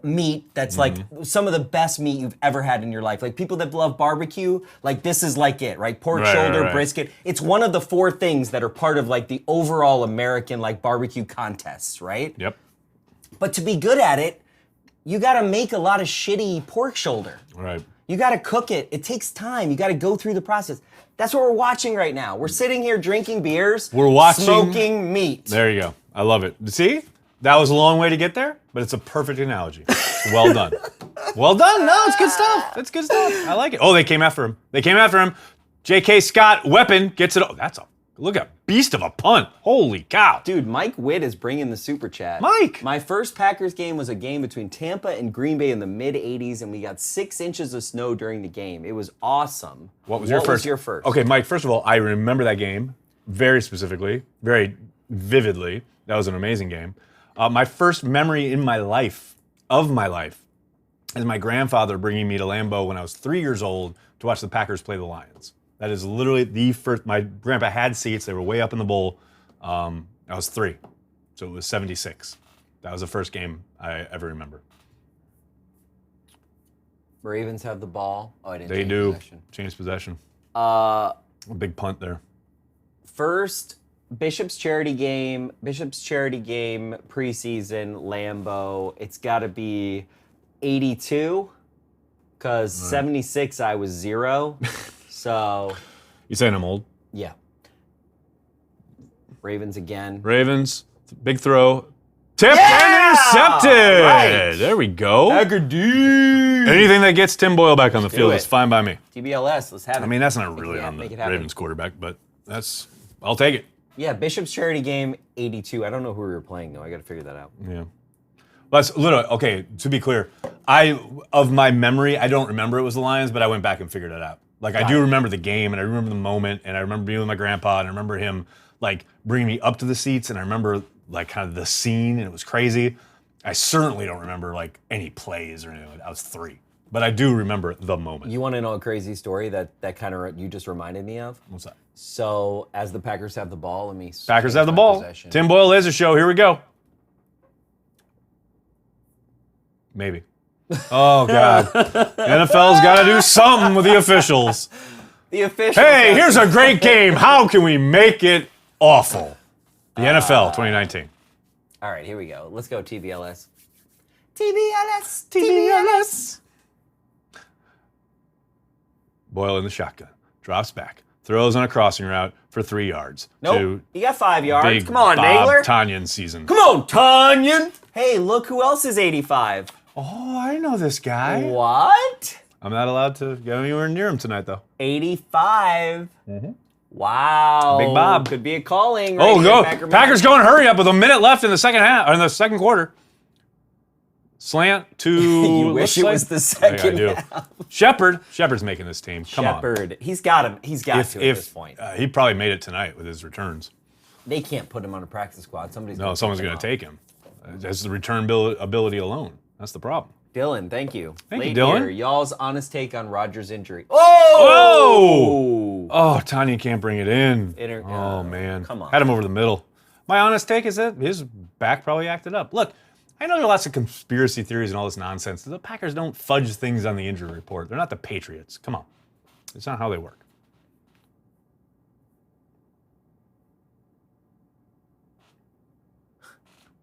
meat that's like some of the best meat you've ever had in your life. Like people that love barbecue, like this is like it, right? Pork shoulder, brisket. It's one of the 4 things that are part of like the overall American like barbecue contests, right? Yep. But to be good at it, you gotta make a lot of shitty pork shoulder. Right. You gotta cook it. It takes time. You gotta go through the process. That's what we're watching right now. We're sitting here drinking beers. We're watching- smoking meat. There you go. I love it. See? That was a long way to get there, but it's a perfect analogy. Well done. Well done. No, it's good stuff. It's good stuff. I like it. Oh, they came after him. They came after him. J.K. Scott, weapon, gets it. Oh, that's a look at beast of a punt. Holy cow. Dude, Mike Witt is bringing the super chat. Mike! My first Packers game was a game between Tampa and Green Bay in the mid-'80s, and we got 6 inches of snow during the game. It was awesome. What was your first? Okay, Mike, first of all, I remember that game very specifically, very vividly. That was an amazing game. My first memory in my life, is my grandfather bringing me to Lambeau when I was 3 years old to watch the Packers play the Lions. That is literally the first. My grandpa had seats. They were way up in the bowl. I was 3. So it was 76. That was the first game I ever remember. Ravens have the ball. Oh, I didn't They change do. possession. Change possession. A big punt there. First, Bishop's charity game preseason, Lambeau. It's got to be 82 because 76 I was 0. So, You saying I'm old? yeah. Ravens again. Ravens, big throw. Tipped Yeah! and intercepted. Right. There we go. Agardee. Anything that gets Tim Boyle back on the field it. is fine by me. TBLS, let's have it. I mean, that's not really Yeah, on the make it happen. Ravens quarterback, but I'll take it. Yeah, Bishop's charity game, 82. I don't know who we were playing, though. I got to figure that out. Yeah. That's literally, okay, to be clear, of my memory, I don't remember it was the Lions, but I went back and figured it out. Like, I do remember the game, and I remember the moment, and I remember being with my grandpa, and I remember him, like, bringing me up to the seats, and I remember, like, kind of the scene, and it was crazy. I certainly don't remember, like, any plays or anything. I was 3. But I do remember the moment. You want to know a crazy story that kind of you just reminded me of? What's that? So, as the Packers have the ball, let me Packers change have the my ball. possession. Tim Boyle Laser Show, here we go. Maybe. Oh, God. NFL's got to do something with the officials. The officials. Hey, here's a great game. How can we make it awful? The NFL 2019. All right, here we go. Let's go TBLS. TBLS. Boyle in the shotgun. Drops back. Throws on a crossing route for 3 yards. Nope. You got 5 yards. Big Come on, Bob Nagler. Tanyan season. Come on, Tanyan. Hey, look who else is 85. Oh, I know this guy. What? I'm not allowed to go anywhere near him tonight, though. 85. Wow. Big Bob. Could be a calling. Oh, right go. here, Packers going hurry up with a minute left in the second half, or in the second quarter. Slant to. You wish it was the second half. Shepard's making this team. Come on. Shepard. He's got him. He's got to at this point. He probably made it tonight with his returns. They can't put him on a practice squad. Someone's going to take him. That's the return ability alone. That's the problem. Dylan, thank you. Thank you, Dylan. Here, y'all's honest take on Rodgers' injury. Oh! Oh, Tanya can't bring it in. Oh, man. Come on. Had him over the middle. My honest take is that his back probably acted up. Look, I know there are lots of conspiracy theories and all this nonsense. The Packers don't fudge things on the injury report. They're not the Patriots. Come on. It's not how they work.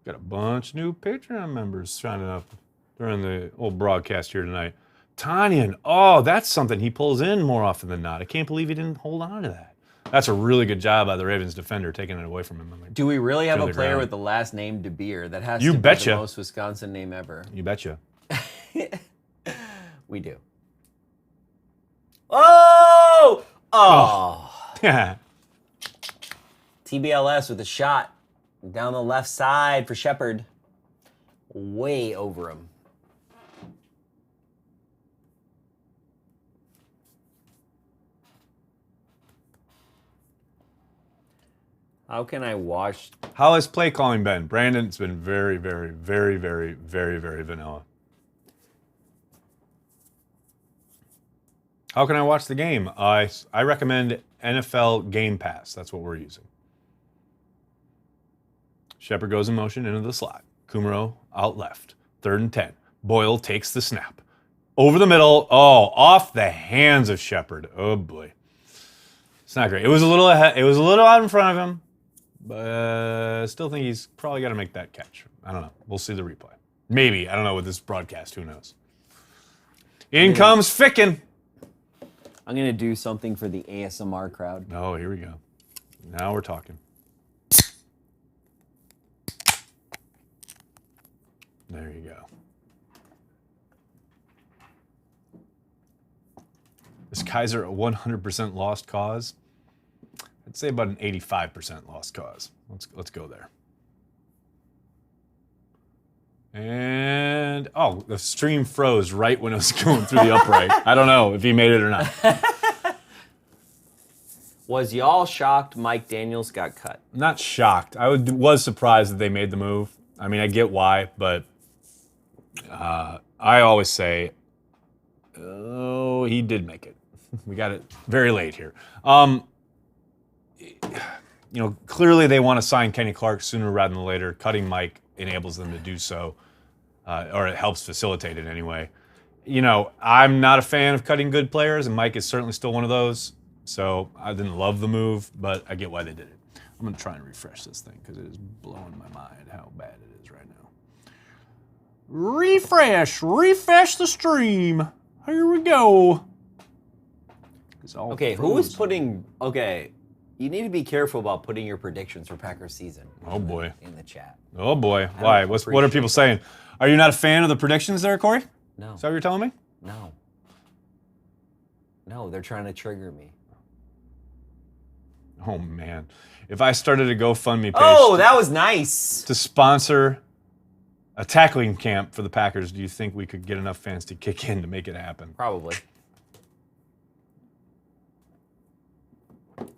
Got a bunch of new Patreon members signing up during the old broadcast here tonight. Tanyan, oh, that's something he pulls in more often than not. I can't believe he didn't hold on to that. That's a really good job by the Ravens defender taking it away from him. Do we really have a player with the last name De Beer? That has to be betcha. The most Wisconsin name ever. You betcha. We do. Oh! Oh! Yeah. TBLS with a shot down the left side for Shepard. Way over him. How can I watch? How has play calling been? Brandon's been very, very, very, very, very, very vanilla. How can I watch the game? I recommend NFL Game Pass. That's what we're using. Shepard goes in motion into the slot. Kumaro out left. 3rd and 10. Boyle takes the snap. Over the middle. Oh, off the hands of Shepard. Oh boy. It's not great. It was a little ahead. It was a little out in front of him. But I still think he's probably got to make that catch. I don't know. We'll see the replay. Maybe. I don't know with this broadcast. Who knows? In comes Ficken. I'm going to do something for the ASMR crowd. Oh, here we go. Now we're talking. There you go. Is Kaiser a 100% lost cause? I'd say about an 85% lost cause. Let's go there. And, oh, the stream froze right when it was going through the upright. I don't know if he made it or not. Was y'all shocked Mike Daniels got cut? Not shocked. I was surprised that they made the move. I mean, I get why, but I always say, oh, he did make it. We got it very late here. Clearly they want to sign Kenny Clark sooner rather than later. Cutting Mike enables them to do so, or it helps facilitate it anyway. I'm not a fan of cutting good players, and Mike is certainly still one of those. So I didn't love the move, but I get why they did it. I'm going to try and refresh this thing because it is blowing my mind how bad it is right now. Refresh the stream. Here we go. Okay, who is putting... Okay, you need to be careful about putting your predictions for Packers season. Oh, boy. In the chat. Oh, boy. Why? What are people saying? Are you not a fan of the predictions there, Corey? No. Is that what you're telling me? No, they're trying to trigger me. Oh, man. If I started a GoFundMe page... Oh, that was nice. ...to sponsor a tackling camp for the Packers, do you think we could get enough fans to kick in to make it happen? Probably.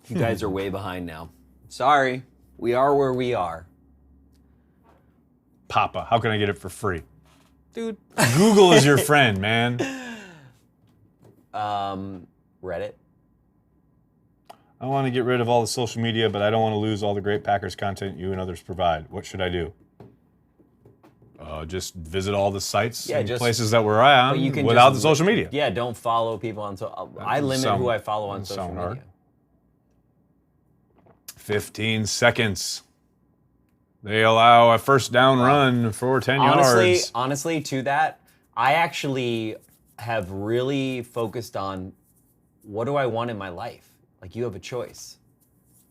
You guys are way behind now. Sorry. We are where we are. Papa, how can I get it for free? Dude, Google is your friend, man. Reddit. I want to get rid of all the social media, but I don't want to lose all the great Packers content you and others provide. What should I do? just visit all the sites and just- places that we're at But you can without just the social media. Yeah, don't follow people on I limit who I follow on social sound media. hard. 15 seconds. They allow a first down run for 10 yards. Honestly, to that, I actually have really focused on what do I want in my life. Like, you have a choice.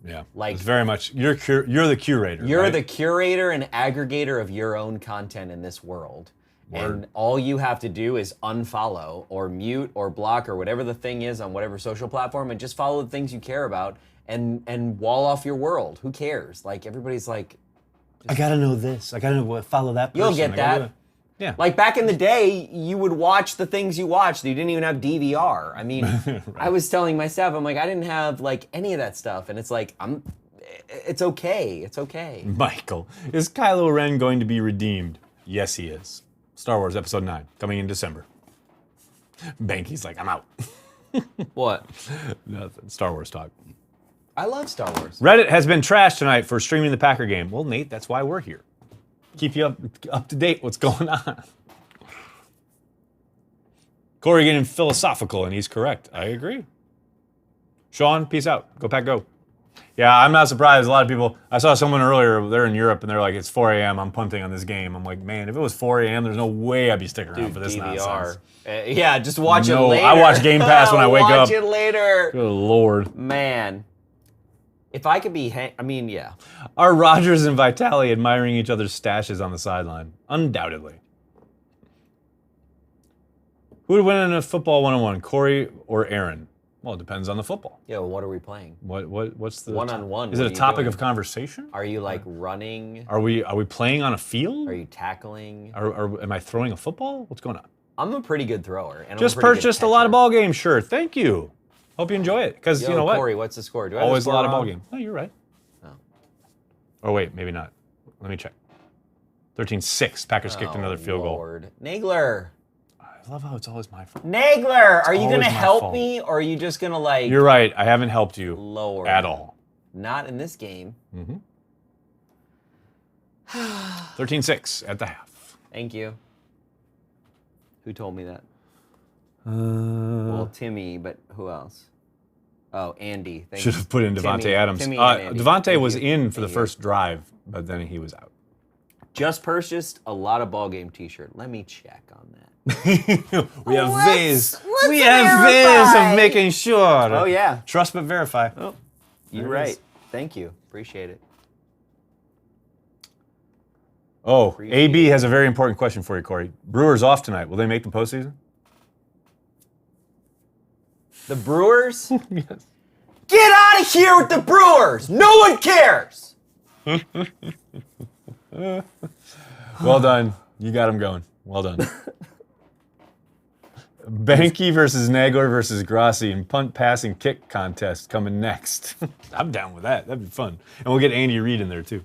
Yeah, Like- it's very much you're the curator. You're right? the curator and aggregator of your own content in this world. And all you have to do is unfollow or mute or block or whatever the thing is on whatever social platform, and just follow the things you care about and wall off your world. Who cares? Like, everybody's like, I gotta know this. I gotta follow that person. you'll get I gotta do that. Yeah. Like, back in the day, you would watch the things you watched. You didn't even have DVR. I mean, I was telling my staff, I'm like, I didn't have like any of that stuff. And it's like, it's okay. It's okay. Michael, is Kylo Ren going to be redeemed? Yes, he is. Star Wars Episode 9, coming in December. Banky's like, I'm out. What? Nothing. Star Wars talk. I love Star Wars. Reddit has been trashed tonight for streaming the Packer game. Well, Nate, that's why we're here. Keep you up to date what's going on. Corey getting philosophical, and he's correct. I agree. Sean, peace out. Go Pack, go. Yeah, I'm not surprised. A lot of people, I saw someone earlier, they're in Europe, and they're like, it's 4 a.m., I'm punting on this game. I'm like, man, if it was 4 a.m., there's no way I'd be sticking around for this DVR. nonsense. Yeah, just watch it later. I watch Game Pass when I wake up. Watch it later. Good Lord. Man. If I could be, yeah. Are Rodgers and Vitale admiring each other's stashes on the sideline? Undoubtedly. Who would win in a football 1-on-1, Corey or Aaron? Well, it depends on the football. Yeah, well, what are we playing? What's the One-on-one, Is what it are a you topic doing? of conversation? Are you like running? Are we playing on a field? Are you tackling? Am I throwing a football? What's going on? I'm a pretty good thrower. And Just I'm a pretty purchased good a lot of catcher. ball games shirt. Thank you. Hope you enjoy it. Because Yo, you know what? Corey, what's the score? Do I have Always the a score lot of ball wrong? game. No, you're right. Oh. Oh wait, maybe not. Let me check. 13-6. Packers kicked another field goal. Lord. Nagler. I love how it's always my fault. Nagler, are you always gonna my help fault. me, or are you just gonna like You're right. I haven't helped you lower at all. Not in this game. 13-6 at the half. Thank you. Who told me that? Well, Timmy, but who else? Oh, Andy. Thank Should you. have put in Devontae Timmy- Adams. Timmy and Andy. Devontae Thank was you. in for the Thank you. first drive, but then he was out. Just purchased a lot of ball game T-shirt. Let me check on that. We have ways. let's We have ways verify. of making sure. Oh yeah, Trust but verify. you're There it right. is. Thank you. Appreciate it. Oh, Appreciate AB it. has a very important question for you, Corey. Brewers off tonight. Will they make the postseason? The Brewers? Yes. Get out of here with the Brewers! No one cares! Well done. You got him going. Well done. Banky versus Nagler versus Grassi in punt, pass, and kick contest coming next. I'm down with that. That'd be fun. And we'll get Andy Reid in there too.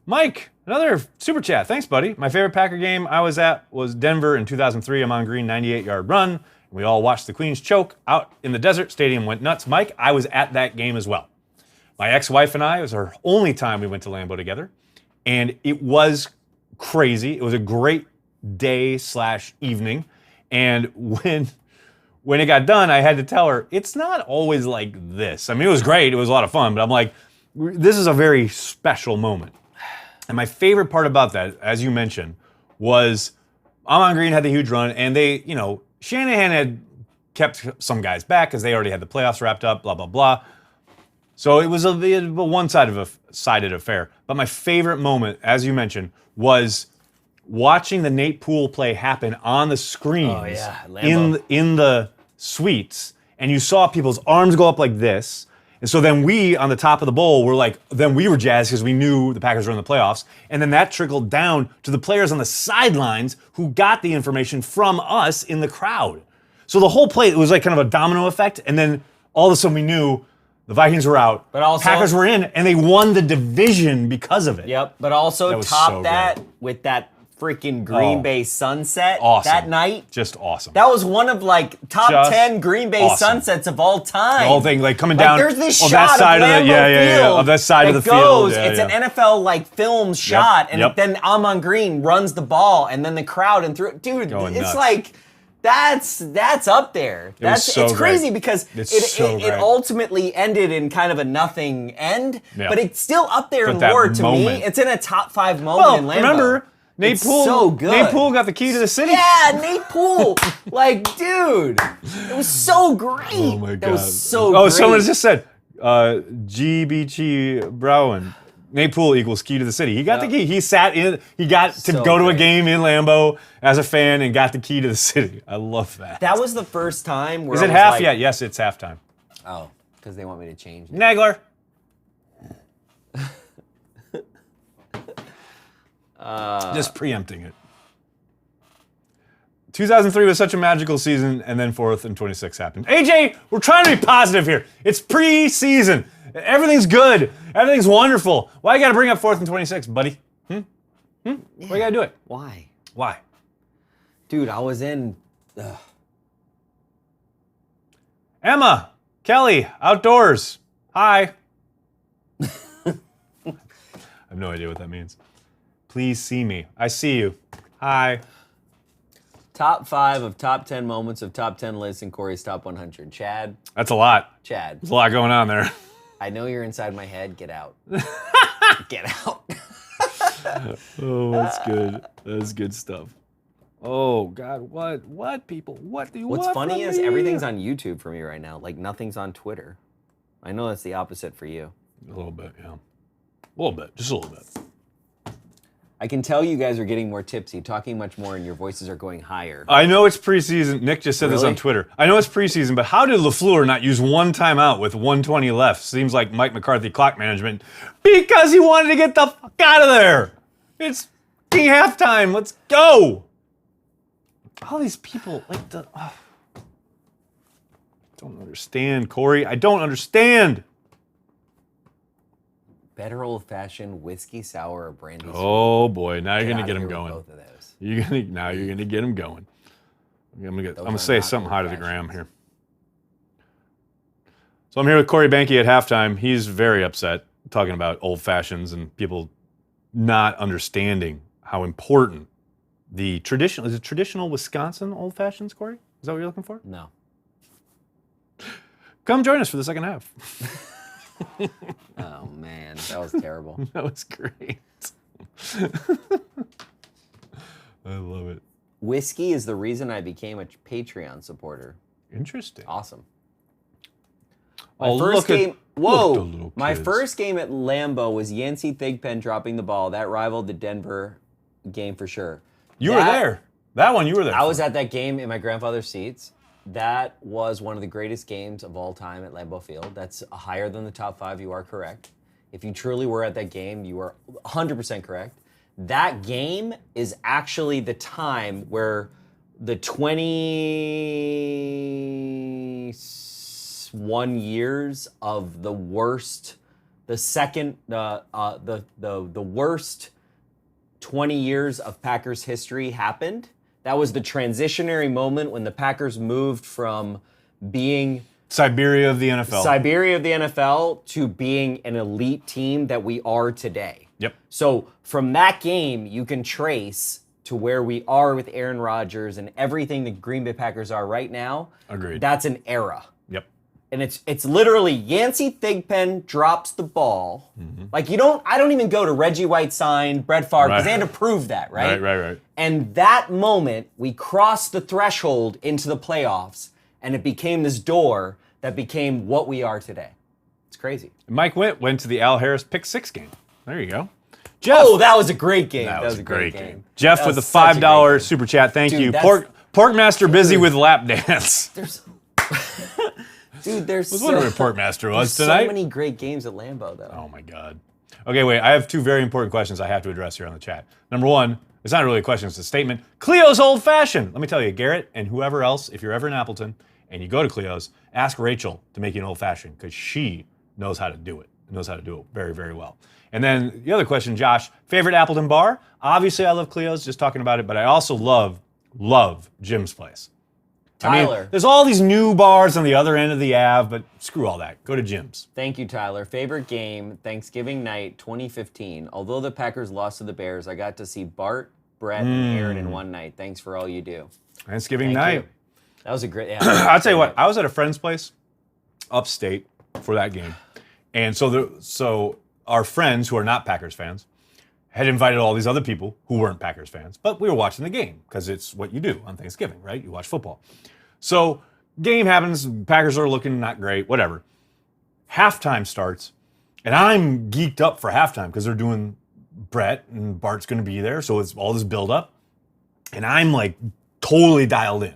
Mike, another super chat. Thanks, buddy. My favorite Packer game I was at was Denver in 2003. I'm on green 98-yard run. We all watched the Queens choke out in the desert. Stadium went nuts. Mike, I was at that game as well. My ex-wife and I, it was our only time we went to Lambeau together. And it was crazy. It was a great day/evening. And when it got done, I had to tell her, it's not always like this. I mean, it was great. It was a lot of fun. But I'm like, this is a very special moment. And my favorite part about that, as you mentioned, was Amon Green had the huge run. And they, Shanahan had kept some guys back because they already had the playoffs wrapped up, blah, blah, blah. So it was a one-sided affair. But my favorite moment, as you mentioned, was watching the Nate Poole play happen on the screens in the suites. And you saw people's arms go up like this. And so then we, on the top of the bowl, we were jazzed because we knew the Packers were in the playoffs. And then that trickled down to the players on the sidelines who got the information from us in the crowd. So the whole play, it was like kind of a domino effect. And then all of a sudden we knew the Vikings were out, But also- Packers were in, and they won the division because of it. Yep, but also That was top so that great. with that freaking Green Oh. Bay sunset Awesome. that night. Just awesome. That was one of like top Just 10 Green Bay awesome. sunsets of all time. The whole thing, like coming Like, down there's this on shot that side of of the Lambeau Field of that side of the that field. goes. Yeah, It's yeah. an NFL like film shot, and yep. then Amon Green runs the ball, and then the crowd and through. Dude, Going it's nuts. like that's up there. was so it's crazy great. because It's so it great. ultimately ended in kind of a nothing end, Yeah. but it's still up there But in that lore to moment. me. It's in a top 5 moment Well, in Lambeau. remember Nate It's Poole? so good. Nate Poole got the key to the city. Yeah, Nate Poole. Like, dude, it was so great. Oh my god. It was so Oh, great. someone just said GBG Browen. Nate Poole equals key to the city. He got the key. He sat in. He got to So go to a great. game in Lambeau as a fan and got the key to the city. I love that. That was the first time where Is I it was half like, yet? Yes, it's halftime. Oh, because they want me to change it. Nagler. Just preempting it. 2003 was such a magical season, and then 4th and 26 happened. AJ, we're trying to be positive here. It's preseason. Everything's good. Everything's wonderful. Why you got to bring up 4th and 26, buddy? Why you got to do it? Why? Why? Dude, I was in. Emma, Kelly, outdoors. Hi. I have no idea what that means. Please see me. I see you. Hi. Top 5 of top 10 moments of top 10 lists in Corey's top 100. Chad, That's a lot. Chad, There's a lot going on there. I know you're inside my head. Get out. Get out. Oh, that's good. That's good stuff. Oh God, what people? What do you What's want funny from is me? everything's on YouTube for me right now. Like, nothing's on Twitter. I know that's the opposite for you. A little bit, yeah. A little bit, just a little bit. I can tell you guys are getting more tipsy, talking much more, and your voices are going higher. I know it's preseason. Nick just said this Really? on Twitter. I know it's preseason, but how did LaFleur not use one timeout with 1:20 left? Seems like Mike McCarthy clock management. Because he wanted to get the fuck out of there. It's fucking halftime. Let's go. All these people like the. Don't understand, Corey. I don't understand. Better old-fashioned whiskey sour or brandy sweet. Oh boy, now you're Get gonna outta get him here with going. Both of those. You're gonna get him going. I'm gonna are say not something high to the old-fashioned. gram here. So I'm here with Corey Banke at halftime. He's very upset talking about old fashions and people not understanding how important the traditional Wisconsin old fashions, Corey? Is that what you're looking for? No. Come join us for the second half. Oh man, that was terrible. That was great. I love it. Whiskey is the reason I became a Patreon supporter. Interesting. Awesome. My Oh, first look at- game. look Whoa! at the little My kids. first game at Lambeau was Yancey Thigpen dropping the ball. That rivaled the Denver game for sure. You were there. That one you were there. I for. was at that game in my grandfather's seats. That was one of the greatest games of all time at Lambeau Field. That's higher than the top 5. You are correct. If you truly were at that game, you are 100% correct. That game is actually the time where the 21 years of the worst, the worst 20 years of Packers history happened. That was the transitionary moment when the Packers moved from being Siberia of the NFL. Siberia of the NFL to being an elite team that we are today. Yep. So from that game, you can trace to where we are with Aaron Rodgers and everything the Green Bay Packers are right now. Agreed. That's an era. Yep. And it's literally Yancey Thigpen drops the ball. Mm-hmm. Like I don't even go to Reggie White signed, Brett Favre, because Right. they had to prove that, right? Right. And that moment, we crossed the threshold into the playoffs, and it became this door that became what we are today. It's crazy. Mike Witt went to the Al Harris pick 6 game. There you go. Jeff. Oh, that was a great game. That was a great game. That Jeff with the was such a great $5 game. super chat. Thank Dude, you. that's- Porkmaster busy with lap dance. There's I was wondering where Porkmaster was so tonight. many great games at Lambeau, though. Oh my God. Okay, wait. I have 2 very important questions I have to address here on the chat. Number 1, it's not really a question, it's a statement. Cleo's old fashioned. Let me tell you, Garrett and whoever else, if you're ever in Appleton and you go to Cleo's, ask Rachel to make you an old fashioned because she knows how to do it. knows how to do it very, very well. And then the other question, Josh, favorite Appleton bar? Obviously, I love Cleo's, just talking about it, but I also love Jim's Place. Tyler. I mean, there's all these new bars on the other end of the Ave, but screw all that. Go to Jim's. Thank you, Tyler. Favorite game, Thanksgiving night, 2015. Although the Packers lost to the Bears, I got to see Bart, Brett, and Aaron in one night. Thanks for all you do. Thanksgiving Thank night. you. That was a great. Yeah, I'll tell you what. I was at a friend's place, upstate, for that game, and so our friends who are not Packers fans had invited all these other people who weren't Packers fans, but we were watching the game because it's what you do on Thanksgiving, right? You watch football. So game happens. Packers are looking not great. Whatever. Halftime starts, and I'm geeked up for halftime because they're doing Brett and Bart's going to be there, so it's all this build up, and I'm like totally dialed in.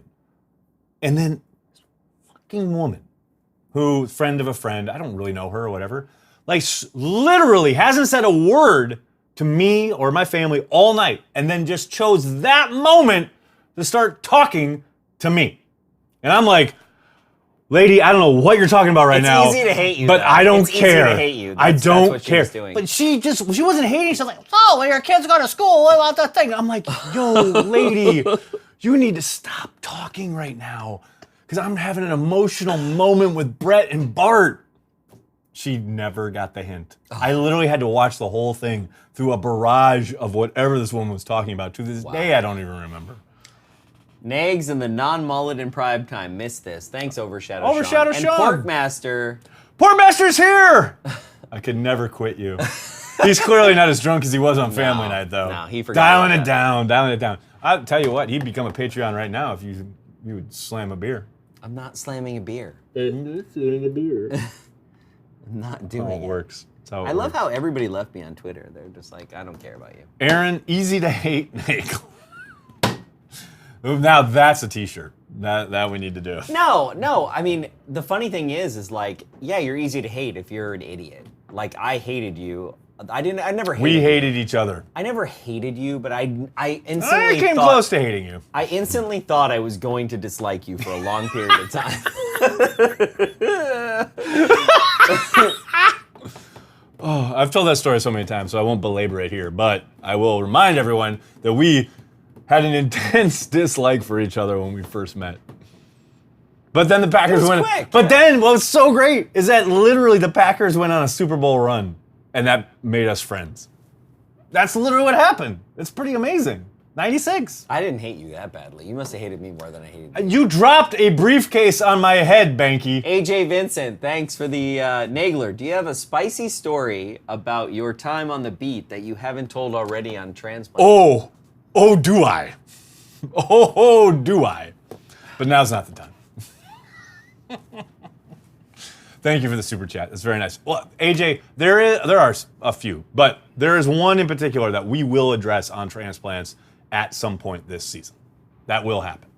And then this fucking woman, who friend of a friend, I don't really know her or whatever, like literally hasn't said a word to me or my family all night, and then just chose that moment to start talking to me. And I'm like, lady, I don't know what you're talking about right now. It's easy to hate you, but though. I don't It's care. easy to hate you. I That's don't what she care. was doing. But she wasn't hating. She's like, oh, when your kids go to school, what about that thing? I'm like, yo, lady, you need to stop talking right now because I'm having an emotional moment with Brett and Bart. She never got the hint. I literally had to watch the whole thing through a barrage of whatever this woman was talking about. To this day, I don't even remember. Nags and the non-mullet in prime time. Missed this. Thanks, Overshadow Overshadow Sean. Sean. And Porkmaster. Porkmaster's here! I could never quit you. He's clearly not as drunk as he was on Family Night, though. No, he forgot Dialing about it down, dialing it down. I'll tell you what, he'd become a Patreon right now if you would slam a beer. I'm not slamming a beer. And sitting a beer. I'm not That's how doing it it. works. That's how it I love works. how everybody left me on Twitter. They're just like, I don't care about you. Aaron, easy to hate. Now that's a t-shirt. That we need to do. No. I mean, the funny thing is like, yeah, you're easy to hate if you're an idiot. Like, I hated you. I never hated you. We hated each other. I never hated you, but I instantly I came close to hating you. I instantly thought I was going to dislike you for a long period of time. Oh, I've told that story so many times, so I won't belabor it here, but I will remind everyone that we had an intense dislike for each other when we first met. But then the Packers went. quick, But then what's so great is that literally the Packers went on a Super Bowl run, and that made us friends. That's literally what happened. It's pretty amazing. 96. I didn't hate you that badly. You must have hated me more than I hated you. You dropped a briefcase on my head, Banky. AJ Vincent, thanks for the Nagler. Do you have a spicy story about your time on the beat that you haven't told already on Transplant? Oh, do I? Oh, do I? But now's not the time. Thank you for the super chat. It's very nice. Well, AJ, there are a few, but there is one in particular that we will address on Transplants at some point this season. That will happen.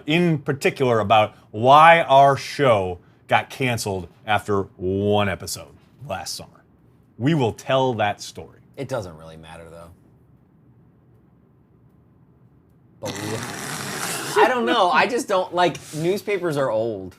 In particular about why our show got canceled after one episode last summer. We will tell that story. It doesn't really matter, though. But I don't know. I just don't, like, newspapers are old.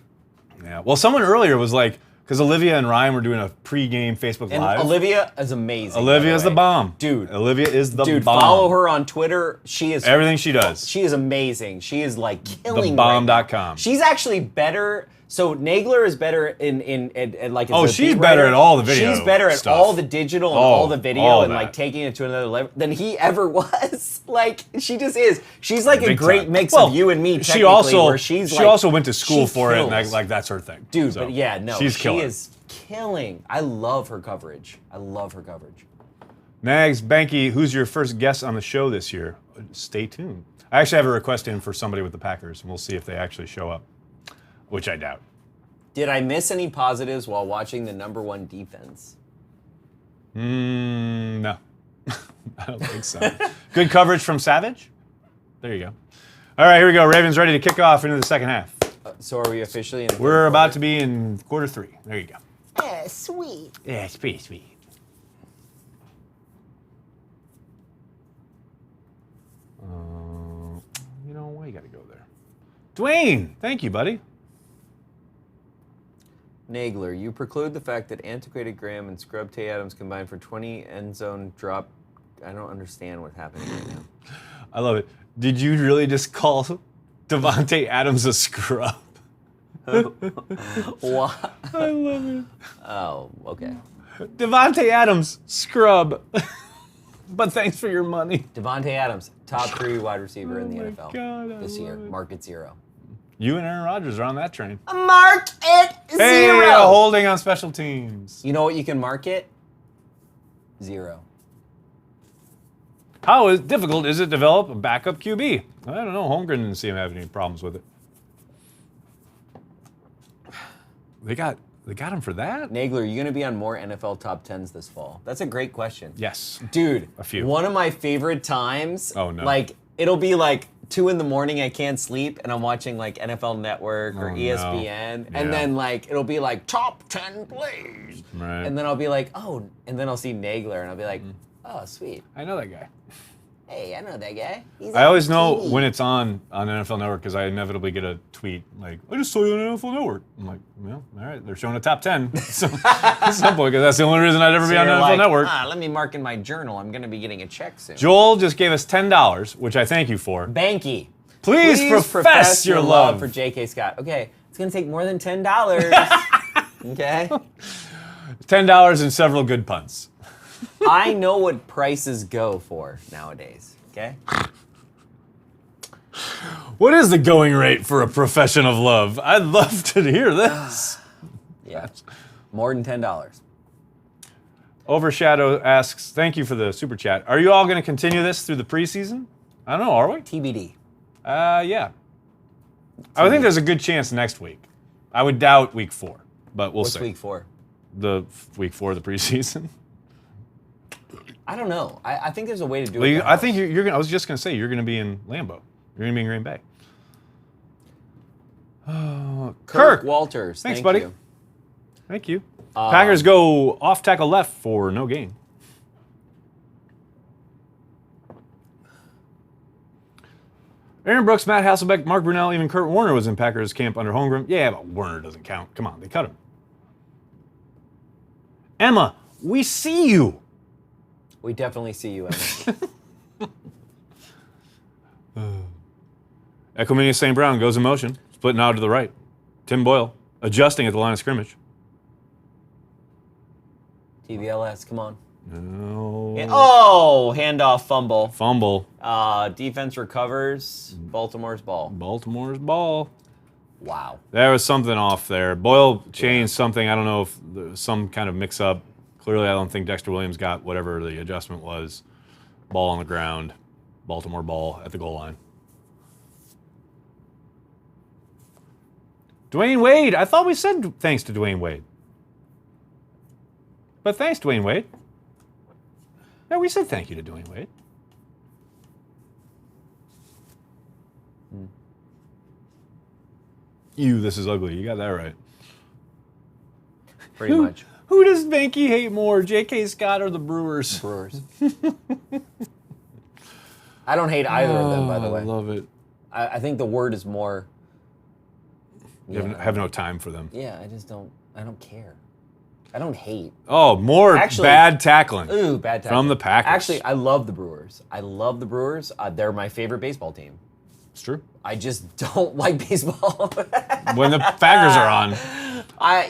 Yeah. Well, someone earlier was like, because Olivia and Ryan were doing a pre-game Facebook And Live. Olivia is amazing. Olivia is the bomb. Dude. Olivia is the Dude, bomb. follow her on Twitter. She is Everything she does. She is amazing. She is like killing Thebomb.com. She's actually better. So Nagler is better in like. As Oh, a she's beat better writer. at all the video She's better at stuff. all the digital and Oh, all the video all and that. like taking it to another level than he ever was. Like she just is. She's like a Big great time. mix Well, of you and me. She also where she's she like, also went to school she for it, and kills. like that's her thing. Dude, So, but yeah, no, she's she killer. is killing. I love her coverage. I love her coverage. Nags, Banky, who's your first guest on the show this year? Stay tuned. I actually have a request in for somebody with the Packers, and we'll see if they actually show up, which I doubt. Did I miss any positives while watching the #1 defense? No. I don't think so. Good coverage from Savage? There you go. All right, here we go. Ravens ready to kick off into the second half. So are we officially in the We're third about quarter? to be in quarter 3. There you go. Yeah, sweet. Yeah, it's pretty sweet. You know, why you got to go there? Dwayne, thank you, buddy. Nagler, you preclude the fact that antiquated Graham and Scrub Tay Adams combined for 20 end zone drop. I don't understand what's happening right now. I love it. Did you really just call Devontae Adams a scrub? What? I love it. Oh, okay. Devontae Adams, scrub. But thanks for your money. Devontae Adams, top 3 wide receiver in the my NFL God, this year. love it. Market 0. You and Aaron Rodgers are on that train. Mark it 0. Hey, holding on special teams. You know what you can market? 0. How difficult is it to develop a backup QB? I don't know. Holmgren didn't see him having any problems with it. They got him for that? Nagler, are you going to be on more NFL top 10s this fall? That's a great question. Yes. Dude, A few. One of my favorite times. Oh, no. Like, it'll be like 2 in the morning, I can't sleep, and I'm watching like NFL Network or Oh, no. ESPN. Yeah. And then like, it'll be like top 10 plays. Right. And then I'll be like, oh, and then I'll see Nagler and I'll be like, oh, sweet. I know that guy. Hey, I know that guy. He's I on always know TV. when it's on NFL Network because I inevitably get a tweet like, I just saw you on NFL Network. I'm like, well, all right, they're showing a top 10 so, at some point because that's the only reason I'd ever So be on you're NFL like, Network. let me mark in my journal. I'm going to be getting a check soon. Joel just gave us $10, which I thank you for. Banky. Please profess your love. for J.K. Scott. Okay, it's going to take more than $10. Okay? $10 and several good punts. I know what prices go for nowadays. Okay? What is the going rate for a profession of love? I'd love to hear this. Yeah. More than $10. Overshadow asks, thank you for the super chat. Are you all going to continue this through the preseason? I don't know, are we? TBD. Yeah. I would think there's a good chance next week. I would doubt week 4, but we'll What's see. week 4? The week 4 of the preseason. I don't know. I think there's a way to do Well, it. I think you're gonna. I was just gonna say you're gonna be in Lambeau. You're gonna be in Green Bay. Kirk Walters. Thanks, Thank buddy. you. Thank you. Packers go off tackle left for no gain. Aaron Brooks, Matt Hasselbeck, Mark Brunell, even Kurt Warner was in Packers camp under Holmgren. Yeah, but Warner doesn't count. Come on, they cut him. Emma, we see you. We definitely see you, Emma. Equiminius St. Brown goes in motion, splitting out to the right. Tim Boyle adjusting at the line of scrimmage. TVLS, come on. No. Oh, handoff fumble. Fumble. Defense recovers. Baltimore's ball. Baltimore's ball. Wow. There was something off there. Boyle changed something. I don't know if there was some kind of mix-up. Clearly, I don't think Dexter Williams got whatever the adjustment was. Ball on the ground. Baltimore ball at the goal line. Dwayne Wade. I thought we said thanks to Dwayne Wade. But thanks, Dwayne Wade. Yeah, we said thank you to Dwayne Wade. This is ugly. You got that right. Pretty much. Who does Banky hate more, J.K. Scott or the Brewers? Brewers. I don't hate either of them, by the way. I love it. I think the word is more. You have no time for them. Yeah, I don't care. I don't hate. Oh, more Actually- bad tackling. Ooh, bad tackling. From the Packers. Actually, I love the Brewers. They're my favorite baseball team. It's true. I just don't like baseball. When the Packers are on.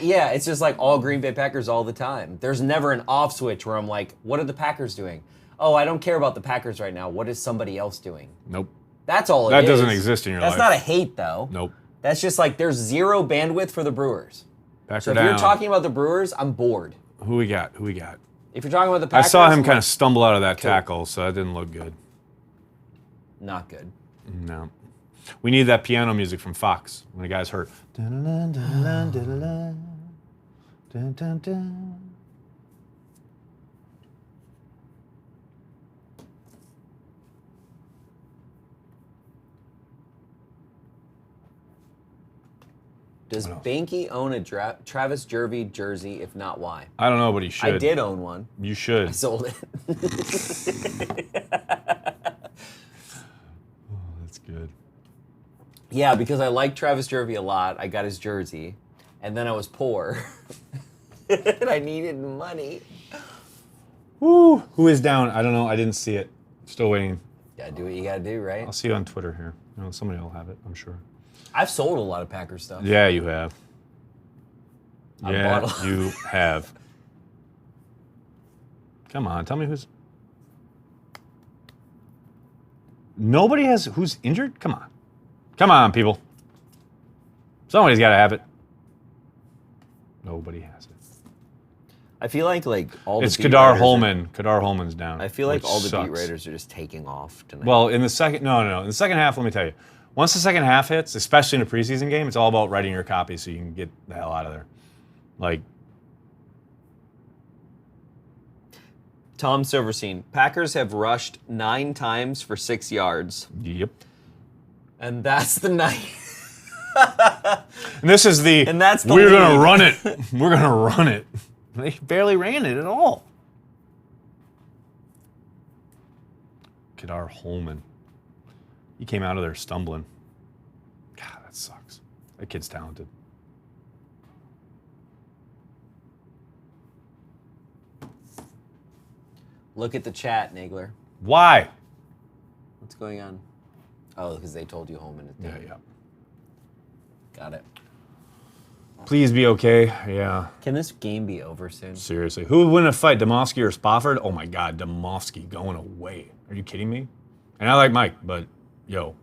Yeah, it's just like all Green Bay Packers all the time. There's never an off switch where I'm like, what are the Packers doing? Oh, I don't care about the Packers right now. What is somebody else doing? Nope. That's all it That is. doesn't exist in your That's life. not a hate, though. Nope. That's just like there's zero bandwidth for the Brewers. Packer So if down. you're talking about the Brewers, I'm bored. Who we got? If you're talking about the I Packers, saw him I'm kind like, of stumble out of that tackle, so that didn't look good. not good. No. We need that piano music from Fox when a guy's hurt. Does Banky own a Travis Jervey jersey? If not, why? I don't know, but he should. I did own one. You should. I sold it. That's good. Yeah, because I like Travis Jervey a lot. I got his jersey. and then I was poor. And I needed money. Woo. Who is down? I don't know. I didn't see it. Still waiting. Gotta do what you gotta do, right? I'll see you on Twitter here. No, somebody will have it, I'm sure. I've sold a lot of Packers stuff. Yeah, you have. I Yeah, bought a- you have. Come on, tell me who's... Nobody has... Who's injured? Come on. Come on, people. Somebody's got to have it. Nobody has it. I feel like all the It's beat Kadar writers Holman. Kadar Holman's down. I feel like which all the sucks. beat writers are just taking off tonight. Well, in the second... No. In the second half, let me tell you. Once the second half hits, especially in a preseason game, it's all about writing your copy so you can get the hell out of there. Like... Tom Silverstein, Packers have rushed 9 times for 6 yards. Yep. And that's the night. And this is the... And that's the We're lead. going to run it. We're going to run it. They barely ran it at all. Kadar Holman. He came out of there stumbling. God, that sucks. That kid's talented. Look at the chat, Nagler. Why? What's going on? Oh, because they told you Holman is dead. Yeah. Got it. Please be okay. Yeah. Can this game be over soon? Seriously. Who would win a fight, Demovsky or Spofford? Oh my God, Demovsky going away. Are you kidding me? And I like Mike, but yo,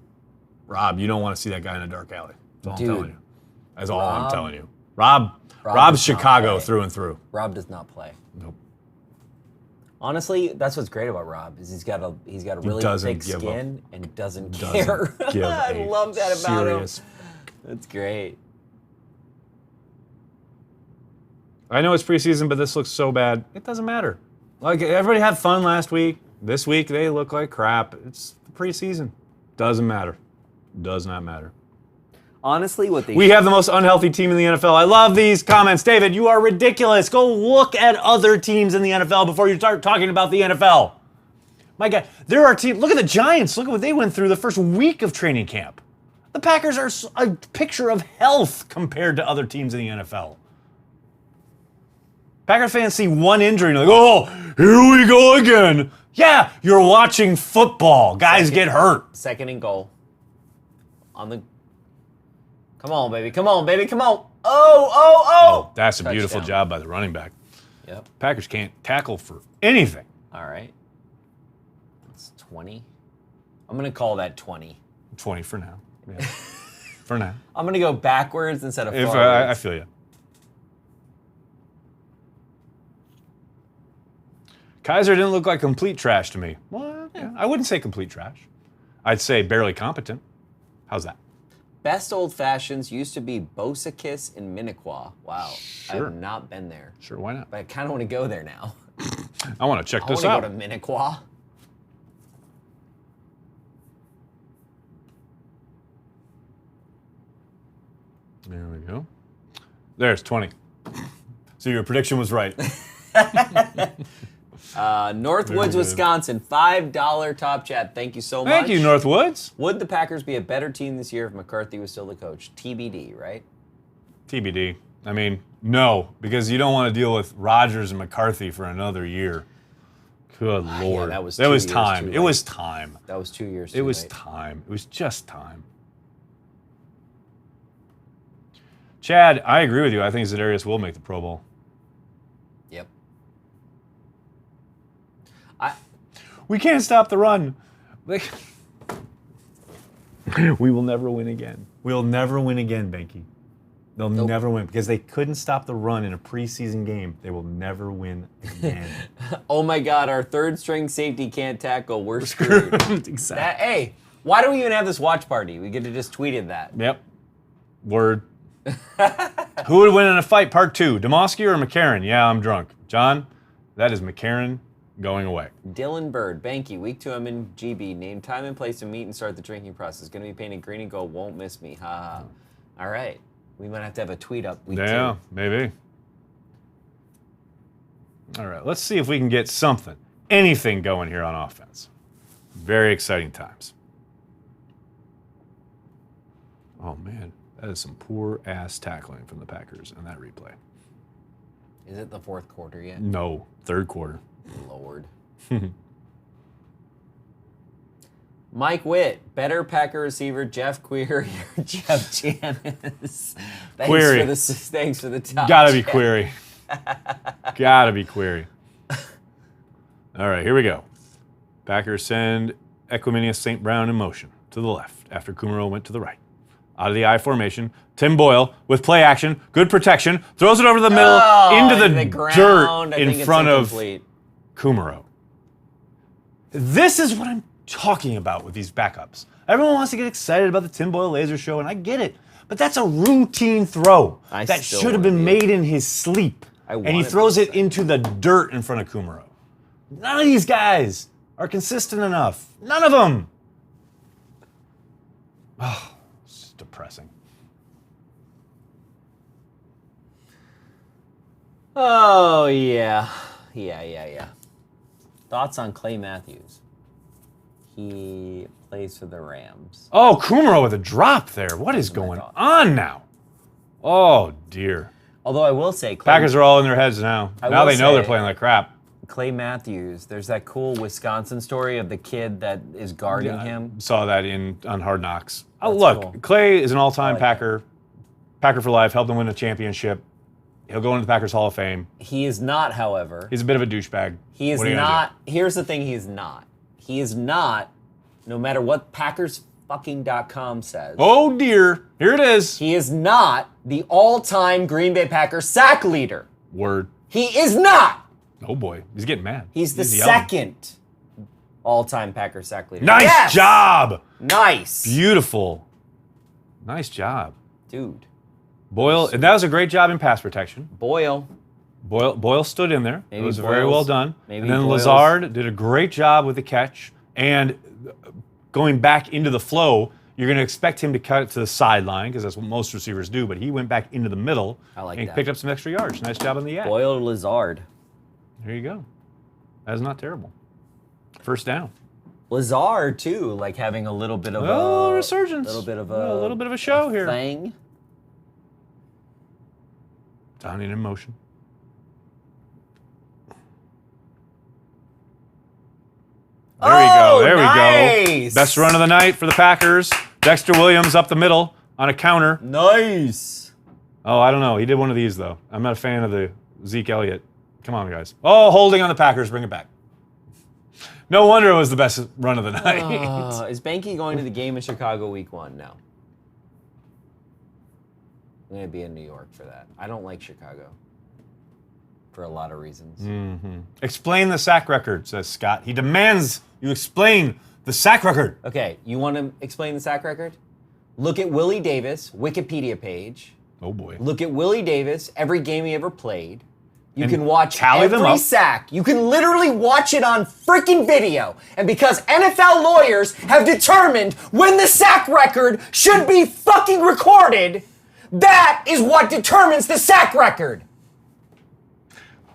Rob, you don't want to see that guy in a dark alley. That's all Dude. I'm telling you. That's all I'm Rob- telling you. Rob's does not Chicago play. through and through. Rob does not play. Nope. Honestly, that's what's great about Rob is he's got a really doesn't thick give skin and doesn't Doesn't care. give I a love that about serious- him. That's great. I know it's preseason, but this looks so bad. It doesn't matter. Like, everybody had fun last week. This week, they look like crap. It's the preseason. Doesn't matter. Does not matter. Honestly, what they We have the most unhealthy team in the NFL. I love these comments. David, you are ridiculous. Go look at other teams in the NFL before you start talking about the NFL. My God, there are teams. Look at the Giants. Look at what they went through the first week of training camp. The Packers are a picture of health compared to other teams in the NFL. Packers fans see one injury and they're like, oh, here we go again. Yeah, you're watching football. Guys get hurt. 2nd and goal. On the. Come on, baby. Come on, baby. Come on. Oh. That's a beautiful Touchdown. job by the running back. Yep. Packers can't tackle for anything. All right. It's 20. I'm going to call that 20. 20 for now. Yeah. For now. I'm going to go backwards instead of If forwards. I feel you. Kaiser didn't look like complete trash to me. Well, yeah, I wouldn't say complete trash. I'd say barely competent. How's that? Best Old Fashions used to be Bosakis in Minnequa. Wow. I Sure. have not been there. Sure, why not? But I kind of want to go there now. I want to check I this want out. to go to Minnequa. There we go. There's 20. So your prediction was right. Northwoods, Very good. Wisconsin, $5 top chat. Thank you so much. Thank you, Northwoods. Would the Packers be a better team this year if McCarthy was still the coach? TBD, right? TBD. I mean, no, because you don't want to deal with Rodgers and McCarthy for another year. Good Lord. that was 2 That was years time. too It late. was time. That was 2 years It too was late. time. It was just time. Chad, I agree with you. I think Za'Darius will make the Pro Bowl. Yep. We can't stop the run. Like, we will never win again. We'll never win again, Benke. They'll never win because they couldn't stop the run in a preseason game. They will never win again. Oh my God, our third string safety can't tackle. We're screwed. Exactly. Hey, why do we even have this watch party? We could have just tweeted that. Yep. Word. Who would win in a fight? Part 2. Demovsky or McCarron? Yeah, I'm drunk. John, that is McCarron going away. Dylan Bird, Banky, week 2, I'm in GB. Name time and place to meet and start the drinking process. Going to be painted green and gold. Won't miss me. Ha ha. All right. We might have to have a tweet up week 2. Yeah, maybe. All right, let's see if we can get something, anything going here on offense. Very exciting times. Oh, man. That is some poor-ass tackling from the Packers on that replay. Is it the fourth quarter yet? No, third quarter. Lord. Mike Witt, better Packer receiver, Jeff Query or Jeff Janis? Query. Thanks for the top. Gotta be chat. Query. Gotta be Query. All right, here we go. Packers send Equiminius St. Brown in motion to the left after Kumaro went to the right. Out of the I formation, Tim Boyle with play action, good protection, throws it over the middle into the ground. dirt in front of Kumaro. This is what I'm talking about with these backups. Everyone wants to get excited about the Tim Boyle laser show, and I get it. But that's a routine throw that should have been made in his sleep. And he throws it into the dirt in front of Kumaro. None of these guys are consistent enough. None of them. Oh, it's depressing. Oh, yeah. Yeah. Thoughts on Clay Matthews? He plays for the Rams. Oh, Kumaro with a drop there. What is going on now? Oh, dear. Although I will say, Packers are all in their heads now. Now they know they're playing like crap. Clay Matthews, there's that cool Wisconsin story of the kid that is guarding him. Saw that on Hard Knocks. Oh, look, cool. Clay is an all-time Packer. Packer for life, helped him win a championship. He'll go into the Packers Hall of Fame. He is not, however. He's a bit of a douchebag. He is not. Here's the thing, he is not. He is not, no matter what PackersFucking.com says. Oh, dear. Here it is. He is not the all-time Green Bay Packers sack leader. Word. He is not. Oh, boy. He's getting mad. He's the second all-time Packers sack leader. Nice job. Nice. Beautiful. Nice job. Dude. Boyle, and that was a great job in pass protection. Boyle stood in there. Maybe it was very well done. Maybe and then Lazard did a great job with the catch. And going back into the flow, you're going to expect him to cut it to the sideline because that's what most receivers do. But he went back into the middle and picked up some extra yards. Nice job on the yak. Boyle Lazard. There you go. That's not terrible. First down. Lazard too, like having a little bit of a resurgence. A little bit of a show here. Thing. Donnie in motion. There we go. There we go. Best run of the night for the Packers. Dexter Williams up the middle on a counter. Nice. Oh, I don't know. He did one of these, though. I'm not a fan of the Zeke Elliott. Come on, guys. Oh, holding on the Packers. Bring it back. No wonder it was the best run of the night. Is Banky going to the game in Chicago week 1? No. I'm going to be in New York for that. I don't like Chicago for a lot of reasons. Mm-hmm. Explain the sack record, says Scott. He demands you explain the sack record. Okay, you want to explain the sack record? Look at Willie Davis, Wikipedia page. Oh, boy. Look at Willie Davis, every game he ever played. You can watch every sack. You can literally watch it on freaking video. And because NFL lawyers have determined when the sack record should be fucking recorded, that is what determines the sack record.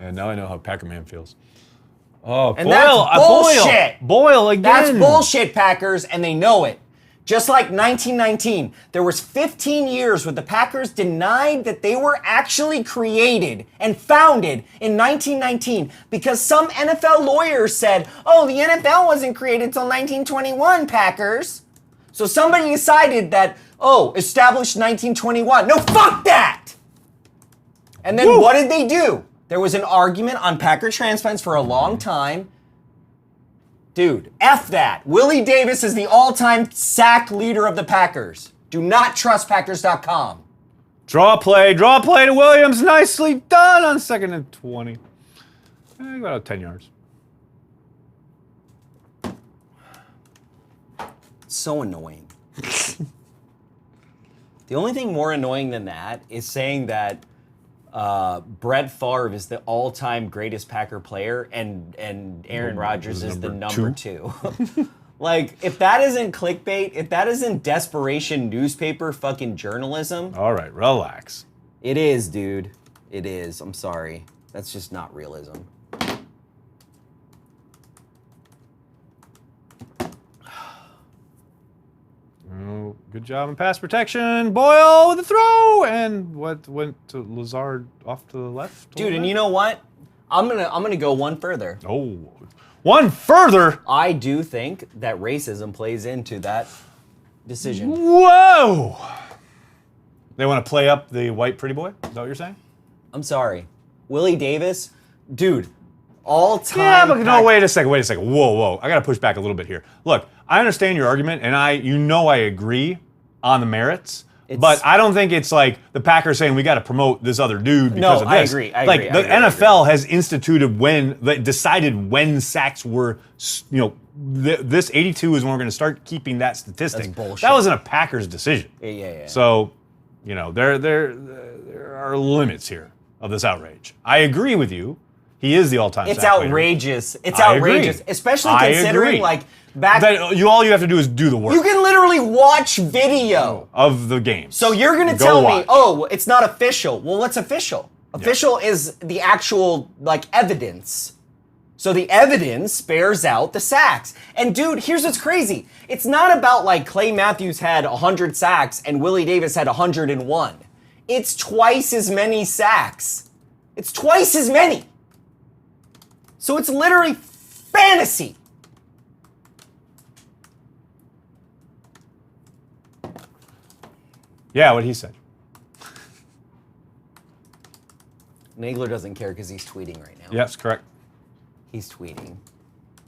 And now I know how Packerman feels. Oh, and that's bullshit. Boyle again. That's bullshit, Packers, and they know it. Just like 1919, there was 15 years where the Packers denied that they were actually created and founded in 1919 because some NFL lawyers said, oh, the NFL wasn't created until 1921, Packers. So somebody decided that, oh, established 1921. No, fuck that! And then what did they do? There was an argument on Packer transplants for a long time. Dude, F that. Willie Davis is the all-time sack leader of the Packers. Do not trust Packers.com. Draw a play to Williams. Nicely done on 2nd and 20. About 10 yards. So annoying. The only thing more annoying than that is saying that Brett Favre is the all-time greatest Packer player, and Aaron Rodgers is the number two. Like, if that isn't clickbait, if that isn't desperation newspaper fucking journalism. All right, relax. It is, dude. It is. I'm sorry. That's just not realism. Oh, good job in pass protection. Boyle with the throw, and what went to Lazard off to the left? Dude, and you know what? I'm gonna go one further. Oh, one further. I do think that racism plays into that decision. Whoa! They want to play up the white pretty boy? Is that what you're saying? I'm sorry. Willie Davis, dude, all time. Yeah, but no, wait a second. Whoa. I got to push back a little bit here. Look, I understand your argument, and I agree on the merits. But I don't think it's like the Packers saying we got to promote this other dude because of this. I agree. The NFL has instituted decided when sacks were, this 82 is when we're going to start keeping that statistic. That's bullshit. That wasn't a Packers decision. Yeah. So, there are limits here of this outrage. I agree with you. He is the all-time It's sack leader. outrageous. It's outrageous, especially considering back. All you have to do is do the work. You can literally watch video of the game. So you're going to tell me, it's not official. Well, what's official? Official is the actual evidence. So the evidence bears out the sacks. And dude, here's what's crazy. It's not about Clay Matthews had 100 sacks and Willie Davis had 101. It's twice as many sacks. It's twice as many. So it's literally fantasy. Yeah, what he said. Nagler doesn't care because he's tweeting right now. Yes, correct. He's tweeting.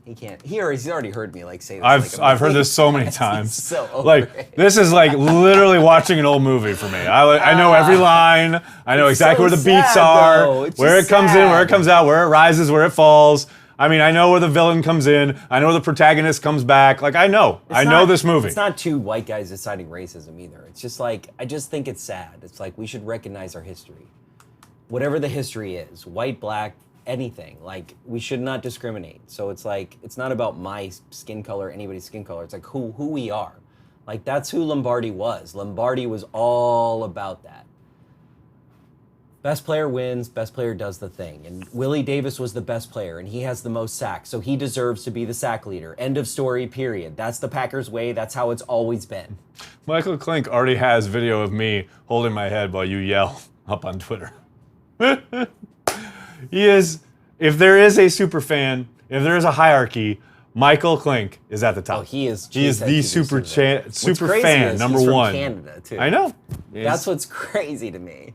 He can't. He's already heard me say this. I've heard this so many times. So over it. This is literally watching an old movie for me. I know every line. I know exactly where the beats are, where it comes in, where it comes out, where it rises, where it falls. I mean, I know where the villain comes in. I know where the protagonist comes back. I know. I know this movie. It's not two white guys deciding racism either. It's just I just think it's sad. It's we should recognize our history. Whatever the history is, white, black, anything. We should not discriminate. So it's it's not about my skin color, anybody's skin color. It's who we are. That's who Lombardi was. Lombardi was all about that. Best player wins, best player does the thing. And Willie Davis was the best player, and he has the most sacks, so he deserves to be the sack leader. End of story, period. That's the Packers way. That's how it's always been. Michael Klink already has video of me holding my head while you yell up on Twitter. He is, if there is a super fan, if there is a hierarchy, Michael Klink is at the top. Oh, he is. He is the super fan, number he's one. From Canada, too. I know. That's what's crazy to me.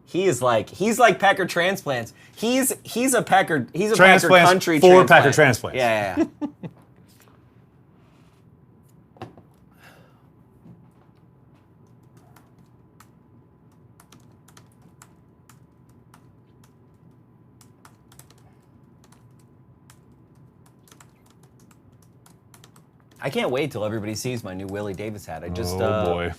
He's Packer transplants. He's a Packer country for transplant. Packer transplants. Yeah. I can't wait till everybody sees my new Willie Davis hat. I just boy.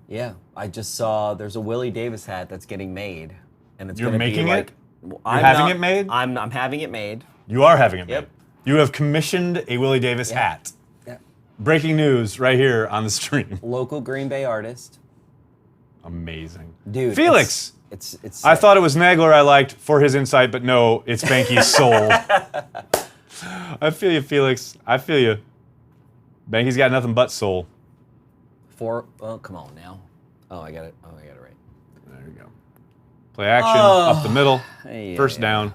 Yeah, I just saw there's a Willie Davis hat that's getting made, and it's You're gonna making be it? You're having it made? I'm having it made. You are having it made. Yep. You have commissioned a Willie Davis hat. Yeah. Breaking news right here on the stream. Local Green Bay artist. Amazing. Dude. Felix. It's I thought it was Nagler I liked for his insight, but no, it's Banky's soul. I feel you, Felix. I feel you. Banky's got nothing but soul. Well, come on now. Oh, I got it. Right. There you go. Play action, up the middle, first down.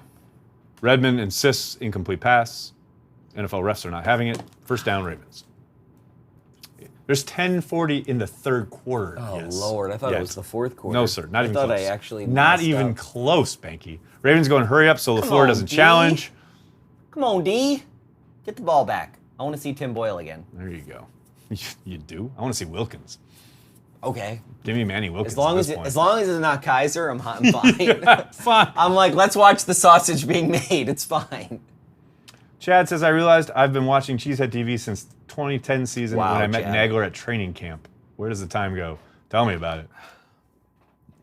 Redmond insists incomplete pass. NFL refs are not having it. First down, Ravens. There's 10:40 in the third quarter. Oh, Lord. I thought it was the fourth quarter. No, sir. Not even close. I thought I actually Not even close, Banky. Ravens going hurry up so LaFleur doesn't challenge. Come on, D. Get the ball back. I want to see Tim Boyle again. There you go. You do? I want to see Wilkins. Okay. Give me Manny Wilkins. As long as it's not Kaiser, I'm fine. Fine. I'm let's watch the sausage being made. It's fine. Chad says, I realized I've been watching Cheesehead TV since 2010 season when I met Chad. Nagler at training camp. Where does the time go? Tell me about it.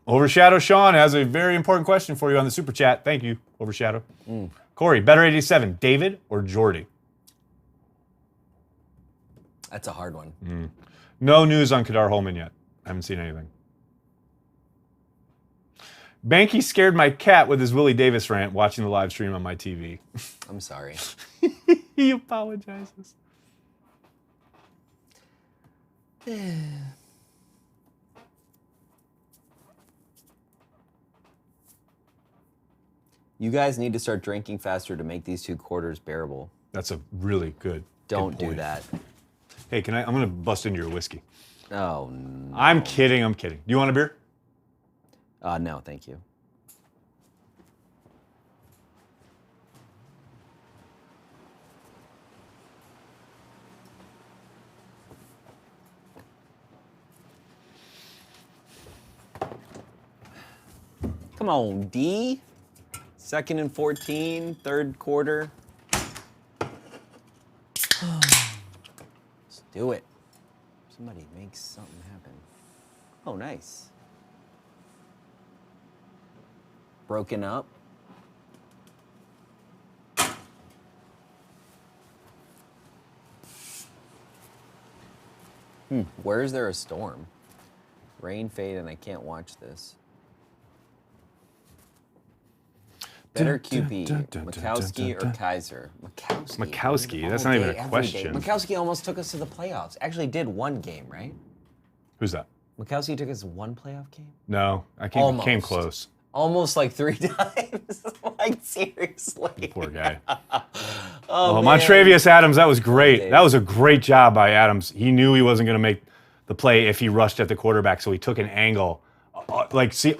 Overshadow Sean has a very important question for you on the Super Chat. Thank you, Overshadow. Corey, better 87, David or Jordy? That's a hard one. No news on Kadar Holman yet. I haven't seen anything. Banky scared my cat with his Willie Davis rant watching the live stream on my TV. I'm sorry. He apologizes. You guys need to start drinking faster to make these 2 quarters bearable. That's a really good. Don't good do point. that. Hey, I'm gonna bust into your whiskey. Oh, no. I'm kidding. Do you want a beer? No, thank you. Come on, D. 2nd and 14, 3rd quarter. Let's do it. Somebody make something happen. Oh, nice. Broken up. Where is there a storm? Rain fade and I can't watch this. Better QB, Mikowski or Kaiser? Mikowski, that's not even a question. Mikowski almost took us to the playoffs. Actually did 1 game, right? Who's that? Mikowski took us 1 playoff game? No, I came Almost. close. Almost like 3 times. Like, seriously. Poor guy. Oh, Oh, Montrevious Adams, that was great. Dave. That was a great job by Adams. He knew he wasn't going to make the play if he rushed at the quarterback, so he took an angle,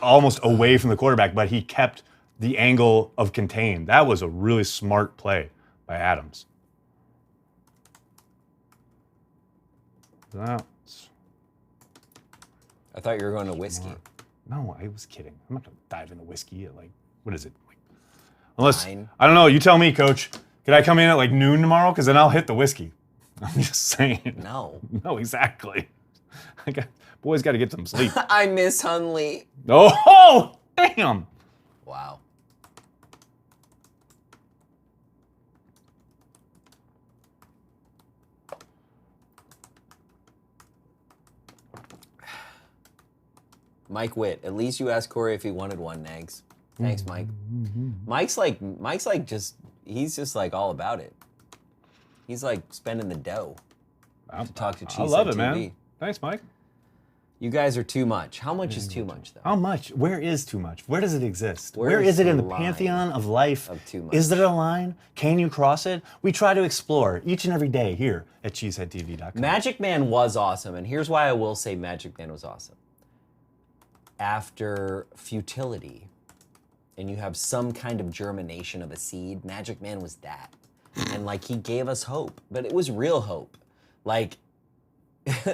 almost away from the quarterback, but he kept the angle of contain. That was a really smart play by Adams. That's I thought you were going to whiskey. No, I was kidding. I'm not going to dive into whiskey at what is it? Unless, 9. I don't know, you tell me, Coach. Could I come in at noon tomorrow? Because then I'll hit the whiskey. I'm just saying. No. No, exactly. Boys got to get some sleep. I miss Hunley. Oh, damn. Wow. Mike Witt. At least you asked Corey if he wanted one, Nags. Thanks, Mike. Mike's he's just all about it. He's spending the dough to talk to CHTV. I love it, man. Thanks, Mike. You guys are too much. How much is too much, though? How much? Where is too much? Where does it exist? Where is it in the line pantheon of life? of too much? Is there a line? Can you cross it? We try to explore each and every day here at CHTV.com. Magic Man was awesome, and here's why I will say Magic Man was awesome. After futility, and you have some kind of germination of a seed, Magic Man was that. And he gave us hope, but it was real hope.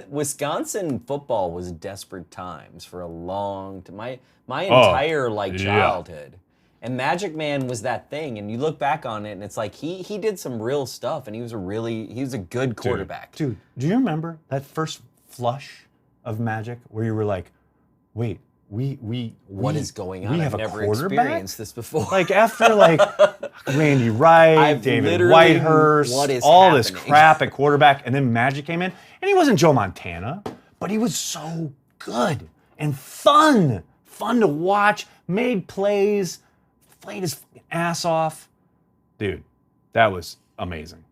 Wisconsin football was desperate times for a long time. My entire childhood. And Magic Man was that thing, and you look back on it, and it's he did some real stuff, and he was a good quarterback. Dude, do you remember that first flush of Magic where you were like, wait, What is going on? We I've have a never quarterback? experienced this before. After Randy Wright, David Whitehurst, all this crap at quarterback, and then Magic came in, and he wasn't Joe Montana, but he was so good and fun to watch, made plays, played his ass off. Dude, that was amazing.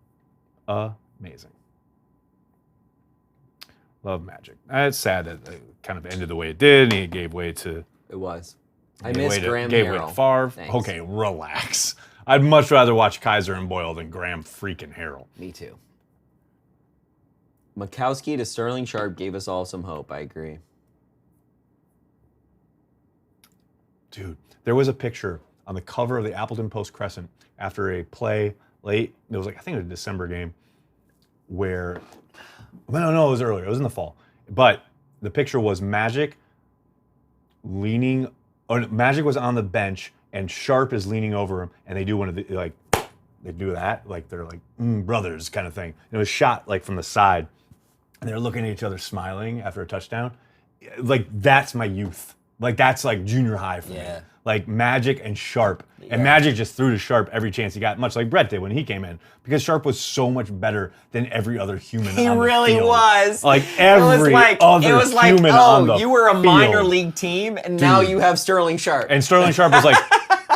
Amazing. Love Magic. It's sad that it kind of ended the way it did, and he gave way to... It was. I miss Graham Gave way Harrell. to Favre. Thanks. Okay, relax. I'd much rather watch Kaiser and Boyle than Graham freaking Harrell. Me too. Mikowski to Sterling Sharp gave us all some hope. I agree. Dude, there was a picture on the cover of the Appleton Post-Crescent after a play late. It was I think it was a December game where... No, it was earlier. It was in the fall. But the picture was Magic Magic was on the bench, and Sharp is leaning over him, and they do one of the, they do that, they're brothers kind of thing. And it was shot from the side, and they're looking at each other smiling after a touchdown. That's my youth. That's junior high for Yeah. me. Magic and Sharp. And Magic just threw to Sharp every chance he got, much like Brett did when he came in, because Sharp was so much better than every other human He on the really field. was. Every other human on the you were a minor field. league team, and now Dude. you have Sterling Sharp. And Sterling Sharp was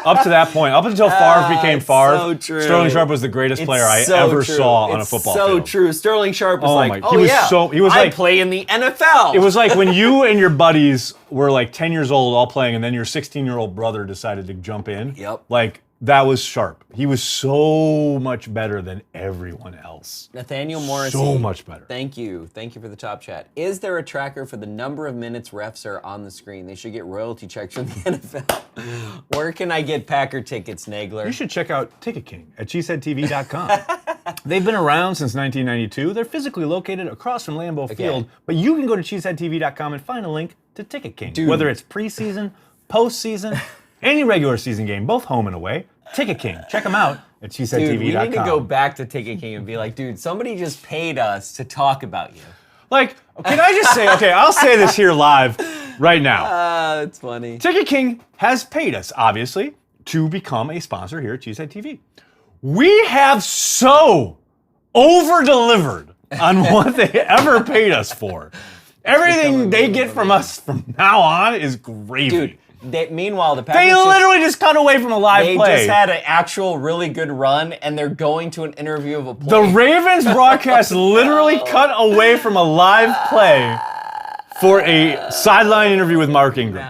Up to that point, up until Favre became Favre, so true. Sterling Sharp was the greatest player I ever saw on a football field. So true. Sterling Sharp was like, I play in the NFL. It was like when you and your buddies were like 10 years old all playing, and then your 16-year-old brother decided to jump in. Yep. Like, that was Sharp. He was so much better than everyone else. Nathaniel Morrissey. So much better. Thank you. Thank you for the top chat. Is there a tracker for the number of minutes refs are on the screen? They should get royalty checks from the NFL. Where can I get Packer tickets, Nagler? You should check out Ticket King at CHTV.com. They've been around since 1992. They're physically located across from Lambeau Field, but you can go to CHTV.com and find a link to Ticket King. Dude. Whether it's preseason, postseason, any regular season game, both home and away, Ticket King. Check them out at CHTV.com. Dude, we need to go back to Ticket King and be like, dude, somebody just paid us to talk about you. Like, can I just say, okay, I'll say this here live right now. It's funny. Ticket King has paid us, obviously, to become a sponsor here at Cheesehead TV. We have so over-delivered on what they ever paid us for. Everything they get from us from now on is gravy. Dude, meanwhile, the Packers They literally just cut away from a live play. They just had an actual really good run, and they're going to an interview of a play. The Ravens broadcast literally cut away from a live play for a sideline interview with Mark Ingram.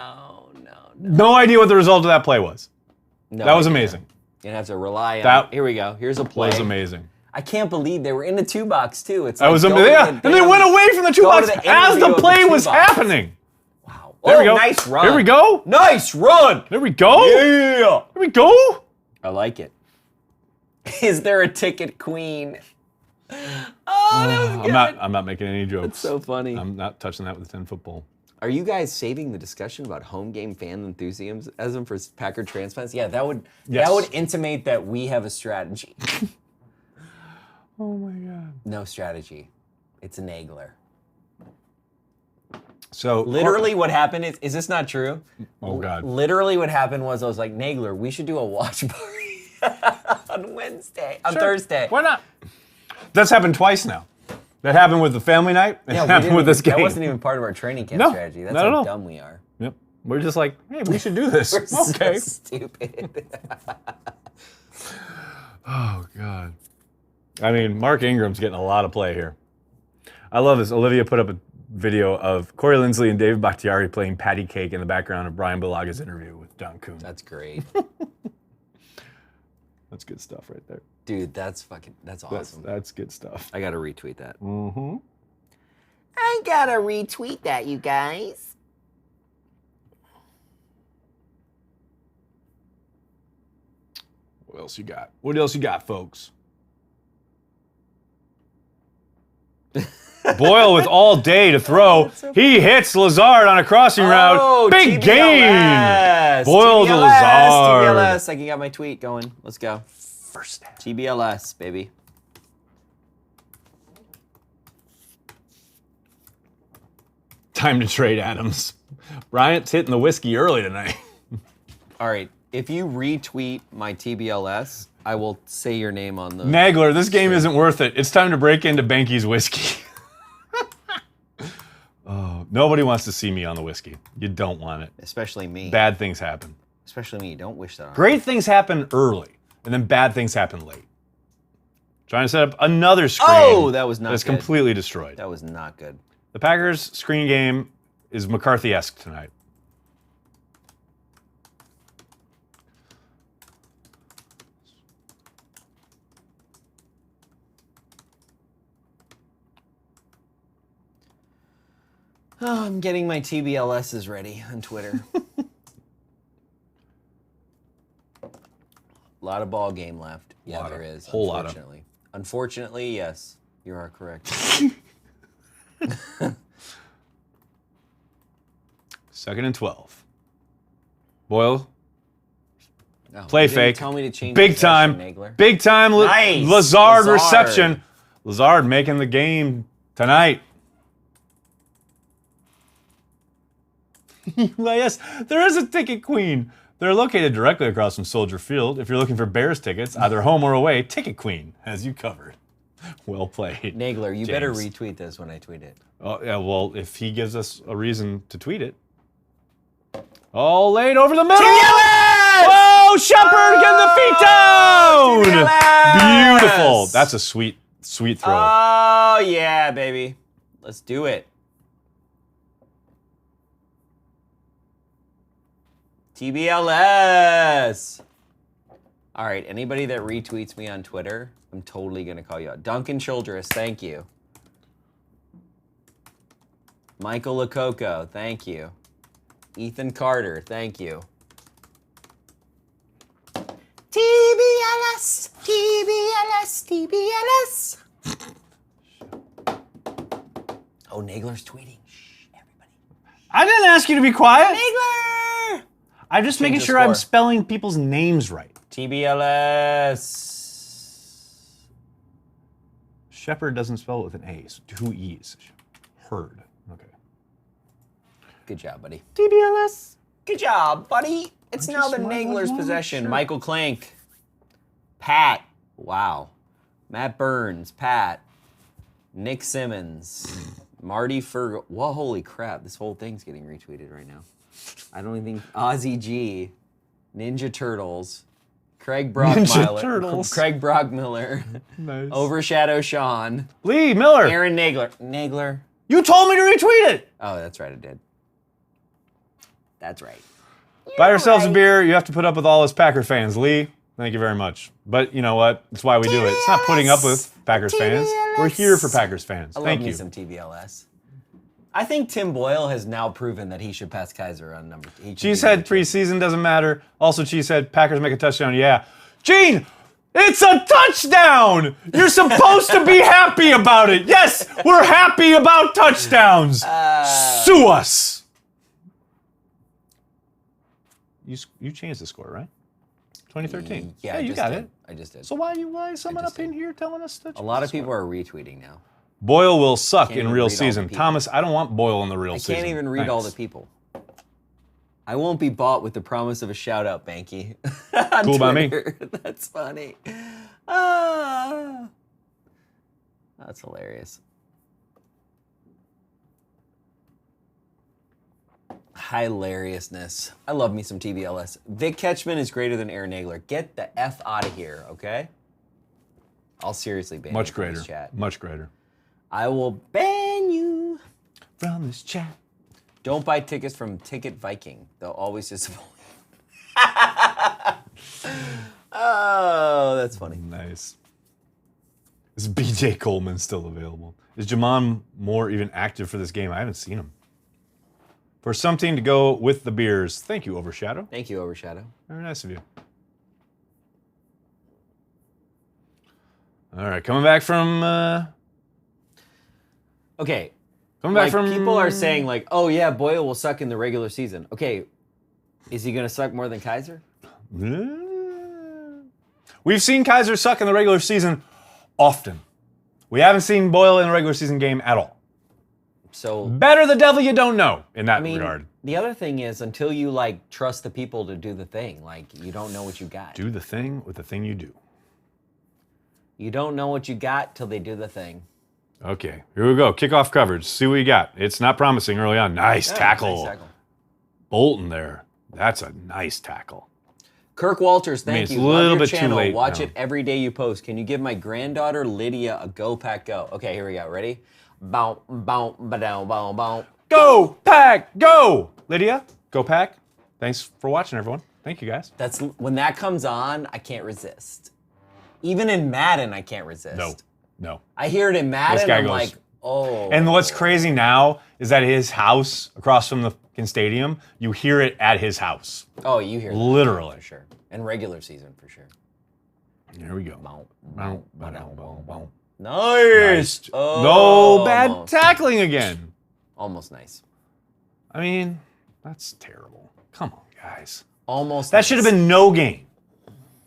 No idea what the result of that play was. No that was idea. amazing. You have to rely on. That Here we go. Here's a play. was amazing. I can't believe they were in the 2-box too. It's That like was going amazing. to Yeah, and they went away from the go 2-box to the as interview the of the play was 2-box. happening. Wow. There we go. Nice run. Here we go. Nice run. There we go. Yeah. Here we go. I like it. Is there a ticket queen? Oh, that was good. I'm not making any jokes. That's so funny. I'm not touching that with a 10 football. Are you guys saving the discussion about home game fan enthusiasm for Packer transplants? Yeah, that would intimate that we have a strategy. Oh my God. No strategy. It's a Nagler. So Literally what happened is this not true? Oh God. Literally what happened was I was like, Nagler, we should do a watch party on Thursday. Why not? That's happened twice now. That happened with the family night. It happened with this game. That wasn't even part of our training camp strategy. That's not at how all. dumb we are. Yep. We're just like, hey, we should do this. We're Okay. so stupid. Oh God. I mean, Mark Ingram's getting a lot of play here. I love this. Olivia put up a video of Corey Linsley and David Bakhtiari playing patty cake in the background of Brian Balaga's interview with John Kuhn. That's great. That's good stuff right there. Dude, that's awesome. That's good stuff. I gotta retweet that. Mm-hmm. I gotta retweet that, you guys. What else you got? What else you got, folks? Boyle with all day to throw. He hits Lazard on a crossing route. Big gain. Boyle to Lazard. TBLS. I can get my tweet going. Let's go. First down. TBLS, baby. Time to trade Adams. Bryant's hitting the whiskey early tonight. All right. If you retweet my TBLS, I will say your name on the... Nagler, this game isn't worth it. It's time to break into Banky's whiskey. Oh, nobody wants to see me on the whiskey. You don't want it. Especially me. Bad things happen. Especially me. Don't wish that on me. Great things happen early, and then bad things happen late. Trying to set up another screen. Oh, that was not that's good. completely destroyed. That was not good. The Packers' screen game is McCarthy-esque tonight. Oh, I'm getting my TBLSs ready on Twitter. A lot of ball game left. Yeah, there is. Whole lot of. Unfortunately. Unfortunately, yes. You are correct. Second and 12. Boyle, No, play you didn't fake. Tell me to change Big possession, time. Nagler. Big time Nice. Lazard Lazard. reception. Lazard making the game tonight. Yes, there is a ticket queen. They're located directly across from Soldier Field. If you're looking for Bears tickets, either home or away, Ticket Queen has you covered. Well played. Nagler, you James. better retweet this when I tweet it. Oh, yeah, well, if he gives us a reason to tweet it. Oh, laid over the middle. TBLS! Whoa! Oh, Shepard, get the feet down! TBLS! Beautiful. That's a sweet throw. Oh, yeah, baby. Let's do it. TBLS. All right, anybody that retweets me on Twitter, I'm totally going to call you out. Duncan Childress, thank you. Michael Lococo, thank you. Ethan Carter, thank you. TBLS, TBLS, TBLS. Oh, Nagler's tweeting. Shh, everybody. I didn't ask you to be quiet. Nagler! I'm just making the sure I'm score. spelling people's names right. TBLS. Shepard doesn't spell it with an A, so 2 E's. Heard. Okay. Good job, buddy. TBLS. Good job, buddy. It's now the Nagler's possession. Michael Clank. Pat. Wow. Matt Burns. Pat. Nick Simmons. Marty Fergal. Well, holy crap. This whole thing's getting retweeted right now. I don't even think. Ozzy G. Ninja Turtles. Craig Brockmiller. Turtles. Craig Brockmiller. Nice. Overshadow Sean. Lee Miller. Aaron Nagler. Nagler. You told me to retweet it. Oh, that's right. I did. That's right. Buy yourselves a beer. You have to put up with all us Packer fans. Lee, thank you very much. But you know what? That's why we do it. It's not putting up with Packers fans. We're here for Packers fans. I Thank love me you. some TBLS. I think Tim Boyle has now proven that he should pass Kaiser on number 2. Cheesehead preseason doesn't matter. Also, Cheesehead, Packers make a touchdown. Yeah. Gene, it's a touchdown! You're supposed to be happy about it. Yes, we're happy about touchdowns. Sue us. You changed the score, right? 2013. Yeah, I you just got did. it. I just did. So why is someone just up in here telling us that? A lot of people are retweeting now. Boyle will suck Can't in even real read all the season. people. Thomas, I don't want Boyle in the real I season. can't even read all the Thanks. people. I won't be bought with the promise of a shout out, Banky. Cool by me. That's funny. Ah. That's hilarious. Hilariousness. I love me some TBLS. Vic Ketchman is greater than Aaron Nagler. Get the F out of here, okay? I'll seriously ban Much you from greater. this chat. Much greater. I will ban you. From this chat. Don't buy tickets from Ticket Viking. They'll always disappoint. Oh, that's funny. Nice. Is BJ Coleman still available? Is Jamon Moore even active for this game? I haven't seen him. For something to go with the beers. Thank you, Overshadow. Thank you, Overshadow. Very nice of you. All right, coming back from... Okay. Coming back Like, from... people are saying, like, oh, yeah, Boyle will suck in the regular season. Okay, is he going to suck more than Kaiser? We've seen Kaiser suck in the regular season often. We haven't seen Boyle in a regular season game at all. So, Better the devil you don't know in that I mean, regard. the other thing is, until you, like, trust the people to do the thing, like, you don't know what you got. Do the thing with the thing you do. You don't know what you got till they do the thing. Okay, here we go. Kickoff coverage. See what you got. It's not promising early on. Nice Yeah, tackle. nice tackle. Bolton there. That's a nice tackle. Kirk Walters, thank it's you. a little Love your bit too channel. late Watch now. it every day you post. Can you give my granddaughter Lydia a Go Pack Go? Okay, here we go. Ready? Bow, bow, ba-dow, bow, bow. Go, Pack, go! Lydia, go, Pack. Thanks for watching, everyone. Thank you, guys. That's when that comes on, I can't resist. Even in Madden, I can't resist. No. I hear it in Madden, guy I'm goes- like, oh. And what's crazy now is that his house across from the fucking stadium, you hear it at his house. Oh, you hear that. Literally. For sure. And regular season, for sure. Here we go. Bow, Bow, bow, bow, bow, bow. Nice. Nice. Oh, No bad almost. tackling again. Almost nice. I mean, that's terrible. Come on, guys. Almost That nice. should have been no game.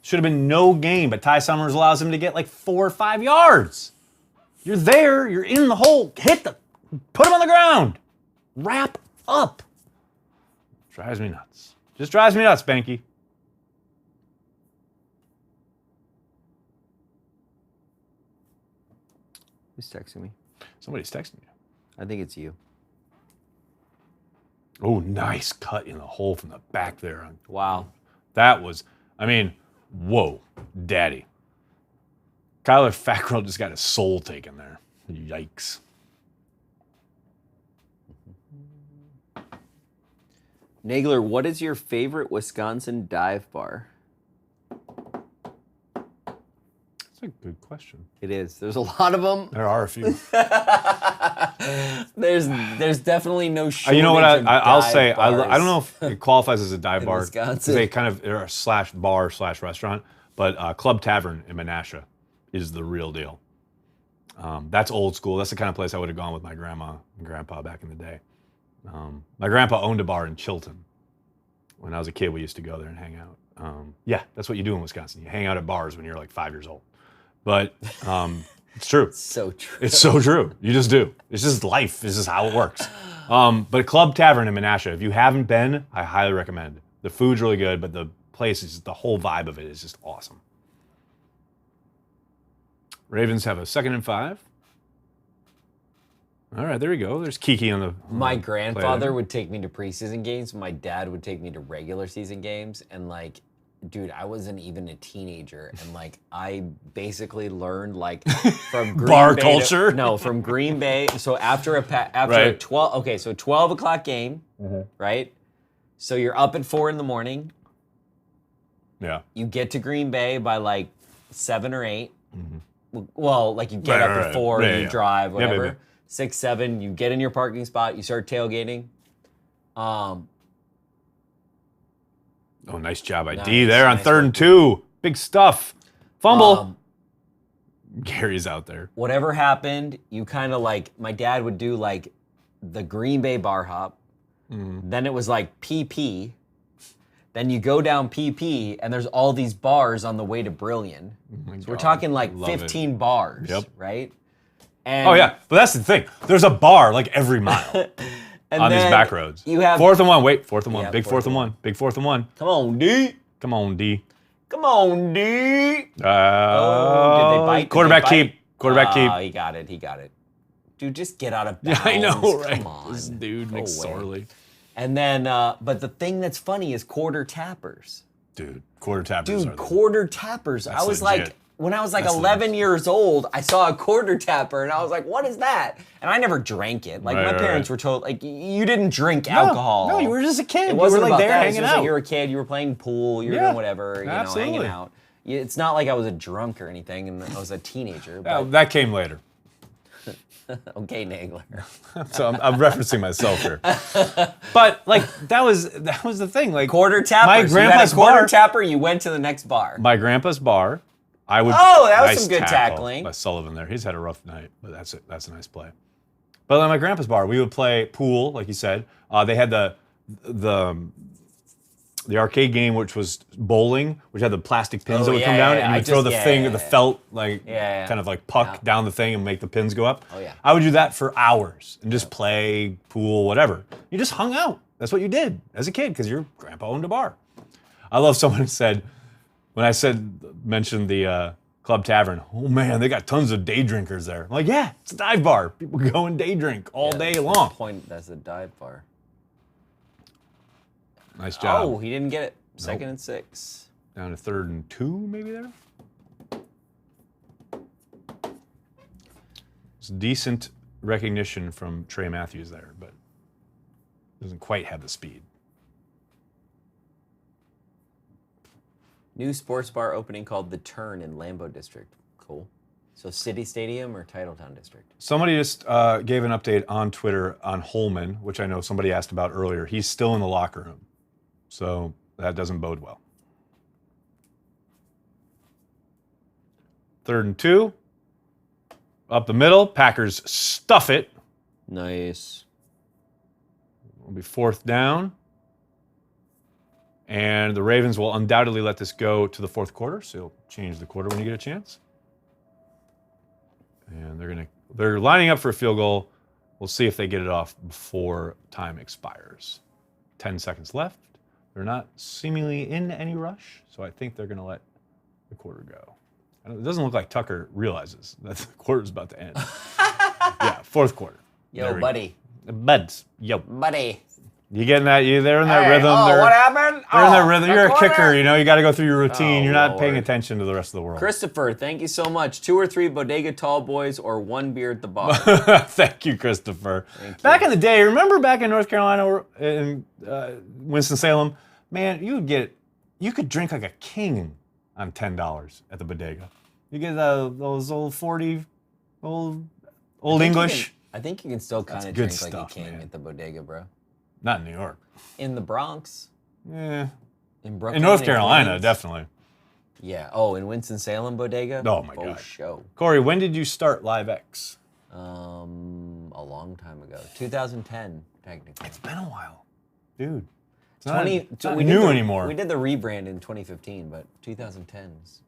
Should have been no game, but Ty Summers allows him to get like 4 or 5 yards. You're there, you're in the hole, put him on the ground. Wrap up. Drives me nuts. Just drives me nuts, Banky. Who's texting me? Somebody's texting you. I think it's you. Oh, nice cut in the hole from the back there. Wow. That was, I mean, whoa, daddy. Kyler Fackrell just got his soul taken there. Yikes. Nagler, what is your favorite Wisconsin dive bar? That's a good question. It is. There's a lot of them. There are a few. There's definitely no shortage. You know what I'll dive say? I bars don't know if it qualifies as a dive in bar. Wisconsin. They kind of are a slash bar slash restaurant, but Club Tavern in Menasha is the real deal. That's old school. That's the kind of place I would have gone with my grandma and grandpa back in the day. My grandpa owned a bar in Chilton. When I was a kid, we used to go there and hang out. Yeah, that's what you do in Wisconsin. You hang out at bars when you're like 5 years old. But it's true. So true. It's so true. You just do. It's just life. It's just how it works. But Club Tavern in Menasha, if you haven't been, I highly recommend. The food's really good, but the place is the whole vibe of it is just awesome. Ravens have a 2nd and 5. All right, there we go. There's Kiki on the. My grandfather would take me to preseason games. My dad would take me to regular season games. And like, dude, I wasn't even a teenager. And like, I basically learned like from Green Bar Bay culture? No, from Green Bay. So after a Right. 12, okay, so 12 o'clock game, right? So you're up at 4 in the morning. Yeah. You get to Green Bay by like 7 or 8. Well, like you get up at 4, Yeah, you yeah. drive, Yeah, whatever. baby. 6, 7, you get in your parking spot, you start tailgating. Oh, nice job, ID Nice, there on nice 3rd and work, 2. Big stuff. Fumble. Gary's out there. Whatever happened, you kind of like, my dad would do like the Green Bay bar hop. Then it was like PP. Then you go down PP, and there's all these bars on the way to Brillion. So we're talking like Love it. 15 bars, Yep. right? And Oh, yeah. But that's the thing. There's a bar like every mile and on these then back roads. You have 4th and 1. Wait, 4th and 1. Yeah, Big 4th and 1. Big 4th and 1. Come on, D. Come on, D. Come on, D. Did they bite? Did Quarterback they bite? keep. Quarterback keep. He got it. He got it. Dude, just get out of Yeah, bounds. I know, right? Come on. This dude, Go away. McSorley. And then, but the thing that's funny is quarter tappers. Dude, quarter tappers Dude, are the quarter tappers. That's I was legit. like, when I was like That's 11 years old, I saw a quarter tapper and I was like, what is that? And I never drank it. Like, my parents were told, like, you didn't drink alcohol. No, you were just a kid. It wasn't you were about like there that. It's hanging just out. like you were a kid, you were playing pool, you were Yeah, doing whatever, you know, absolutely. hanging out. It's not like I was a drunk or anything and I was a teenager. But, That came later. okay, Nagler. So I'm referencing myself here. But like that was the thing. Like Quarter tapper. My You had grandpa's a quarter bar. tapper, you went to the next bar. My grandpa's bar. I would. Oh, that was nice some good tackle tackling. by Sullivan there. He's had a rough night, but that's it. That's a nice play. But at my grandpa's bar, we would play pool, like you said. They had the arcade game, which was bowling, which had the plastic pins that would come down, and you would throw the thing, the felt, like kind of like puck down the thing and make the pins go up. Oh yeah. I would do that for hours and just play pool, whatever. You just hung out. That's what you did as a kid because your grandpa owned a bar. I love someone said when I mentioned the Club Tavern. Oh man, they got tons of day drinkers there. I'm like, yeah, it's a dive bar. People go and day drink all day long. That's a dive bar. Nice job. Oh, he didn't get it. 2nd and 6. Down to 3rd and 2, maybe there. It's decent recognition from Trey Matthews there, but doesn't quite have the speed. New sports bar opening called The Turn in Lambeau District. Cool. So City Stadium or Titletown District? Somebody just gave an update on Twitter on Holman, which I know somebody asked about earlier. He's still in the locker room, so that doesn't bode well. 3rd and 2. Up the middle. Packers stuff it. Nice. It'll be 4th down. And the Ravens will undoubtedly let this go to the 4th quarter, so you'll change the quarter when you get a chance. And they're lining up for a field goal. We'll see if they get it off before time expires. 10 seconds left. They're not seemingly in any rush, so I think they're going to let the quarter go. It doesn't look like Tucker realizes that the quarter's about to end. Yeah, 4th quarter. Yo, buddy. Buds. Yo. Buddy. You getting that? They're in that Hey, rhythm. oh, They're, what happened? they're in that Oh, rhythm. the You're a corner. kicker. You know, you got to go through your routine. Oh, You're not paying Lord. attention to the rest of the world. Christopher, thank you so much. 2 or 3 bodega tall boys or 1 beer at the bar. Thank you, Christopher. Back in the day, remember back in North Carolina or in Winston-Salem, man, you could drink like a king on $10 at the bodega. You get those old 40, old English. I think you can still kind of good drink like stuff, a king man. at the bodega, bro. Not in New York. In the Bronx. Yeah. In Brooklyn. In North in Carolina, Queens. definitely. Yeah. Oh, in Winston-Salem bodega? Oh, my God. Show. Corey, when did you start LiveX? A long time ago. 2010, technically. It's been a while. Dude. It's 20, not, not we new did anymore. We did the rebrand in 2015, but 2010s.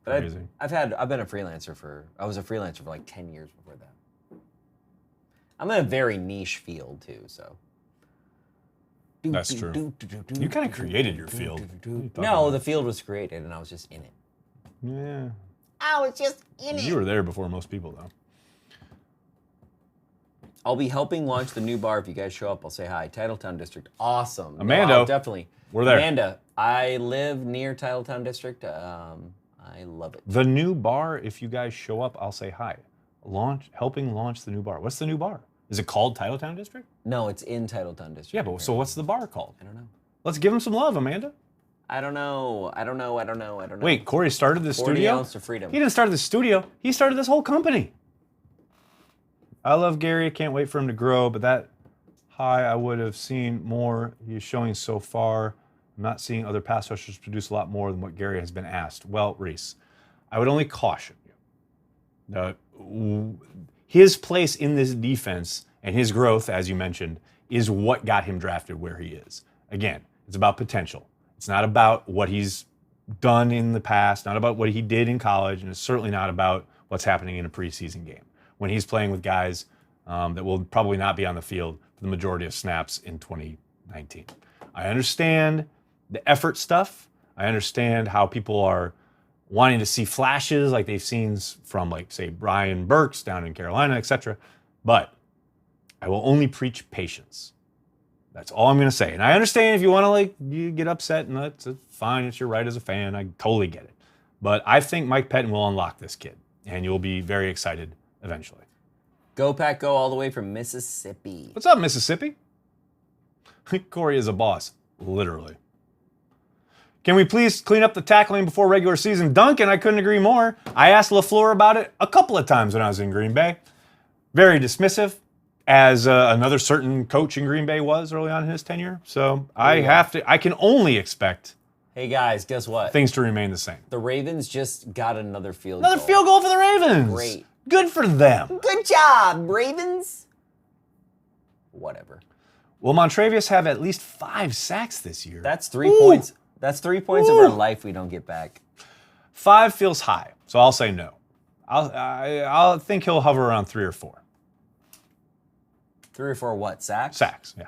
But Crazy. I've been a freelancer I was a freelancer for like 10 years before that. I'm in a very niche field too, so. That's true. You kind of created your field. What are you talking No, about? the field was created and I was just in it. Yeah. I was just in it. You were there before most people, though. I'll be helping launch the new bar. If you guys show up, I'll say hi. Titletown District, awesome. No, Amanda, I'll definitely. we're there. Amanda, I live near Titletown District. I love it. The new bar, if you guys show up, I'll say hi. Helping launch the new bar. What's the new bar? Is it called Titletown District? No, it's in Titletown District. Yeah, but so what's the bar called? I don't know. Let's give him some love, Amanda. I don't know. Wait, Corey started this 40 studio? ounce of freedom. He didn't start this studio. He started this whole company. I love Gary. I can't wait for him to grow, but that high I would have seen more he's showing so far. I'm not seeing other pass rushers produce a lot more than what Gary has been asked. Well, Reese, I would only caution you. His place in this defense and his growth, as you mentioned, is what got him drafted where he is. Again, it's about potential. It's not about what he's done in the past, not about what he did in college, and it's certainly not about what's happening in a preseason game when he's playing with guys that will probably not be on the field for the majority of snaps in 2019. I understand the effort stuff. I understand how people are wanting to see flashes like they've seen from, like, say, Brian Burks down in Carolina, etc. But I will only preach patience. That's all I'm going to say. And I understand if you want to, you get upset, and that's fine. It's your right as a fan. I totally get it. But I think Mike Pettin will unlock this kid, and you'll be very excited eventually. Go Pack Go all the way from Mississippi. What's up, Mississippi? Corey is a boss, literally. Can we please clean up the tackling before regular season? Duncan, I couldn't agree more. I asked LaFleur about it a couple of times when I was in Green Bay. Very dismissive, as another certain coach in Green Bay was early on in his tenure. So I can only expect Hey guys, guess what? things to remain the same. The Ravens just got another field goal. Another field goal for the Ravens. Great. Good for them. Good job, Ravens. Whatever. Will Montravius have at least 5 sacks this year? That's 3 points. That's 3 points of our life we don't get back. 5 feels high, so I'll say no. I'll think he'll hover around 3 or 4. 3 or 4 what? Sacks? Sacks, yeah.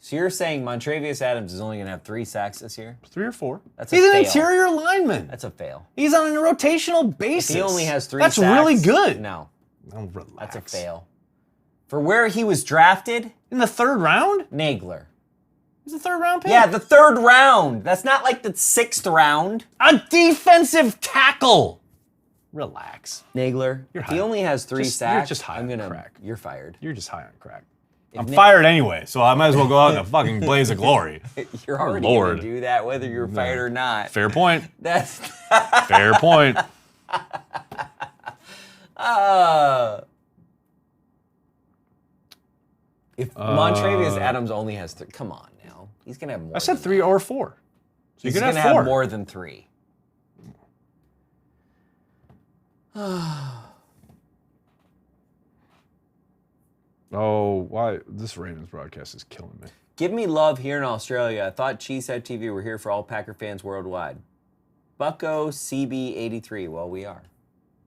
So you're saying Montravius Adams is only going to have 3 sacks this year? 3 or 4. That's a He's an fail. interior lineman. That's a fail. He's on a rotational basis. If he only has 3 That's sacks. really good. No, Oh, relax. that's a fail. For where he was drafted, In the 3rd round? Nagler. He's a 3rd round pick. Yeah, the 3rd round. That's not like the 6th round. A defensive tackle. Relax. Nagler. You're If high. he only has 3 You're sacks, just high I'm on gonna. crack. You're fired. You're just high on crack. If I'm Nick- fired anyway, so I might as well go out in a fucking blaze of glory. You're already Lord. gonna do that whether you're fired or not. Fair point. That's. Fair point. If Montravius Adams only has 3, come on now, he's gonna have more. I said than 3 that. or 4. So He's you gonna can have 4. have more than 3. Oh, why? This Ravens broadcast is killing me. Give me love here in Australia. I thought CHTV were here for all Packer fans worldwide. Bucko CB83. Well, we are.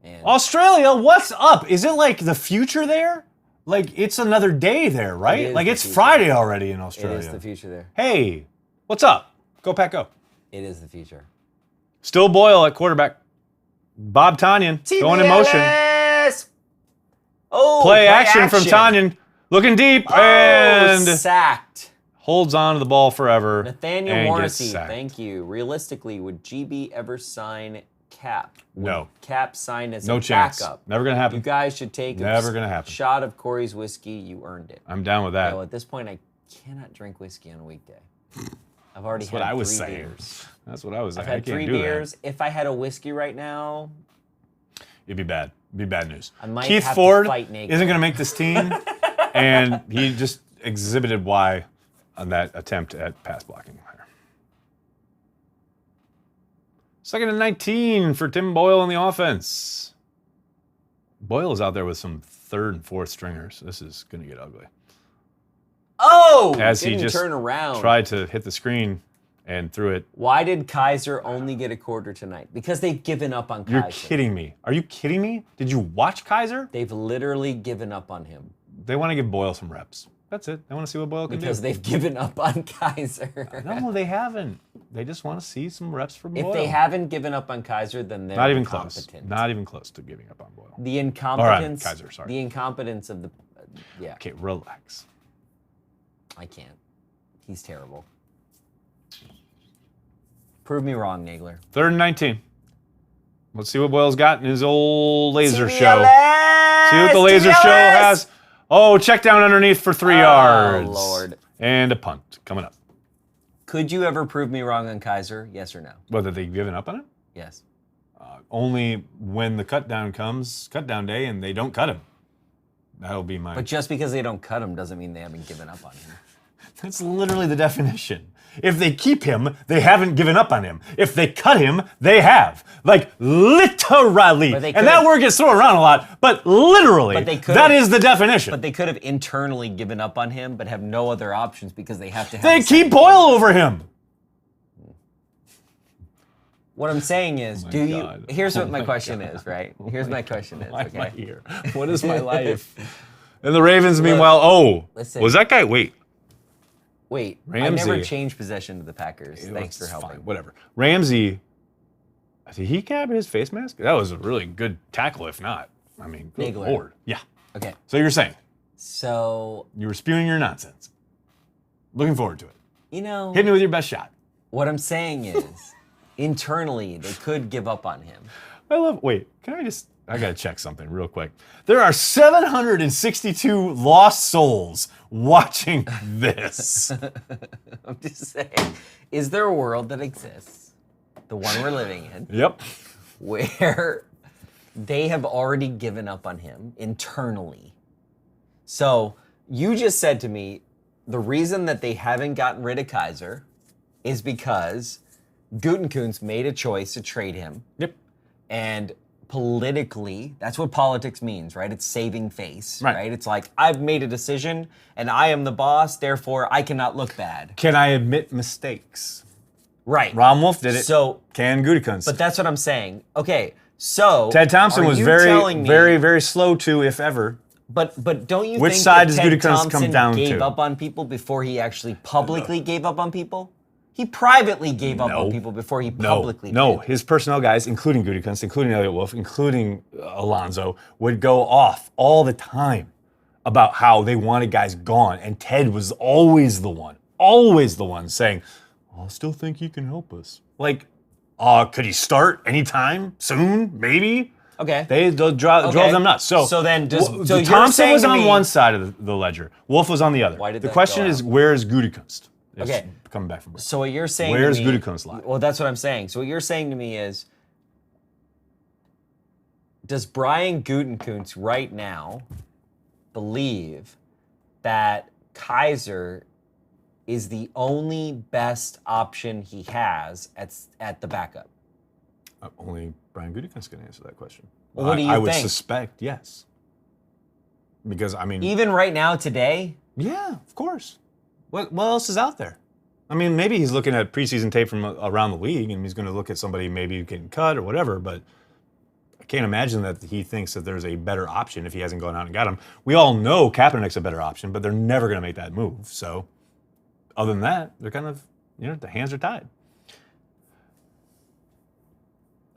And Australia, what's up? Is it like the future there? Like it's another day there, right? is Like the it's future. Friday already in it Australia. is the future there. Hey, what's up? Go Pack Go. It is the future. Still Boyle at quarterback. Bob Tanyan going in motion. TBLS! Oh, Play action from Tanyan. Looking deep Oh, and sacked. holds on to the ball forever. Nathaniel and Morrissey, gets sacked. thank you. Realistically, would GB ever sign Cap? Would No. Cap sign as No a chance. backup? Never gonna happen. You guys should take Never gonna happen. shot of Corey's whiskey. You earned it. I'm down with that. No, at this point, I cannot drink whiskey on a weekday. I've already That's had what I was 3 saying. beers. That's what I was saying. I've had I can't 3 do beers. If I had a whiskey right now, that. It'd be bad. It'd be bad news. I might Keith have to Ford fight Nate. isn't going to make this team, and he just exhibited why on that attempt at pass blocking. Second and 19 for Tim Boyle in the offense. Boyle is out there with some 3rd and 4th stringers. This is going to get ugly. oh, As he didn't just turn around. tried to hit the screen and threw it. Why did Kaiser only get a quarter tonight? Because they've given up on You're Kaiser. kidding me. Are you kidding me? Did you watch Kaiser? They've literally given up on him They want to give Boyle some reps. That's it. They want to see what Boyle can because do. they've given up on Kaiser. No, they haven't. They just want to see some reps from Boyle. If they haven't given up on Kaiser, then they're Not even close. incompetent. Not even close to giving up on Boyle. The incompetence. Kaiser, sorry. The incompetence of the. Yeah, Okay, relax. I can't. He's terrible. Prove me wrong, Nagler. 3rd and 19. Let's see what Boyle's got in his old laser show. See what the laser show has. Oh, check down underneath for 3 yards. Oh, Lord. And a punt coming up. Could you ever prove me wrong on Kaiser? Yes or no? Whether they've given up on him? Yes. Only when the cut down comes, cut down day, and they don't cut him. That'll be my... But just because they don't cut him doesn't mean they haven't given up on him. That's literally the definition. If they keep him, they haven't given up on him. If they cut him, they have. Like, literally. But they And that could've- word gets thrown around a lot, but literally, But they could've- that is the definition. But they could have internally given up on him, but have no other options because they have to have. They a keep second Boyle over him. What I'm saying is, Oh my do you? God. Here's Oh what my my question God. is, right? Here's my question is, Why am I okay? here? What is my life? And the Ravens, meanwhile, listen. was that guy? Wait. Wait, I never Ramsey. changed possession to the Packers. Thanks for It's helping. fine, whatever. Ramsey, did he cap his face mask? That was a really good tackle, if not. I mean, good Nagler. Lord. Yeah. Okay, So you're saying so you were spewing your nonsense. Looking forward to it. you know Hit me with your best shot. what I'm saying is, internally they could give up on him. Wait, I gotta check something real quick. There are 762 lost souls watching this. I'm just saying, is there a world that exists, the one we're living in, Yep. where they have already given up on him internally? So you just said to me, the reason that they haven't gotten rid of Kaiser is because Gutekunst made a choice to trade him. Yep. And politically, that's what politics means, right? It's saving face, Right. right? It's like, I've made a decision and I am the boss, therefore I cannot look bad. Can I admit mistakes? Right. Ron Wolf did it. So, Can Gutekunst. but that's what I'm saying. Okay, so Ted Thompson are was you very, telling me- very, very slow to, if ever. But don't you Which think side that does Ted Gutekunst come Thompson down gave to? up on people before he actually publicly gave up on people? He privately gave up on people before he publicly No, did. his personnel guys, including Gutekunst, including Elliott Wolf, including Alonzo, would go off all the time about how they wanted guys gone. And Ted was always the one saying, I still think he can help us. Like, could he start anytime soon? Maybe? Okay. They drove them nuts. So then so you're Thompson saying was to on me- one side of the ledger. Wolf was on the other. Why did the that question go is, out? where is Gutekunst? It's Okay. coming back from break. So what you're saying Where's to me, Gutekunst lie? Well, that's what I'm saying. So what you're saying to me is, does Brian Gutekunst right now believe that Kaiser is the only best option he has at the backup? Only Brian Gutekunst can answer that question. Well, what do you I would think? suspect yes. Because, I mean... Even right now, today? Yeah, of course. What else is out there? I mean, maybe he's looking at preseason tape from around the league, and he's going to look at somebody maybe who can cut or whatever, but I can't imagine that he thinks that there's a better option if he hasn't gone out and got him. We all know Kaepernick's a better option, but they're never going to make that move. So, other than that, they're kind of, the hands are tied.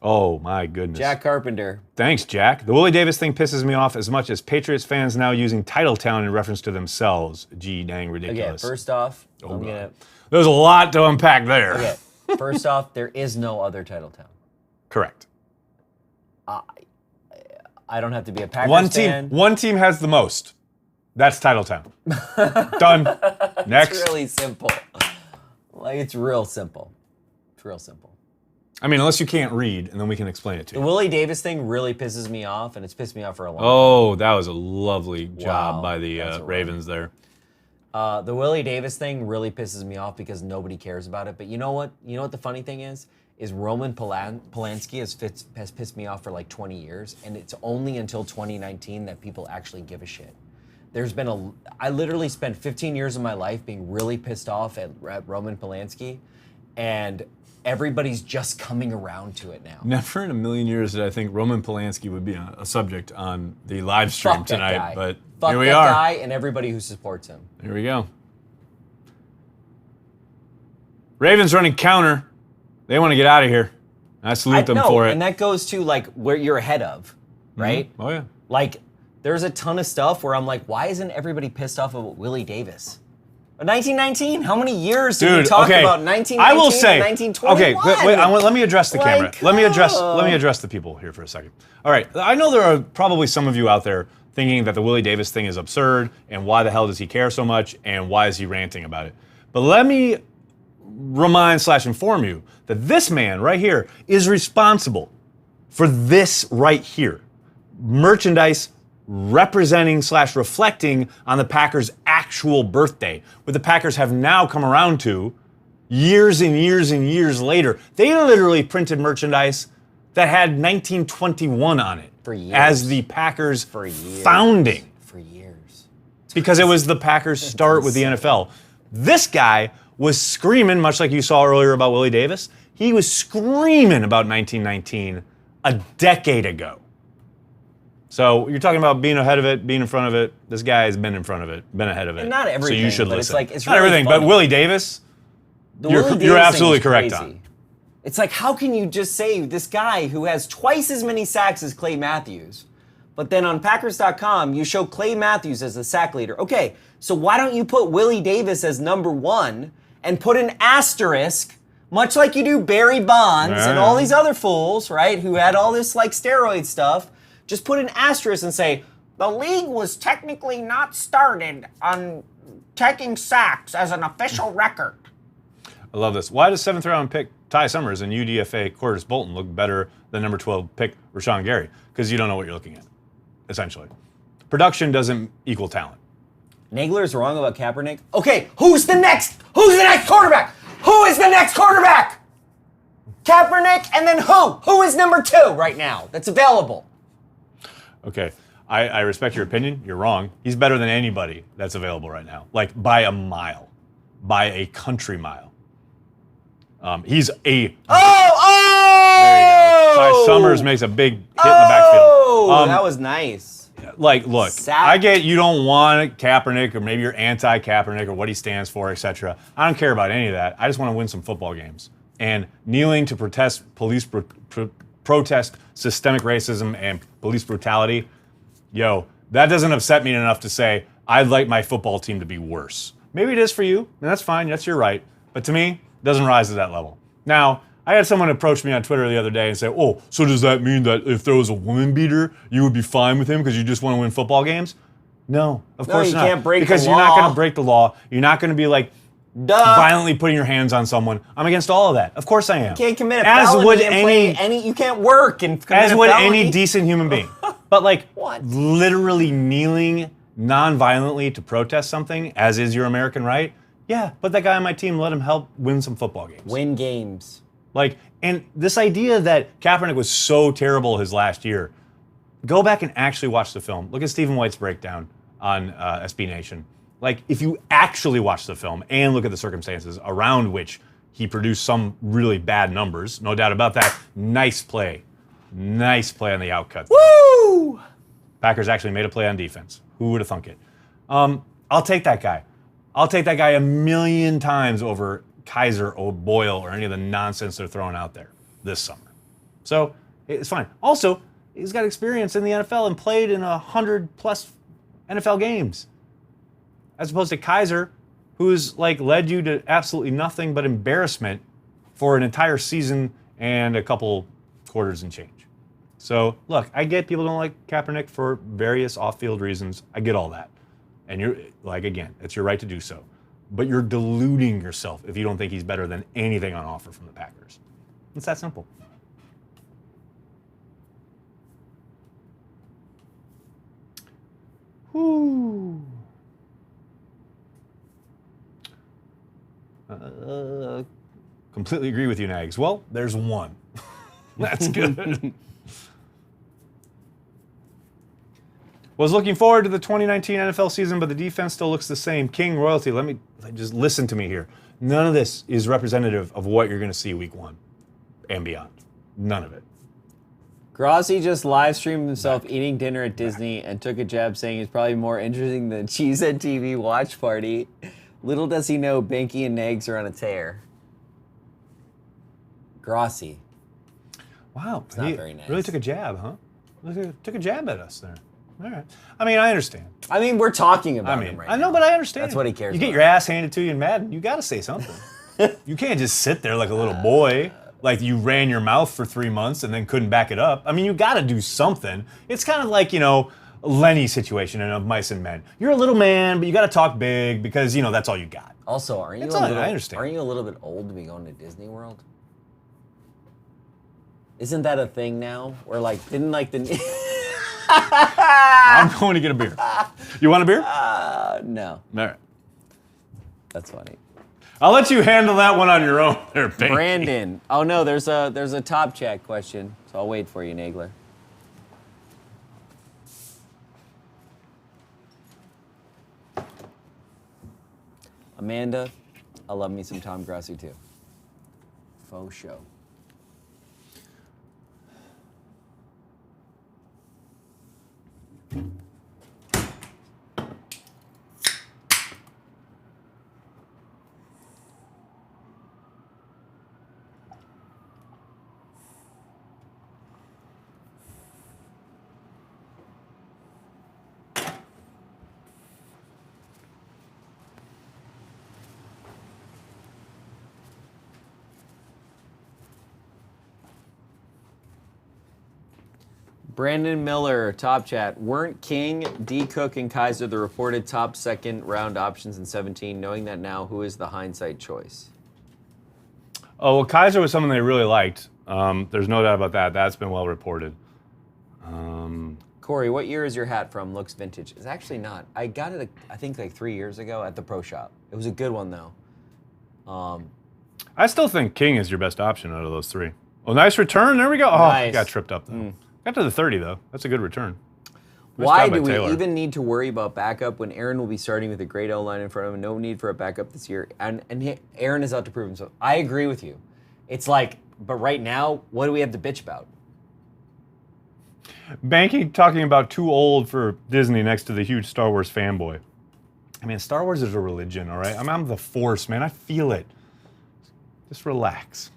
Oh, my goodness. Jack Carpenter. Thanks, Jack. The Willie Davis thing pisses me off as much as Patriots fans now using Titletown in reference to themselves. Gee, dang ridiculous. Okay, first off, There's a lot to unpack there. Okay, first off, there is no other Titletown. Correct. I don't have to be a Packers fan. One team has the most. That's Titletown. Done. Next. It's really simple. Like, it's real simple. It's real simple. I mean, unless you can't read, and then we can explain it to The you. Willie Davis thing really pisses me off, and it's pissed me off for a long time. Oh, that was a lovely job Wow, by the that's a Ravens there. The Willie Davis thing really pisses me off because nobody cares about it. But you know what? You know what the funny thing is? Is Roman Polanski has pissed me off for like 20 years, and it's only until 2019 that people actually give a shit. I literally spent 15 years of my life being really pissed off at Roman Polanski, and everybody's just coming around to it now. Never in a million years did I think Roman Polanski would be a subject on the live stream Fuck that tonight, guy. but Fuck here we that are. guy and everybody who supports him. Here we go. Ravens running counter. They want to get out of here. I salute them for it. And that goes to like where you're ahead of, right? Oh, yeah. Like, there's a ton of stuff where I'm like, why isn't everybody pissed off about Willie Davis? 1919? How many years did we talk about 1919 I will say, and 1921? okay, wait, let me address the camera. Like, Let me address the people here for a second. All right, I know there are probably some of you out there thinking that the Willie Davis thing is absurd, and why the hell does he care so much, and why is he ranting about it? But let me remind/inform you that this man right here is responsible for this right here. Merchandise representing/reflecting on the Packers' actual birthday, what the Packers have now come around to years and years and years later. They literally printed merchandise that had 1921 on it For years. as the Packers' For years. founding. For years. Because it was the Packers' start with the NFL. This guy was screaming, much like you saw earlier about Willie Davis, he was screaming about 1919 a decade ago. So you're talking about being ahead of it, being in front of it. This guy has been in front of it, been ahead of it. And not everything, so you should but listen. it's not really everything, funny. but Willie Davis, The You're- Willie Davis you're thing absolutely is correct crazy. on. It's like, how can you just say this guy who has twice as many sacks as Clay Matthews, but then on Packers.com, you show Clay Matthews as the sack leader. Okay, so why don't you put Willie Davis as number one and put an asterisk, much like you do Barry Bonds and all these other fools, right, who had all this like steroid stuff, just put an asterisk and say, the league was technically not started on taking sacks as an official record. I love this. Why does 7th round pick Ty Summers and UDFA Cordis Bolton look better than number 12 pick Rashawn Gary? Because you don't know what you're looking at, essentially. Production doesn't equal talent. Nagler's wrong about Kaepernick. Okay, who's the next quarterback? Who is the next quarterback? Kaepernick, and then who? Who is number 2 right now that's available? Okay, I respect your opinion. You're wrong. He's better than anybody that's available right now, like by a mile, by a country mile. He's a... Oh! There you go. Ty Summers makes a big hit in the backfield. Oh, that was nice. Like, look, Sack. I get you don't want Kaepernick, or maybe you're anti-Kaepernick, or what he stands for, etc. I don't care about any of that. I just want to win some football games. And kneeling to protest protest systemic racism and police brutality, that doesn't upset me enough to say I'd like my football team to be worse. Maybe it is for you, and that's fine. That's your right. But to me, it doesn't rise to that level. Now, I had someone approach me on Twitter the other day and say, oh, so does that mean that if there was a woman beater, you would be fine with him because you just want to win football games? No, of course you not. can't break the because you're not law. going to break the law. You're not going to be like violently putting your hands on someone. I'm against all of that. Of course I am. You can't commit a As felony would and play any. You can't work and commit as a would felony. any decent human being. But like What? literally kneeling non-violently to protest something, as is your American right, yeah, put that guy on my team, let him help win some football games. Win games. Like, and this idea that Kaepernick was so terrible his last year, go back and actually watch the film. Look at Stephen White's breakdown on SB Nation. Like, if you actually watch the film and look at the circumstances around which he produced some really bad numbers, no doubt about that. Nice play on the outcut. Woo! Packers actually made a play on defense. Who would have thunk it? I'll take that guy. I'll take that guy 1,000,000 times over Kaiser or Boyle or any of the nonsense they're throwing out there this summer. So it's fine. Also, he's got experience in the NFL and played in 100+ NFL games. As opposed to Kaiser, who's like led you to absolutely nothing but embarrassment for an entire season and a couple quarters and change. So look, I get people don't like Kaepernick for various off-field reasons. I get all that. And you're like, again, it's your right to do so. But you're deluding yourself if you don't think he's better than anything on offer from the Packers. It's that simple. Whoo. Completely agree with you, Nags. Well, there's one. That's good. Was looking forward to the 2019 NFL season, but the defense still looks the same. King royalty, just listen to me here. None of this is representative of what you're going to see week 1 and beyond. None of it. Grossi just live streamed himself eating dinner at Disney and took a jab saying he's probably more interesting than CHTV watch party. Little does he know Banky and Nags are on a tear. Grossi. Wow. It's not very nice. Really took a jab, huh? Took a jab at us there. All right. I mean, I understand. I mean, we're talking about him right now. I know, but I understand. That's what he cares You about. get your ass handed to you in Madden, you got to say something. You can't just sit there like a little boy, like you ran your mouth for 3 months and then couldn't back it up. I mean, you got to do something. It's kind of like, Lenny's situation in Of Mice and Men. You're a little man, but you got to talk big because, that's all you got. Also, aren't you I understand. Aren't you a little bit old to be going to Disney World? Isn't that a thing now? Where didn't the I'm going to get a beer. You want a beer? no. All right. That's funny. I'll let you handle that one on your own there, Banky. Brandon. Oh no, there's a top chat question, so I'll wait for you, Nagler. Amanda, I love me some Tom Grossi too. Faux show. Brandon Miller, top chat. Weren't King, D. Cook, and Kaiser the reported top second round options in 17? Knowing that now, who is the hindsight choice? Oh, well, Kaiser was someone they really liked. There's no doubt about that. That's been well reported. Corey, what year is your hat from? Looks vintage. It's actually not. I got it, I think, 3 years ago at the Pro Shop. It was a good one, though. I still think King is your best option out of those three. Oh, nice return. There we go. Oh, Nice. got tripped up, though. Got to the 30, though. That's a good return. Nice Why job by do we Taylor. even need to worry about backup when Aaron will be starting with a great O-line in front of him? No need for a backup this year. And Aaron is out to prove himself. I agree with you. It's but right now, what do we have to bitch about? Banky talking about too old for Disney next to the huge Star Wars fanboy. I mean, Star Wars is a religion, all right? I'm the Force, man. I feel it. Just relax.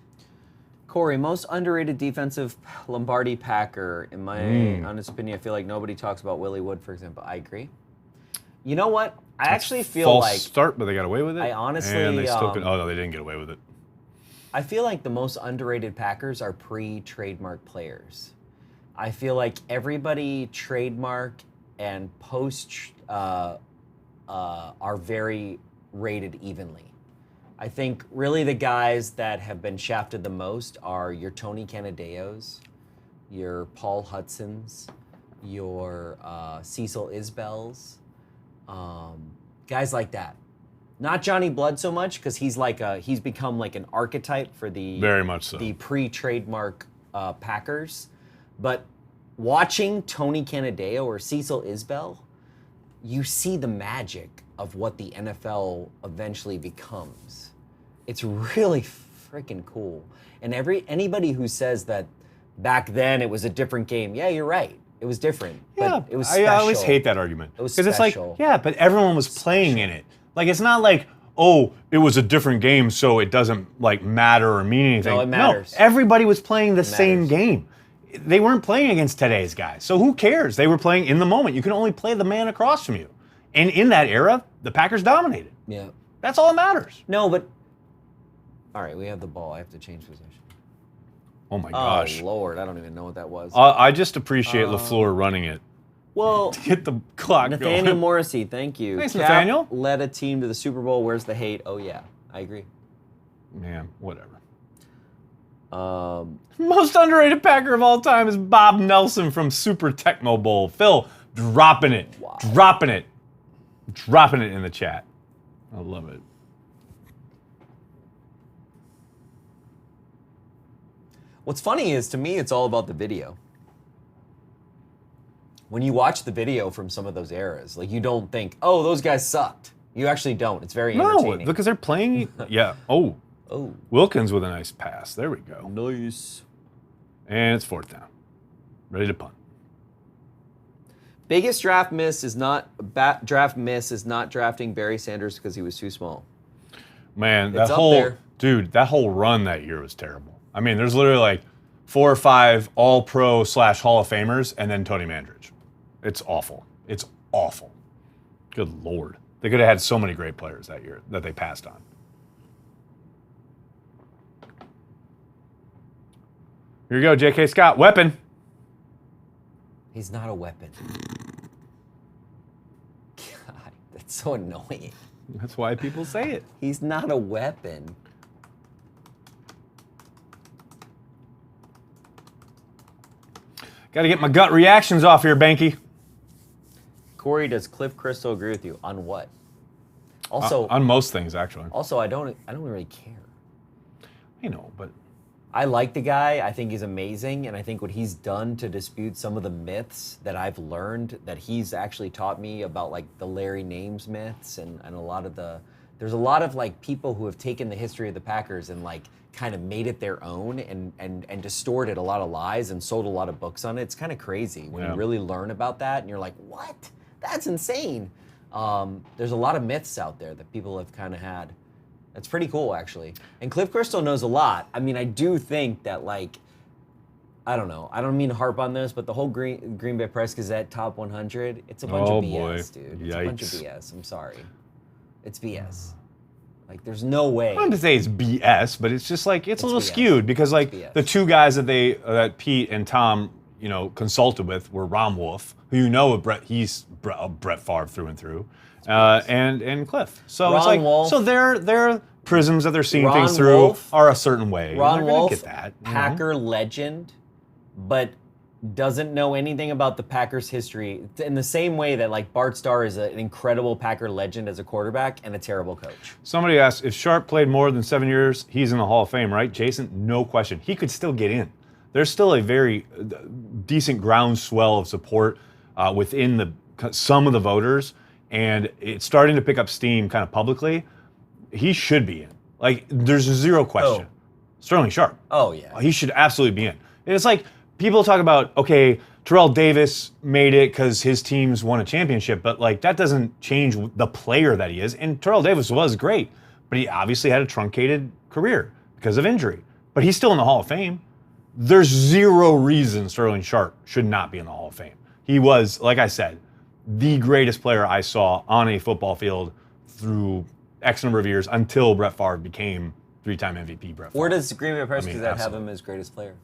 Corey, most underrated defensive Lombardi Packer. In my honest opinion, I feel like nobody talks about Willie Wood, for example. I agree. You know what? I actually feel false start, but they got away with it. I honestly, and they still could. Oh no, they didn't get away with it. I feel like the most underrated Packers are pre-trademark players. I feel like everybody trademark and post are very rated evenly. I think really the guys that have been shafted the most are your Tony Canadeos, your Paul Hudsons, your Cecil Isbells, guys like that. Not Johnny Blood so much because he's become like an archetype for the Very much so. the pre-trademark Packers. But watching Tony Canadeo or Cecil Isbell, you see the magic of what the NFL eventually becomes. It's really freaking cool. And anybody who says that back then it was a different game, yeah, you're right. It was different. But it was special. I always hate that argument. It was because it's like, special. yeah, but everyone was playing in it. Like, it's not like, oh, it was a different game, so it doesn't like matter or mean anything. No, it matters. No, everybody was playing the same matters. game. They weren't playing against today's guys, so who cares? They were playing in the moment. You can only play the man across from you. And in that era, the Packers dominated. Yeah. That's all that matters. No, but all right, we have the ball. I have to change position. Oh my gosh. Oh Lord, I don't even know what that was. I just appreciate LaFleur running it. Well, Get the clock Nathaniel going. Morrissey, thank you. Thanks, Cap Nathaniel. led a team to the Super Bowl. Where's the hate? Oh yeah, I agree. Man, whatever. Um, Most underrated Packer of all time is Bob Nelson from Super Tecmo Bowl. Phil, dropping it. Wow. Dropping it. Dropping it in the chat. I love it. What's funny is, to me, it's all about the video. When you watch the video from some of those eras, like, you don't think, oh, those guys sucked. You actually don't. It's very No, entertaining. because they're playing. Yeah. Oh, Oh, Wilkins with a nice pass. There we go. nice. And it's 4th down. Ready to punt. Biggest draft miss is not drafting Barry Sanders because he was too small. Man, that It's up whole there. dude, that whole run that year was terrible. I mean, there's literally like 4 or 5 All-Pro / Hall of Famers, and then Tony Mandridge. It's awful. It's awful. Good Lord. They could have had so many great players that year that they passed on. Here you go, J.K. Scott. Weapon. He's not a weapon. God, that's so annoying. That's why people say it. He's not a weapon. Got to get my gut reactions off here, Banky. Corey, does Cliff Crystal agree with you on what? Also, On most things, actually. also, I don't really care. I know, but I like the guy. I think he's amazing, and I think what he's done to dispute some of the myths that I've learned, that he's actually taught me about, like the Larry Names myths and a lot of there's a lot of like people who have taken the history of the Packers and like kind of made it their own and distorted a lot of lies and sold a lot of books on it. It's kind of crazy when Yeah. you really learn about that and you're like, what? That's insane. There's a lot of myths out there that people have kind of had. That's pretty cool, actually. And Cliff Crystal knows a lot. I mean, I do think that, like, I don't know. I don't mean to harp on this, but the whole Green Bay Press Gazette top 100, it's a bunch Oh, of BS, boy. dude. It's a bunch of Yikes. BS. I'm sorry. It's BS. Like, there's no way. I don't want to say it's BS, but it's just like it's a little BS. skewed because like BS. the 2 guys that Pete and Tom consulted with were Ron Wolf, who he's Brett Favre through and through, and Cliff. So it's Ron like Wolf. so their prisms that they're seeing Ron things through Wolf. are a certain way. Ron They're gonna Wolf, get that. you know? Packer legend, but doesn't know anything about the Packers' history in the same way that, like, Bart Starr is an incredible Packer legend as a quarterback and a terrible coach. Somebody asked if Sharp played more than 7 years, he's in the Hall of Fame, right? Jason, no question. He could still get in. There's still a very decent groundswell of support within some of the voters, and it's starting to pick up steam kind of publicly. He should be in. Like, there's zero question. Oh. Sterling Sharp. Oh, yeah. He should absolutely be in. And it's like people talk about, okay, Terrell Davis made it because his teams won a championship, but like that doesn't change the player that he is. And Terrell Davis was great, but he obviously had a truncated career because of injury. But he's still in the Hall of Fame. There's zero reason Sterling Sharp should not be in the Hall of Fame. He was, like I said, the greatest player I saw on a football field through X number of years until Brett Favre became 3-time MVP Brett Favre. Where does Green Bay Press I mean, Gazette have absolutely. him as greatest player?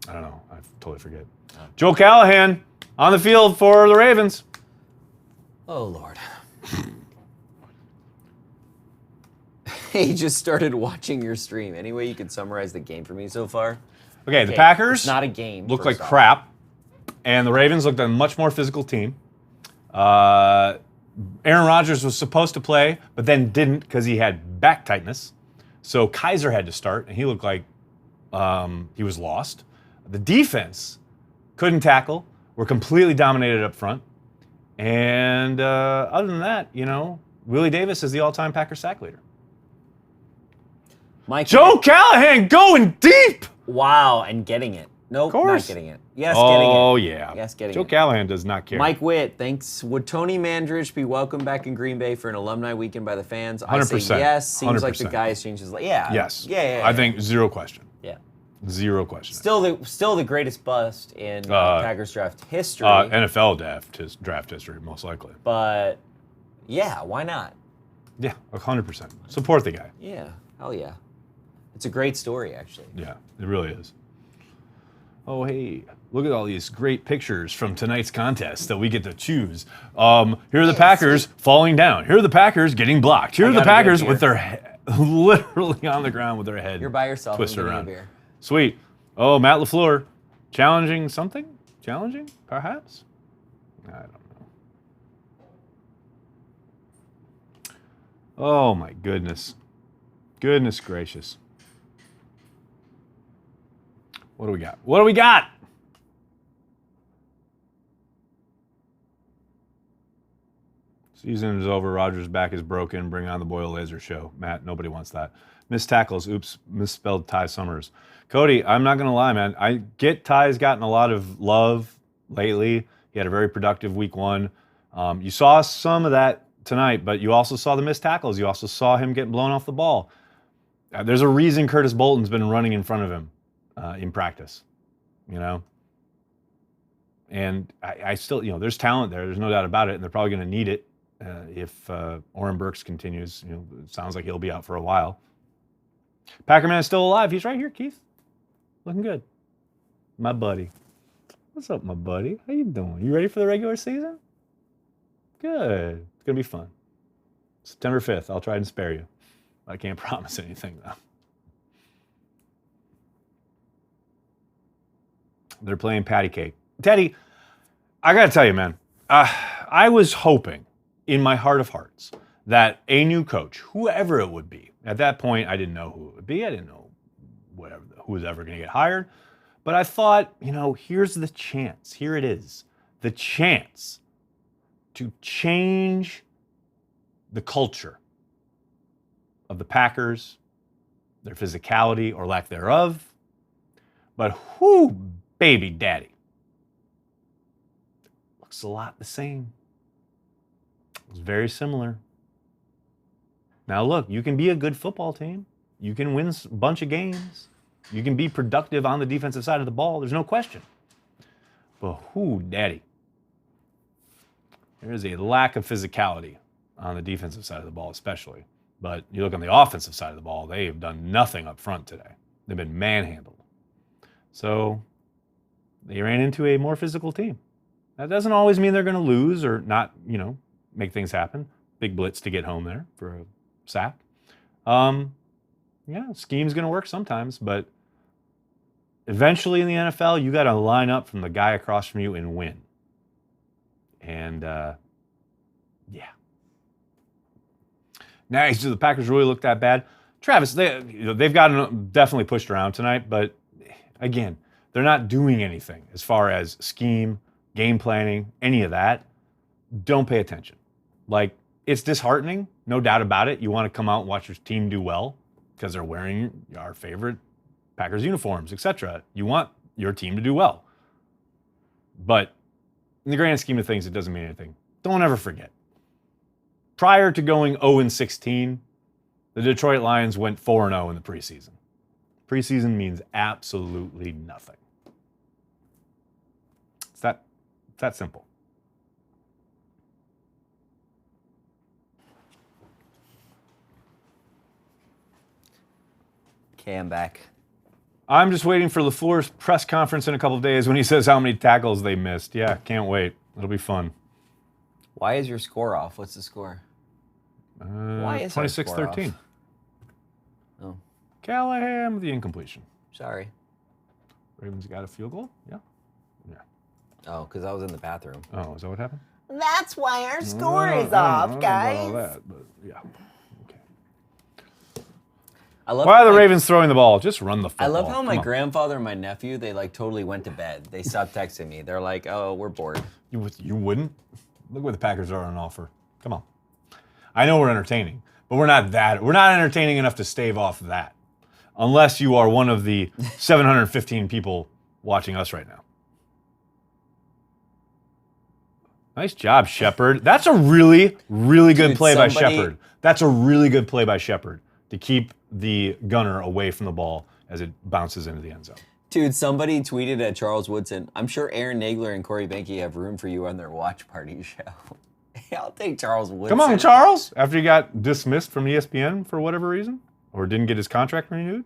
I don't know. I totally forget. Joe Callahan on the field for the Ravens. Oh, Lord. He just started watching your stream. Any way you could summarize the game for me so far? Okay, the Okay, Packers it's not a game, looked like first off. crap, and the Ravens looked a much more physical team. Aaron Rodgers was supposed to play, but then didn't because he had back tightness. So Kaiser had to start, and he looked like he was lost. The defense couldn't tackle, were completely dominated up front. And other than that, Willie Davis is the all-time Packer sack leader. Mike, Joe Callahan going deep! wow, and getting it. Nope, Of course. not getting it. Yes, getting it. Oh, yeah. Yes, getting Joe it. Callahan does not care. Mike Witt, thanks. Would Tony Mandrich be welcome back in Green Bay for an alumni weekend by the fans? I say 100%. yes. Seems like the 100%. guy has changed his life. Yeah. Yes. Yeah. I think zero question. Yeah. Zero question. Still the greatest bust in Packers draft history. NFL draft history, most likely. But yeah, why not? Yeah, 100%. Support the guy. Yeah, hell yeah. It's a great story, actually. Yeah, it really is. Oh, hey, look at all these great pictures from tonight's contest that we get to choose. Here are the Packers falling down. Here are the Packers getting blocked. Here are the Packers with their head literally on the ground with their head You're by yourself. twisted I'm getting around. a beer. Sweet. Oh, Matt LaFleur. Challenging something? Challenging, perhaps? I don't know. Oh, my goodness. Goodness gracious. What do we got? What do we got? Season is over. Rodgers' back is broken. Bring on the Boyle Laser show. Matt, nobody wants that. Missed tackles. Oops, misspelled Ty Summers. Cody, I'm not going to lie, man. I get Ty's gotten a lot of love lately. He had a very productive week 1. You saw some of that tonight, but you also saw the missed tackles. You also saw him getting blown off the ball. There's a reason Curtis Bolton's been running in front of him in practice, you know? And I still, there's talent there. There's no doubt about it, and they're probably going to need it if Oren Burks continues. It sounds like he'll be out for a while. Packerman is still alive. He's right here, Keith. Looking good. My buddy. What's up, my buddy? How you doing? You ready for the regular season? Good. It's going to be fun. September 5th. I'll try and spare you. I can't promise anything, though. They're playing patty cake. Teddy, I got to tell you, man, I was hoping in my heart of hearts that a new coach, whoever it would be, at that point, I didn't know who it would be. I didn't know who was ever going to get hired. But I thought, here's the chance. Here it is. The chance to change the culture of the Packers, their physicality or lack thereof. But whoo, baby daddy. Looks a lot the same. It's very similar. Now look, you can be a good football team. You can win a bunch of games. You can be productive on the defensive side of the ball. There's no question. But whoo, daddy. There is a lack of physicality on the defensive side of the ball especially. But you look on the offensive side of the ball, they have done nothing up front today. They've been manhandled. So they ran into a more physical team. That doesn't always mean they're going to lose or not, make things happen. Big blitz to get home there for a sack. Scheme's going to work sometimes, but eventually in the NFL, you got to line up from the guy across from you and win. And, Nice. Do the Packers really look that bad? Travis, they've gotten definitely pushed around tonight, but again, they're not doing anything as far as scheme, game planning, any of that. Don't pay attention. It's disheartening, no doubt about it. You want to come out and watch your team do well because they're wearing our favorite Packers uniforms, etc. You want your team to do well. But in the grand scheme of things, it doesn't mean anything. Don't ever forget. Prior to going 0-16, the Detroit Lions went 4-0 in the preseason. Preseason means absolutely nothing. It's that simple. Okay, I'm back. I'm just waiting for LaFleur's press conference in a couple of days when he says how many tackles they missed. Yeah, can't wait. It'll be fun. Why is your score off? What's the score? Why is 26-13. Oh, Callahan with the incompletion. sorry. Ravens got a field goal? Yeah. Oh, because I was in the bathroom. Oh, is that what happened? That's why our score I is don't know off, about guys. all that, but yeah. I love Why how are the my- Ravens throwing the ball? Just run the football. I love how my Come on. grandfather and my nephew, they totally went to bed. They stopped texting me. They're like, oh, we're bored. You wouldn't? Look what the Packers are on offer. Come on. I know we're entertaining, but we're not entertaining enough to stave off that. Unless you are one of the 715 people watching us right now. Nice job, Shepard. That's a really, really good play by Shepard. That's a really good play by Shepard to keep the gunner away from the ball as it bounces into the end zone. Dude, somebody tweeted at Charles Woodson, I'm sure Aaron Nagler and Corey Behnke have room for you on their watch party show. I'll take Charles Woodson. Come on, Charles. After he got dismissed from ESPN for whatever reason, or didn't get his contract renewed,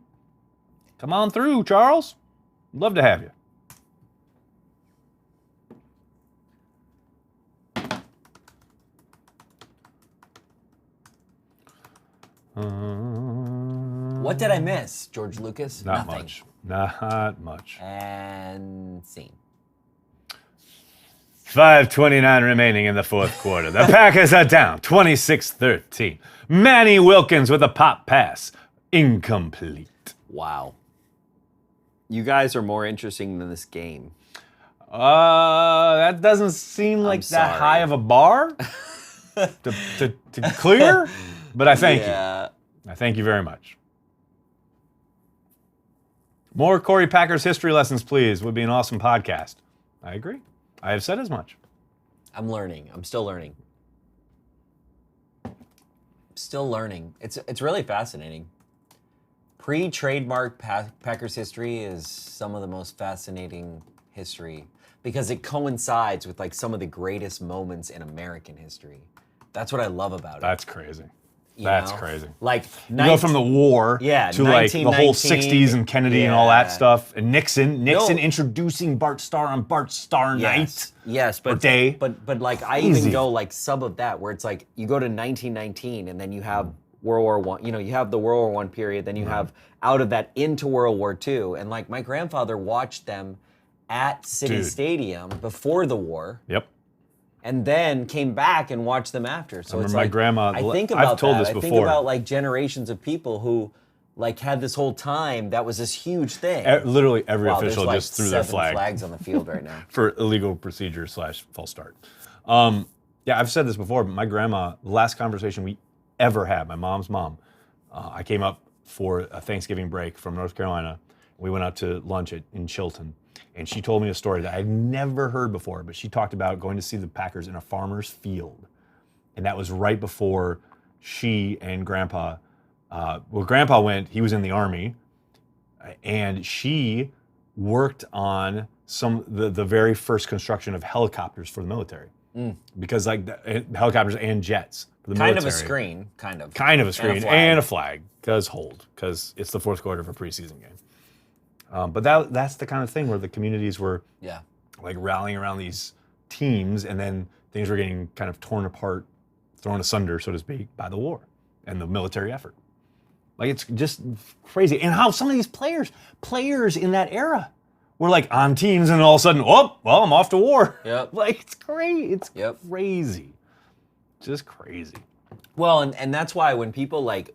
come on through, Charles. Love to have you. What did I miss, George Lucas? Not Nothing. much. Not much. And scene. 5:29 remaining in the fourth quarter. The Packers are down 26-13. Manny Wilkins with a pop pass. Incomplete. Wow. You guys are more interesting than this game. That doesn't seem like that high of a bar to clear, but I thank you. I thank you very much. More Corey Packers history lessons, please. Would be an awesome podcast. I agree. I have said as much. I'm learning. I'm still learning. Still learning. It's really fascinating. Pre-trademark Packers history is some of the most fascinating history because it coincides with like some of the greatest moments in American history. That's what I love about it. That's crazy. You That's know? crazy. Like you go from the war to like the whole 1919, '60s and Kennedy and all that stuff, and Nixon No. introducing Bart Starr on Bart Starr night. Yes, but or day. But like I Easy. even go like some of that where it's like you go to 1919 and then you have World War One. You know, you have the World War One period, then you have out of that into World War II, and like my grandfather watched them at City Stadium before the war. Yep. And then came back and watched them after. So I it's remember my like, grandma. I think about I've told that. this I think before. about like generations of people who like had this whole time that was this huge thing. Literally every Wow, official there's like just threw their 7 flags on the field right now. for illegal procedure / false start. Yeah, I've said this before, but my grandma, the last conversation we ever had, my mom's mom, I came up for a Thanksgiving break from North Carolina. We went out to lunch in Chilton, and she told me a story that I'd never heard before, but she talked about going to see the Packers in a farmer's field. And that was right before she and Grandpa, Grandpa went, he was in the Army, and she worked on the very first construction of helicopters for the military. Because like helicopters and jets for the military. Kind of a screen, kind of. Kind of a screen And a flag, because it's the fourth quarter of a preseason game. But that's the kind of thing where the communities were like rallying around these teams, and then things were getting kind of torn apart, thrown asunder, so to speak, by the war and the military effort. Like it's just crazy. And how some of these players in that era were like on teams, and all of a sudden, oh, well, I'm off to war. Yep. Like it's crazy. It's crazy. Just crazy. Well, and that's why when people get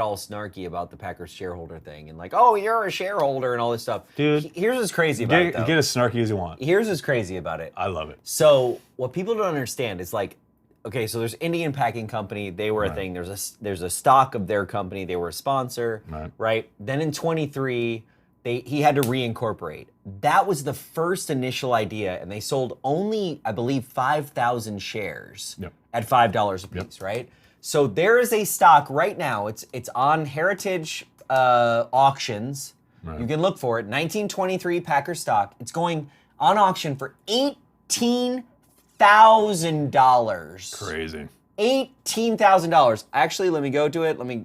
all snarky about the Packers shareholder thing and like, oh, you're a shareholder and all this stuff. Dude, here's what's crazy about it, though. Get as snarky as you want. Here's what's crazy about it. I love it. So what people don't understand is like, okay, so there's Indian Packing Company. They were a thing. There's a stock of their company. They were a sponsor, right? Then in 23, he had to reincorporate. That was the first initial idea, and they sold only, I believe, 5,000 shares at $5 a piece, right? So there is a stock right now. It's on Heritage Auctions. You can look for it. 1923 Packer stock. It's going on auction for $18,000. Crazy. $18,000. Actually, let me go to it. Let me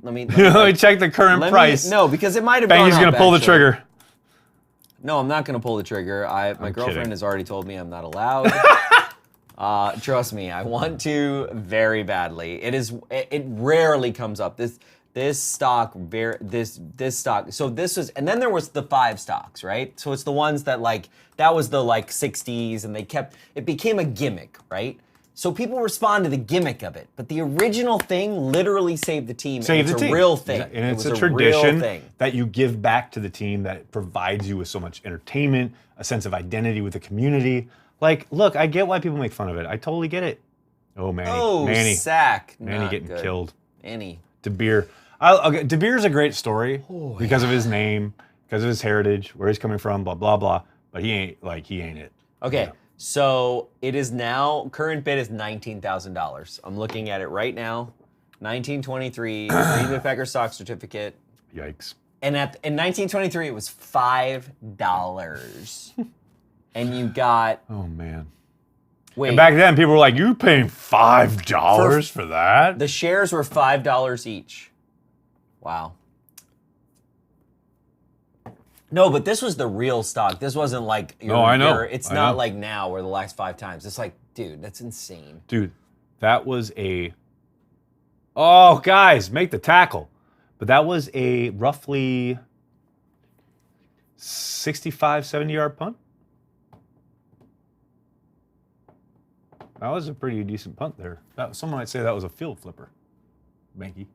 check the current price. No, because it might have gone He's up, gonna pull the actually. trigger. No, I'm not going to pull the trigger. My girlfriend kidding. has already told me I'm not allowed. Trust me, I want to very badly. It rarely comes up. This stock. So this was, and then there was the 5 stocks, right? So it's the ones that that was the 60s, and it became a gimmick, right? So people respond to the gimmick of it, but the original thing literally saved the team. It's a real thing. And it's a a tradition real thing. that you give back to the team that provides you with so much entertainment, a sense of identity with the community. Like, look, I get why people make fun of it. I totally get it. Oh, Manny. Oh, sack. Manny Not getting good. killed. Manny. De Beer. De Beer's a great story because of his name, because of his heritage, where he's coming from, blah, blah, blah. but he ain't it. Okay, Yeah. so it is now, current bid is $19,000. I'm looking at it right now. 1923 Green Bay Packers stock certificate. Yikes. And in 1923, it was $5. And you got, Oh man. wait, And back then, people were like, "You paying $5 for that?" the shares were $5 each. Wow. No, but this was the real stock. This wasn't like I know. It's I not know. like now where the last 5 times. It's like, dude, that's insane. Dude, that was a. Oh, guys, make the tackle. But that was a roughly 65, 70-yard punt. That was a pretty decent punt there. Someone might say that was a field flipper. Banky.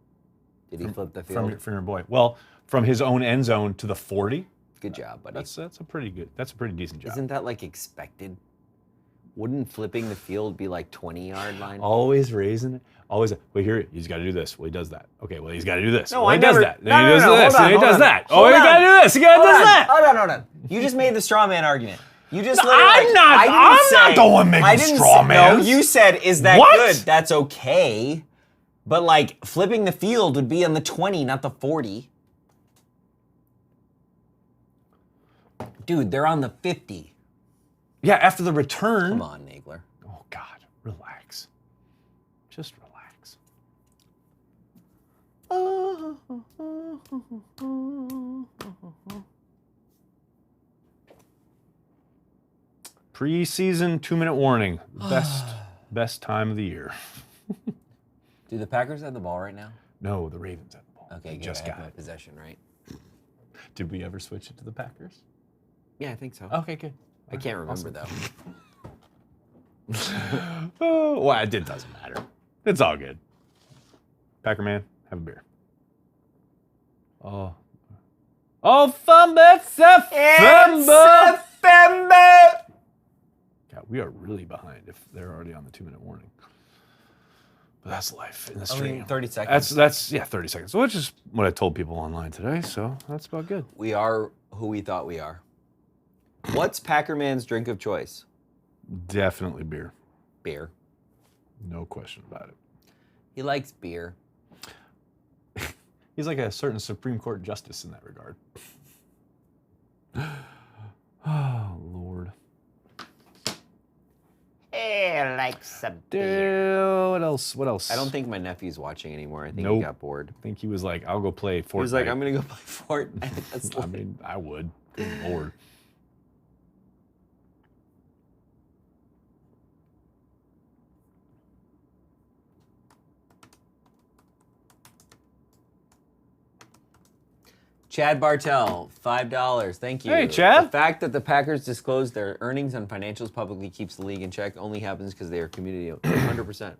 Did he flip the field? From your boy. Well, from his own end zone to the 40. Good job, buddy. That's a pretty decent job. Isn't that like expected? Wouldn't flipping the field be like 20-yard line? Always raising it. Always. Well, here he's got to do this. Well, he does that. Okay. Well, he's got to do this. No, well, I he never- does that. Then no, he no, does no, this. hold Then he on, does hold that. on. Oh, he Hold got to do this. He got to do that. Hold on. You just made the straw man argument. You just No, literally, I'm not- I didn't I'm say, not the one making I didn't straw say- mans. No, you said, is that What? good? That's okay. But like flipping the field would be on the 20, not the 40. Dude, they're on the 50. Yeah, after the return. Come on, Nagler. Oh, God. Relax. Just relax. Preseason 2-minute warning. Best time of the year. Do the Packers have the ball right now? No, the Ravens have the ball. Okay, They good. just I have got my it. possession right. Did we ever switch it to the Packers? Yeah, I think so. Okay, good. I can't remember though. Oh, well, it doesn't matter. It's all good. Packer man, have a beer. Oh, fumble, God, we are really behind if they're already on the 2-minute warning. But that's life in the stream. 30 seconds. That's 30 seconds, which is what I told people online today. So that's about good. We are who we thought we are. What's Packerman's drink of choice? Definitely beer. Beer. No question about it. He likes beer. He's like a certain Supreme Court justice in that regard. Oh, Lord. He likes a beer. Dude, what else? What else? I don't think my nephew's watching anymore. I think Nope. he got bored. I think he was like, I'll go play Fortnite. He was like, I'm gonna go play Fortnite. That's I mean, I would. Good Lord. Chad Bartell, $5. Thank you. Hey, Chad. The fact that the Packers disclose their earnings and financials publicly keeps the league in check only happens because they are community owned. 100%.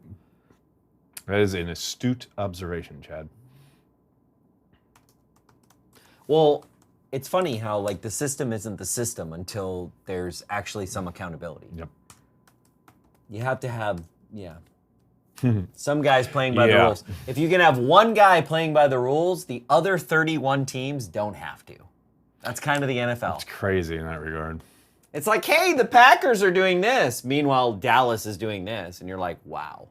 That is an astute observation, Chad. Well, it's funny how like the system isn't the system until there's actually some accountability. Yep. You have to have, some guys playing by the Yeah. rules. If you can have one guy playing by the rules, the other 31 teams don't have to. That's kind of the NFL. It's crazy in that regard. It's like, hey, the Packers are doing this. Meanwhile, Dallas is doing this. And you're like, wow.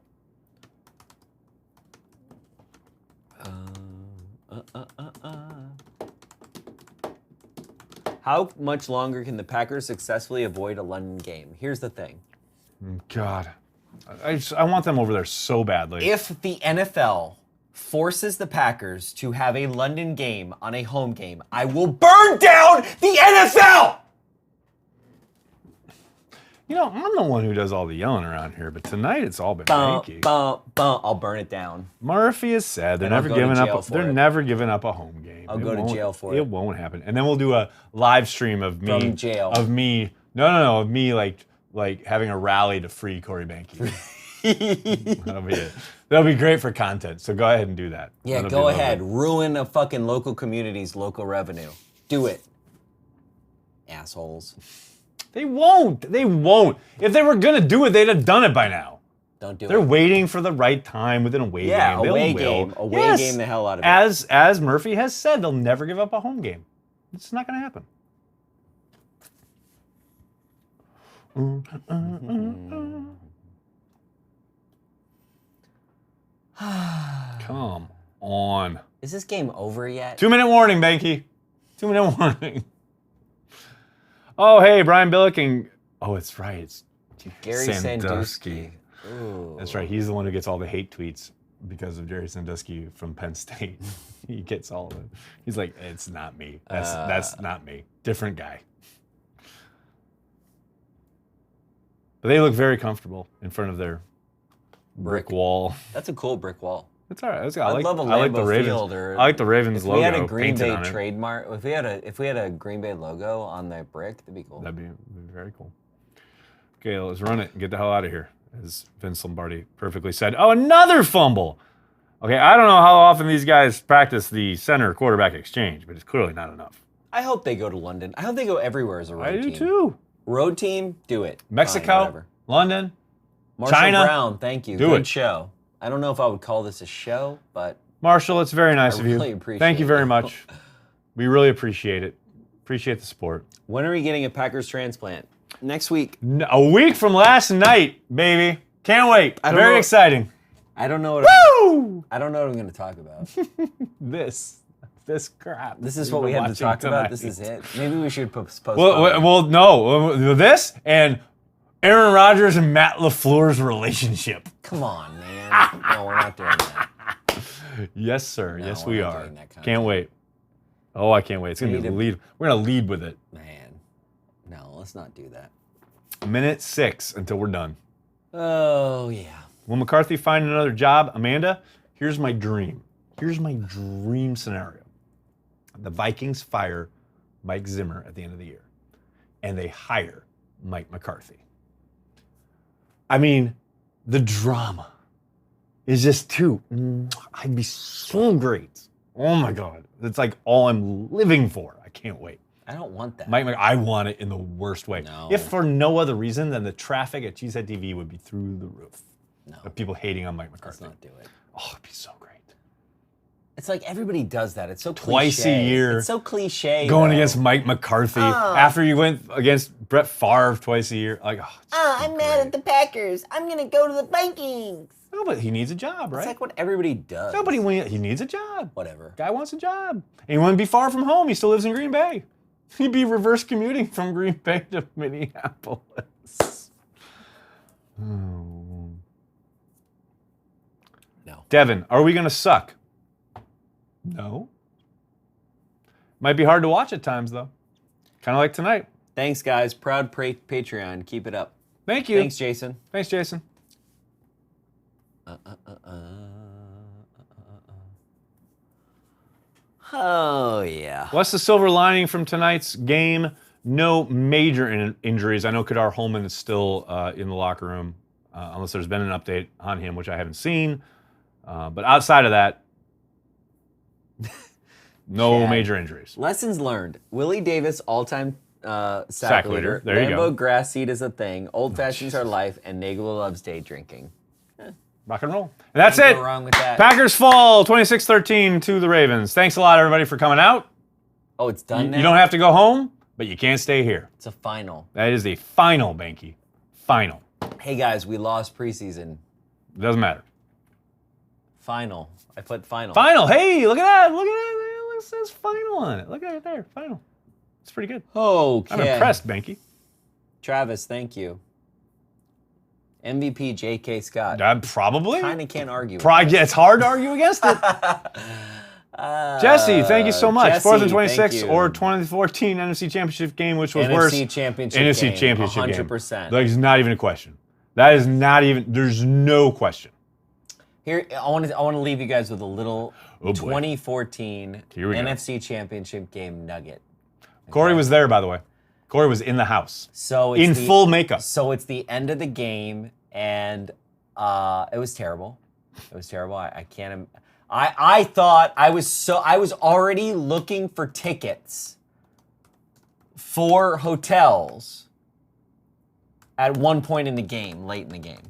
How much longer can the Packers successfully avoid a London game? Here's the thing. God. I want them over there so badly. If the NFL forces the Packers to have a London game on a home game, I will burn down the NFL! You know, I'm the one who does all the yelling around here, but tonight it's all been Bum, Banky. bum, bum. I'll burn it down. Murphy has said they're And I'll never go to giving jail up. for They're it. never giving up a home game. I'll go to jail for it. It won't happen. And then we'll do a live stream of me From jail. Of me. No, of me like having a rally to free Corey Banky. That'll be it. That'll be great for content. So go ahead and do that. Yeah, That'll go be lovely. ahead. Ruin a fucking local community's local revenue. Do it. Assholes. They won't. They won't. If they were gonna do it, they'd have done it by now. Don't do They're it. waiting for the right time with an away Yeah, game. They away will. game. Away Yes. game the hell out of it. As Murphy has said, they'll never give up a home game. It's not gonna happen. Come on. Is this game over yet? 2-minute warning, Banky. 2-minute warning. Oh, hey, Brian Billick and... Oh, it's right. It's Gary Sandusky. That's right. He's the one who gets all the hate tweets because of Jerry Sandusky from Penn State. He gets all of it. He's like, it's not me. That's not me. Different guy. But they look very comfortable in front of their brick wall. That's a cool brick wall. It's all right. I'd love a I like the Lambeau Ravens. Field, or I like the Ravens if logo. we had a Green painted Bay on it. trademark, if we had a Green Bay logo on the brick, that'd be cool. That'd be very cool. Okay, let's run it and get the hell out of here, as Vince Lombardi perfectly said. Oh, another fumble. Okay, I don't know how often these guys practice the center quarterback exchange, but it's clearly not enough. I hope they go to London. I hope they go everywhere as a road team. I do too. Road team, do it. Mexico, Fine, whatever. London, Marshall China. Brown, thank you. Do Good it. show. I don't know if I would call this a show, but Marshall, it's very nice I of you. really appreciate Thank you very it. much. We really appreciate it. Appreciate the support. When are we getting a Packers transplant? Next week. A week from last night, baby. Can't wait. I don't Very know- exciting. I don't know what. Woo! I don't know what I'm going to talk about. This crap. This is we've what we been had to watching talk about. tonight. This is it. Maybe we should postpone. Well, no. This and Aaron Rodgers and Matt LaFleur's relationship. Come on, man. No, we're not doing that. Yes, sir. No, yes, we're we not are. doing that kind Can't of- wait. Oh, I can't wait. It's gonna We be need to- lead. We're gonna lead with it. Man, no, let's not do that. Minute 6 until we're done. Oh, yeah. Will McCarthy find another job? Amanda, here's my dream. Here's my dream scenario. The Vikings fire Mike Zimmer at the end of the year, and they hire Mike McCarthy. I mean, the drama is just too. I'd be so great. Oh my God. It's like all I'm living for. I can't wait. I don't want that. Mike, I want it in the worst way. No. If for no other reason than the traffic at CHTV would be through the roof. No. Of people hating on Mike Let's McCarthy. not do it. Oh, it'd be so great. It's like everybody does that. It's so Twice cliche. a year. It's so cliche. Going though. against Mike McCarthy after you went against Brett Favre twice a year. Like, oh, it's so I'm mad great. at the Packers. I'm going to go to the Vikings. No, but he needs a job, right? It's like what everybody does. He needs a job. Whatever. Guy wants a job. And he wouldn't be far from home. He still lives in Green Bay. He'd be reverse commuting from Green Bay to Minneapolis. Oh. No. Devin, are we going to suck? No. Might be hard to watch at times, though. Kind of like tonight. Thanks, guys. Proud Patreon. Keep it up. Thank you. Thanks, Jason. Thanks, Jason. Oh, yeah. What's the silver lining from tonight's game? No major injuries. I know Kadar Holman is still in the locker room, unless there's been an update on him, which I haven't seen. But outside of that, no Chad. major injuries. Lessons learned. Willie Davis, all-time sack Sack leader. leader. There you Lambeau go. grass seed is a thing. Old fashions are life, and Nagel loves day drinking. Rock and roll. And that's Can't it. go wrong with that. Packers fall 26-13 to the Ravens. Thanks a lot, everybody, for coming out. Oh, it's done now? You don't have to go home, but you can't stay here. It's a final. That is the final, Banky. Final. Hey, guys, we lost preseason. Doesn't matter. Final. I put final. Final. Hey, look at that. Look at that. It says final on it. Look at it there. Final. It's pretty good. Okay. I'm impressed, Banky. Travis, thank you. MVP J.K. Scott. Probably. Kind of can't argue. It's hard to argue against it. Jesse, thank you so much. Jesse, 4th and 26 thank you. or 2014 NFC Championship game, which was NFC worse. Championship NFC game, Championship game. 100%. Like, it's not even a question. That is not even. There's no question. Here, I want to leave you guys with a little Oh, boy. 2014 Here we go. NFC Championship game nugget. Corey was there, by the way. Corey was in the house. So it's In full makeup. So it's the end of the game, and it was terrible. It was terrible. I can't. I thought I was already looking for tickets for hotels at one point in the game, late in the game.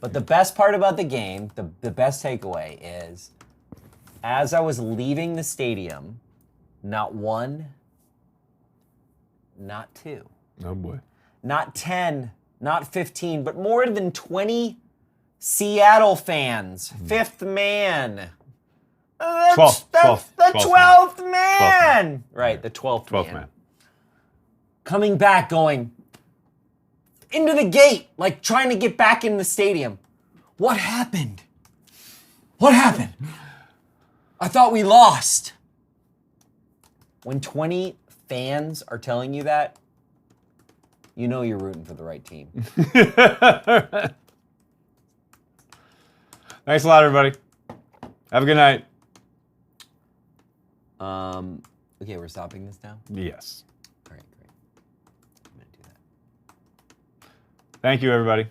But the best part about the game, the best takeaway is, as I was leaving the stadium, not one, not two, Oh, boy. not 10, not 15, but more than 20 Seattle fans. Fifth man. That's 12th the 12th man. 12th man. Right, the 12th, 12th man. Coming back, going into the gate, like trying to get back in the stadium. What happened? What happened? I thought we lost. When 20 fans are telling you that, you know you're rooting for the right team. Thanks a lot, everybody. Have a good night. Okay, we're stopping this now? Yes. All right, great. I'm going to do that. Thank you, everybody.